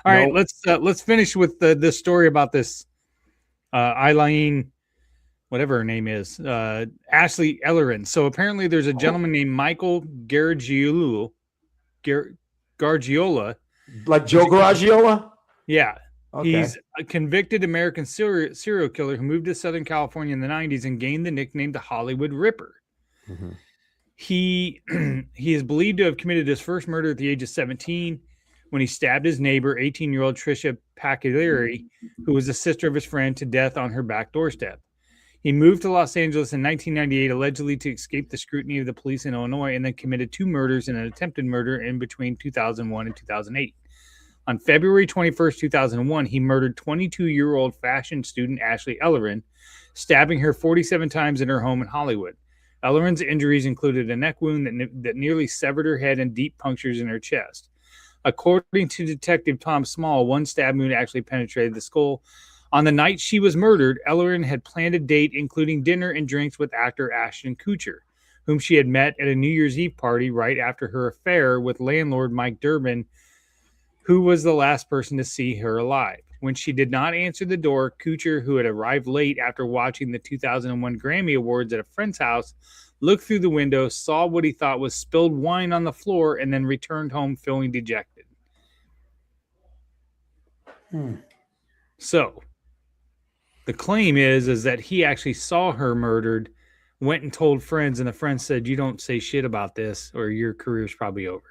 Speaker 5: right, let's finish with this story about this Eileen, whatever her name is, Ashley Ellerin. So apparently there's a gentleman named Michael Garagiola,
Speaker 4: like Joe Garagiola.
Speaker 5: Yeah.
Speaker 4: Okay.
Speaker 5: He's a convicted American serial killer who moved to Southern California in the 90s and gained the nickname the Hollywood Ripper. Mm-hmm. He is believed to have committed his first murder at the age of 17 when he stabbed his neighbor, 18-year-old Tricia Pagliari, who was the sister of his friend, to death on her back doorstep. He moved to Los Angeles in 1998, allegedly to escape the scrutiny of the police in Illinois, and then committed 2 murders and an attempted murder in between 2001 and 2008. On February 21st, 2001, he murdered 22-year-old fashion student Ashley Ellerin, stabbing her 47 times in her home in Hollywood. Ellerin's injuries included a neck wound that nearly severed her head and deep punctures in her chest. According to Detective Tom Small, one stab wound actually penetrated the skull. On the night she was murdered, Ellerin had planned a date, including dinner and drinks with actor Ashton Kutcher, whom she had met at a New Year's Eve party right after her affair with landlord Mike Durbin, who was the last person to see her alive. When she did not answer the door, Kutcher, who had arrived late after watching the 2001 Grammy Awards at a friend's house, looked through the window, saw what he thought was spilled wine on the floor, and then returned home feeling dejected. So, the claim is that he actually saw her murdered, went and told friends, and the friends said, "You don't say shit about this, or your career's probably over."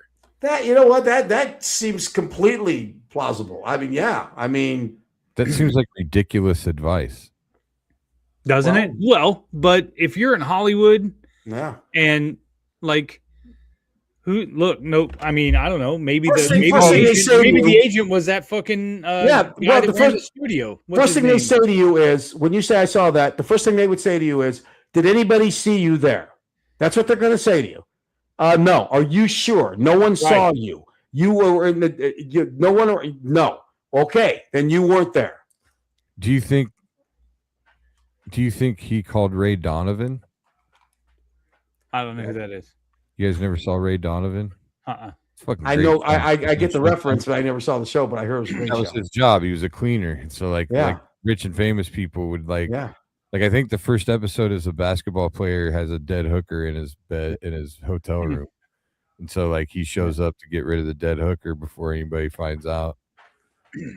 Speaker 4: That, you know what, that seems completely plausible. I mean, yeah. I mean,
Speaker 1: That seems like ridiculous advice.
Speaker 5: Doesn't it? Well, but if you're in Hollywood,
Speaker 4: yeah,
Speaker 5: and like, I mean, I don't know. Maybe
Speaker 4: the
Speaker 5: agent was that fucking
Speaker 4: guy
Speaker 5: that ran the studio.
Speaker 4: First thing they say to you is, when you say I saw that, the first thing they would say to you is, did anybody see you there? That's what they're going to say to you. No. Are you sure? No one saw you. You were in the. No one. No. Okay, then you weren't there.
Speaker 1: Do you think he called Ray Donovan?
Speaker 5: I don't know who that is.
Speaker 1: You guys never saw Ray Donovan?
Speaker 4: I know. I get the reference, but I never saw the show. But I heard it was a great
Speaker 1: that was his job. He was a cleaner. So like rich and famous people would like. Like I think the first episode is a basketball player has a dead hooker in his bed in his hotel room, and so like he shows up to get rid of the dead hooker before anybody finds out.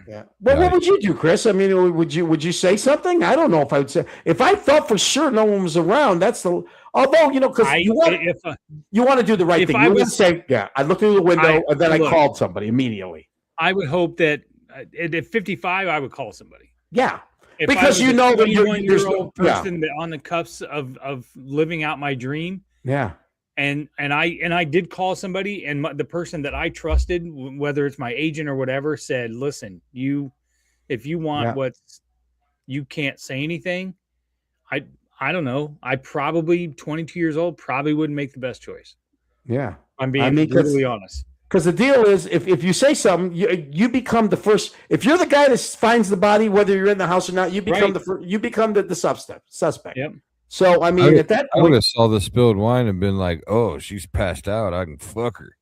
Speaker 4: Yeah. Well, what would you do, Chris? I mean, would you say something? I don't know if I would say. If I thought for sure no one was around, that's the. Although because you want to do the right thing. You would say, I looked through the window and then I called somebody immediately.
Speaker 5: I would hope that at 55, I would call somebody.
Speaker 4: Yeah.
Speaker 5: If
Speaker 4: because you know that you're
Speaker 5: a person that on the cuffs of living out my dream.
Speaker 4: Yeah.
Speaker 5: And I did call somebody, and the person that I trusted, whether it's my agent or whatever, said, "Listen, if you want you can't say anything." I don't know. I probably 22 years old probably wouldn't make the best choice.
Speaker 4: Yeah,
Speaker 5: I'm being brutally honest.
Speaker 4: Because the deal is, if you say something, you become the first. If you're the guy that finds the body, whether you're in the house or not, you become the suspect.
Speaker 5: Yep.
Speaker 4: So I mean, at that point,
Speaker 1: I would have saw the spilled wine and been like, "Oh, she's passed out. I can fuck her,"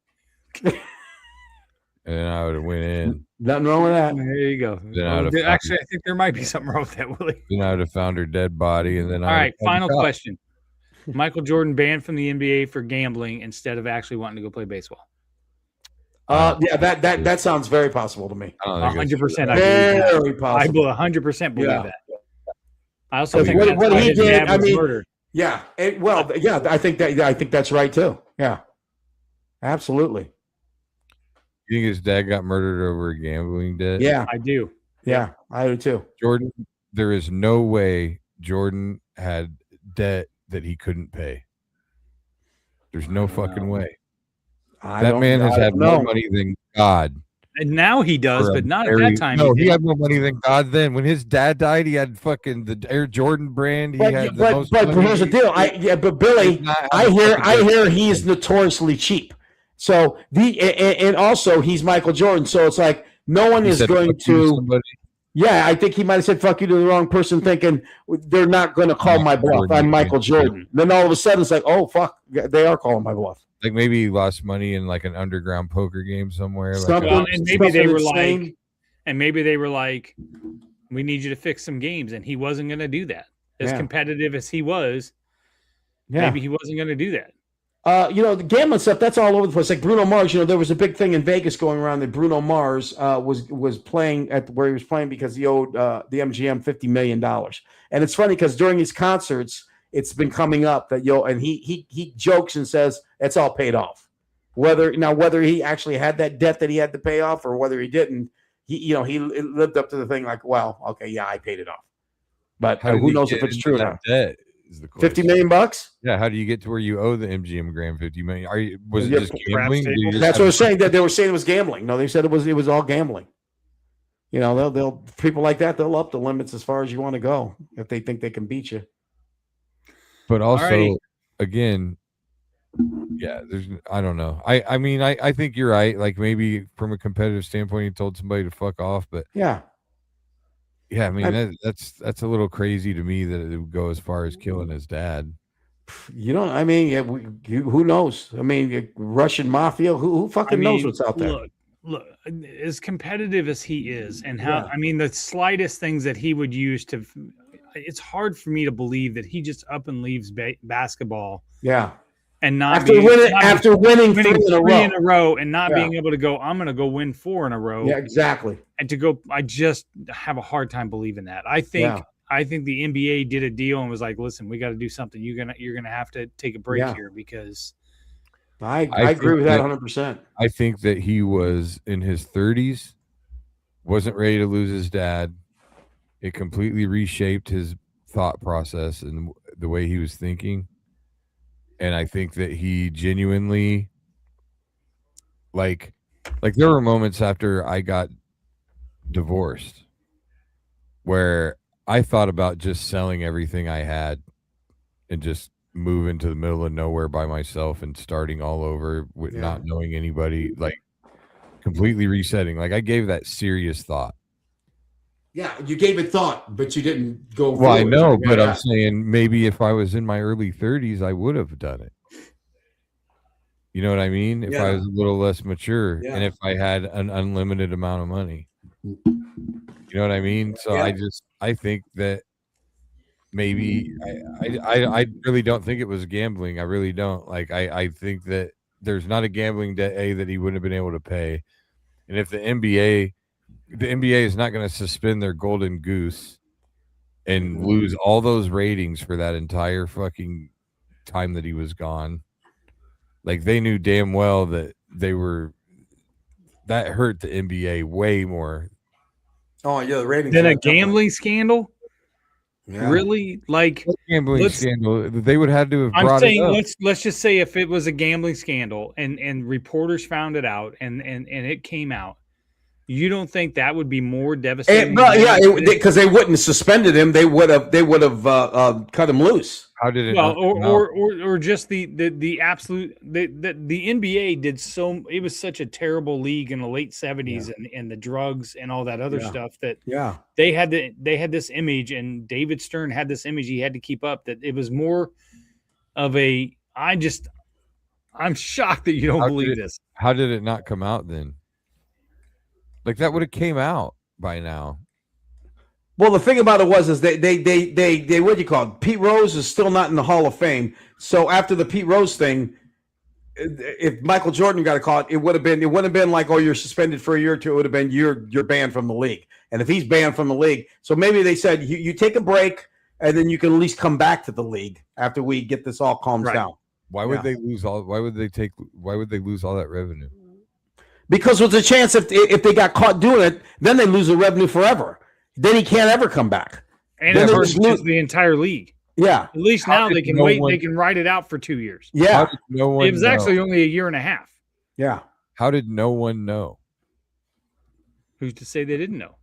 Speaker 1: and I would have went in.
Speaker 4: Nothing wrong with that.
Speaker 5: There you go. Actually, I think there might be something wrong with that, Willie.
Speaker 1: Then I would have found her dead body, and then
Speaker 5: all right. Final question: Michael Jordan banned from the NBA for gambling instead of actually wanting to go play baseball.
Speaker 4: That sounds very possible to me.
Speaker 5: 100%.
Speaker 4: Very possible.
Speaker 5: I 100% believe that. I also think
Speaker 4: what he did. I mean,
Speaker 5: murdered.
Speaker 4: Yeah. I think that's right too. Yeah. Absolutely.
Speaker 1: You think his dad got murdered over a gambling debt?
Speaker 4: Yeah,
Speaker 5: I do.
Speaker 4: Yeah, I do too.
Speaker 1: Jordan, there is no way Jordan had debt that he couldn't pay. There's no fucking way. That man has had more money than God.
Speaker 5: And now he does, but not at that time.
Speaker 1: No, he had more money than God then. When his dad died, he had fucking the Air Jordan brand.
Speaker 4: But here's the deal. But Billy, I hear he's notoriously cheap. So and also he's Michael Jordan. So it's like no one is going to. Yeah, I think he might have said "fuck you" to the wrong person, thinking they're not going to call my bluff. I'm Michael Jordan. Then all of a sudden it's like, oh fuck, they are calling my bluff.
Speaker 1: Like maybe he lost money in like an underground poker game somewhere.
Speaker 5: And maybe they were like, we need you to fix some games, and he wasn't going to do that. As competitive as he was, maybe he wasn't going to do that.
Speaker 4: The gambling stuff, that's all over the place. Like Bruno Mars, there was a big thing in Vegas going around that Bruno Mars was playing at where he was playing because he owed the MGM $50 million. And it's funny because during his concerts, it's been coming up that and he jokes and says it's all paid off. Whether he actually had that debt that he had to pay off or whether he didn't, he lived up to the thing like, well, okay, yeah, I paid it off. But who knows if it's true or not?
Speaker 1: Debt is the question.
Speaker 4: $50 million?
Speaker 1: Yeah, how do you get to where you owe the MGM Grand $50 million? Was it just gambling?
Speaker 4: That's what I was saying. That they were saying it was gambling. No, they said it was all gambling. They'll people like that, they'll up the limits as far as you want to go if they think they can beat you.
Speaker 1: But also, again, I don't know. I mean, I think you're right. Like maybe from a competitive standpoint, you told somebody to fuck off, but
Speaker 4: yeah.
Speaker 1: I mean, that's a little crazy to me that it would go as far as killing his dad.
Speaker 4: I mean, who knows? I mean, Russian mafia, who fucking knows what's out there?
Speaker 5: Look, as competitive as he is, and how I mean, the slightest things that he would use to. It's hard for me to believe that he just up and leaves basketball.
Speaker 4: Yeah.
Speaker 5: And not
Speaker 4: after winning three
Speaker 5: in a row and not being able to go, I'm going to go win 4 in a row.
Speaker 4: Yeah, exactly.
Speaker 5: And to go, I just have a hard time believing that. I think the NBA did a deal and was like, listen, we got to do something. You're going to have to take a break here because
Speaker 4: I agree with that 100%.
Speaker 1: I think that he was in his 30s, wasn't ready to lose his dad, it completely reshaped his thought process and the way he was thinking. And I think that he genuinely, like there were moments after I got divorced where I thought about just selling everything I had and just moving to the middle of nowhere by myself and starting all over with not knowing anybody, like completely resetting. Like I gave that serious thought.
Speaker 4: Yeah, you gave it thought, but you didn't go.
Speaker 1: Well, I know,
Speaker 4: Yeah,
Speaker 1: but I'm saying maybe if I was in my early 30s, I would have done it. You know what I mean? If I was a little less mature and if I had an unlimited amount of money. You know what I mean? So I think that maybe I really don't think it was gambling. I really don't. Like I think that there's not a gambling debt that he wouldn't have been able to pay. And if the NBA is not going to suspend their golden goose and lose all those ratings for that entire fucking time that he was gone. Like they knew damn well that that hurt the NBA way more.
Speaker 4: Oh yeah, the ratings.
Speaker 5: Then a gambling scandal. Yeah. Really? Like
Speaker 1: gambling scandal? They would have to have.
Speaker 5: I'm saying let's just say if it was a gambling scandal and reporters found it out and it came out, you don't think that would be more devastating?
Speaker 4: Because they wouldn't have suspended him. They would have cut him loose.
Speaker 1: How did it?
Speaker 5: Well, or just the absolute the NBA did so. It was such a terrible league in the late 70s and the drugs and all that other stuff that they had this image, and David Stern had this image he had to keep up, that it was more of a I'm shocked that you don't believe this.
Speaker 1: How did it not come out then? Like that would have came out by now.
Speaker 4: Well, the thing about it is they what do you call it? Pete Rose is still not in the Hall of Fame. So after the Pete Rose thing, if Michael Jordan got caught, it wouldn't have been like, oh, you're suspended for a year or two. It would have been you're banned from the league. And if he's banned from the league, so maybe they said you take a break and then you can at least come back to the league after we get this all calmed down.
Speaker 1: Why would they lose all? Why would they lose all that revenue?
Speaker 4: Because there's a chance if they got caught doing it, then they lose the revenue forever. Then he can't ever come back.
Speaker 5: And it hurts the entire league.
Speaker 4: Yeah.
Speaker 5: At least now they can wait. They can ride it out for 2 years.
Speaker 4: Yeah.
Speaker 5: It was actually only a year and a half.
Speaker 4: Yeah.
Speaker 1: How did no one know?
Speaker 5: Who's to say they didn't know?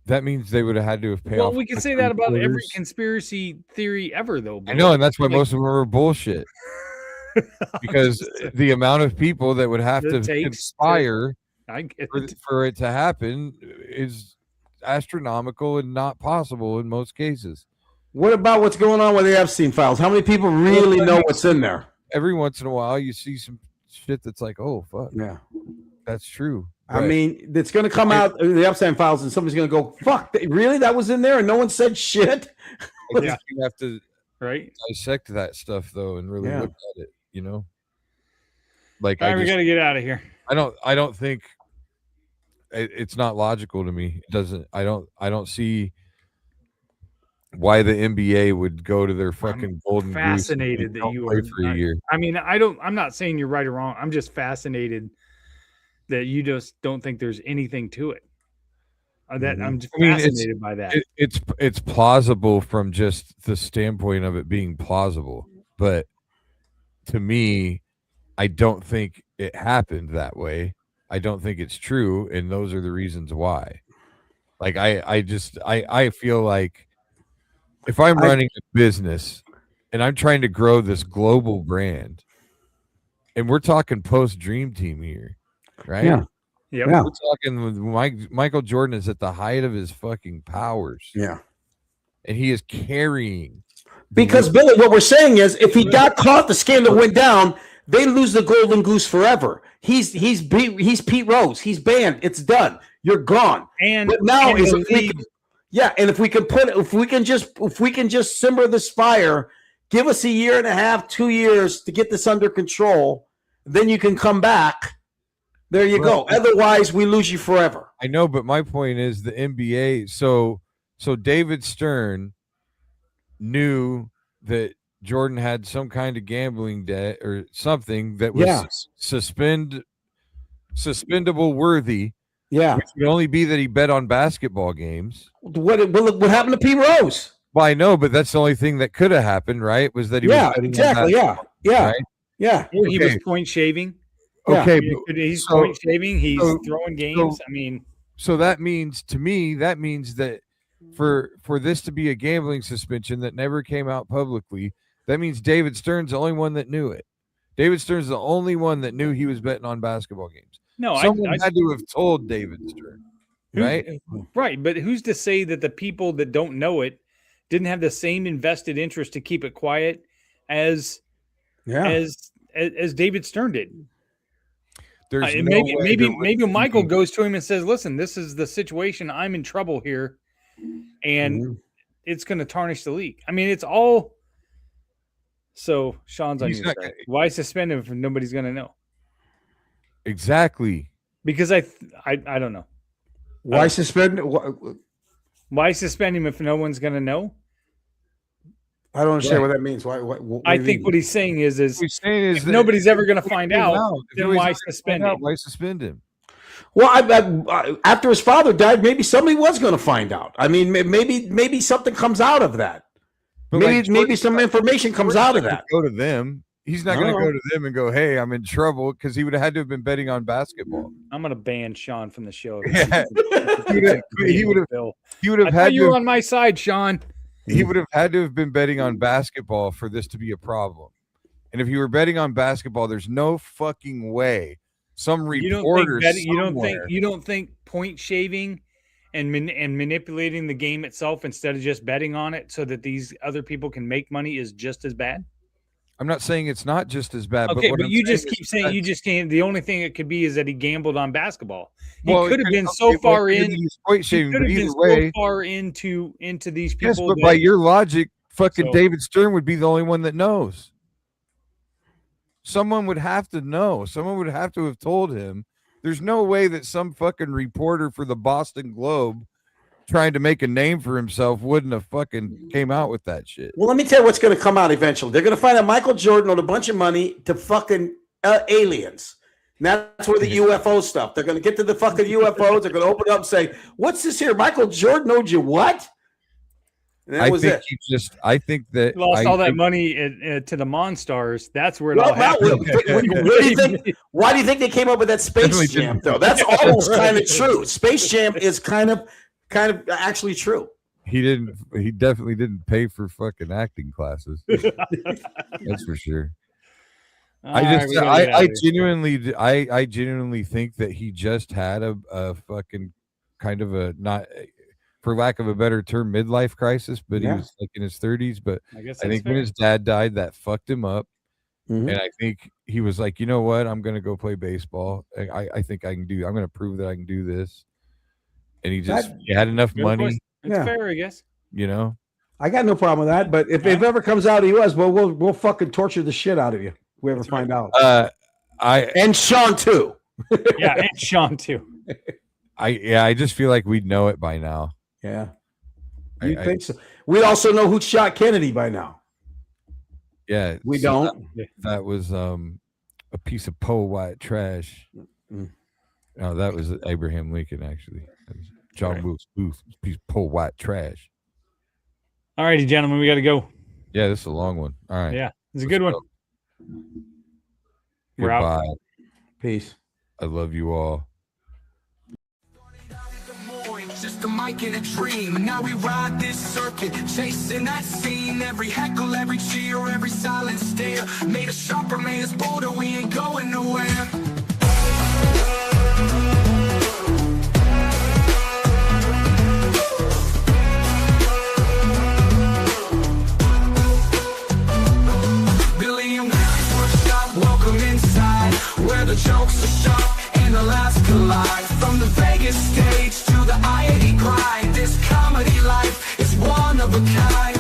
Speaker 1: That means they would have had to have paid off.
Speaker 5: Well, we can say that about every conspiracy theory ever, though.
Speaker 1: I know, and that's why most of them are bullshit. Because the amount of people that would have to conspire for it to happen is astronomical and not possible in most cases.
Speaker 4: What about what's going on with the Epstein files? How many people really know what's in there?
Speaker 1: Every once in a while you see some shit that's like, oh fuck,
Speaker 4: yeah,
Speaker 1: that's true.
Speaker 4: I mean, it's going to come out the Epstein files, and somebody's going to go, "Fuck, really? That was in there, and no one said shit."
Speaker 1: I guess you have to dissect that stuff though, and really look at it. You know, like
Speaker 5: all right, we got to get out of here.
Speaker 1: I don't think it's not logical to me. It doesn't. I don't see why the NBA would go to their fucking golden goose.
Speaker 5: Fascinated that you are
Speaker 1: for a year.
Speaker 5: I mean, I'm not saying you're right or wrong. I'm just fascinated that you just don't think there's anything to it. I'm just fascinated by that.
Speaker 1: It's plausible from just the standpoint of it being plausible, but to me, I don't think it happened that way. I don't think it's true, and those are the reasons why. Like I feel like if I'm running a business and I'm trying to grow this global brand, and we're talking post Dream Team here, right?
Speaker 4: Yeah.
Speaker 5: Yep.
Speaker 1: We're talking Michael Jordan is at the height of his fucking powers.
Speaker 4: Yeah.
Speaker 1: And he is carrying.
Speaker 4: Because Billy, what we're saying is if he got caught, the scandal went down, they lose the golden goose forever. He's Pete Rose. He's banned. It's done. You're gone. But now is if we can just simmer this fire, give us a year and a half, 2 years to get this under control, then you can come back. There you go. Otherwise, we lose you forever.
Speaker 1: I know, but my point is the NBA. So David Stern knew that Jordan had some kind of gambling debt or something that was suspendable worthy
Speaker 4: Yeah.
Speaker 1: Which would only be that he bet on basketball games.
Speaker 4: What happened to Pete Rose?
Speaker 1: Well, I know, but that's the only thing that could have happened, right? Was that he was betting
Speaker 4: exactly.
Speaker 1: on
Speaker 4: Yeah.
Speaker 1: right?
Speaker 4: Yeah.
Speaker 5: Or he was point shaving.
Speaker 1: Okay.
Speaker 5: He's point shaving. He's throwing games. I mean,
Speaker 1: so that means to me, that for this to be a gambling suspension that never came out publicly, that means David Stern's the only one that knew it. David Stern's the only one that knew he was betting on basketball games.
Speaker 5: No,
Speaker 1: someone had to have told David Stern, right?
Speaker 5: Right, but who's to say that the people that don't know it didn't have the same invested interest to keep it quiet as David Stern did?
Speaker 1: There's
Speaker 5: maybe Michael goes to him and says, "Listen, this is the situation. I'm in trouble here, and it's going to tarnish the league." I mean, it's all. So Sean's on your side. Why suspend him if nobody's going to know?
Speaker 1: Exactly.
Speaker 5: Because I don't know.
Speaker 4: Why suspend?
Speaker 5: Why suspend him if no one's going to know?
Speaker 4: I don't understand what that means. Why
Speaker 5: I think what he's saying is if nobody's ever going to find out, then why suspend him?
Speaker 1: Why suspend him?
Speaker 4: Well, after his father died, maybe somebody was going to find out. I mean, maybe something comes out of that. But maybe some information comes out of that.
Speaker 1: Go to them. He's not going to go to them and go, "Hey, I'm in trouble," because he would have had to have been betting on basketball.
Speaker 5: I'm going to ban Sean from the show.
Speaker 1: Yeah. he would have had.
Speaker 5: You were on my side, Sean.
Speaker 1: He would have had to have been betting on basketball for this to be a problem. And if you were betting on basketball, there's no fucking way some reporter
Speaker 5: you don't think point shaving and manipulating the game itself instead of just betting on it so that these other people can make money is just as bad?
Speaker 1: I'm not saying it's not just as bad.
Speaker 5: Okay, but you just keep saying you just can't. The only thing it could be is that he gambled on basketball. He could have been so far in. He could have been so far into these people.
Speaker 1: Yes, but by your logic, fucking David Stern would be the only one that knows. Someone would have to know. Someone would have to have told him. There's no way that some fucking reporter for the Boston Globe trying to make a name for himself wouldn't have fucking came out with that shit.
Speaker 4: Well, let me tell you what's going to come out eventually. They're going to find out Michael Jordan owed a bunch of money to fucking aliens. And that's where the UFO stuff. They're going to get to the fucking UFOs. They're going to open it up and say, "What's this here? Michael Jordan owed you what?" And that was it.
Speaker 1: I think that
Speaker 5: he lost all that money to the Monstars. That's where it all happened.
Speaker 4: Why do you think they came up with that Space Jam, though? That's almost kind of true. Space Jam is kind of actually true.
Speaker 1: He definitely didn't pay for fucking acting classes. That's for sure. I genuinely think that he just had a fucking kind of a, not for lack of a better term, midlife crisis, but he was like in his 30s. But I think when his dad died, that fucked him up. And I think he was like, you know what? I'm going to go play baseball. I think I'm going to prove that I can do this. And he had enough money.
Speaker 5: It's fair, I guess.
Speaker 1: You know,
Speaker 4: I got no problem with that. But if it ever comes out he was, well, we'll fucking torture the shit out of you. If we ever find out. And Sean too.
Speaker 5: Yeah, and Sean too.
Speaker 1: I just feel like we'd know it by now.
Speaker 4: Yeah, you think so? We'd also know who shot Kennedy by now.
Speaker 1: Yeah,
Speaker 4: we don't.
Speaker 1: That was a piece of white trash. No, that was Abraham Lincoln, actually. John Wilkes Booth, piece of white trash.
Speaker 5: All righty, gentlemen, we got to go.
Speaker 1: Yeah, this is a long one. All right.
Speaker 5: Yeah, it's a good one. We're out.
Speaker 4: Peace.
Speaker 1: I love you all.
Speaker 3: Just a mic in a dream, and now we ride this circuit, chasing that scene. Every heckle, every cheer, every silent stare made us sharper, made us bolder. We ain't going nowhere. Billy and Willie's workshop, welcome inside, where the jokes are sharp and the laughs collide. From the Vegas stage to the I-80 grind, this comedy life is one of a kind.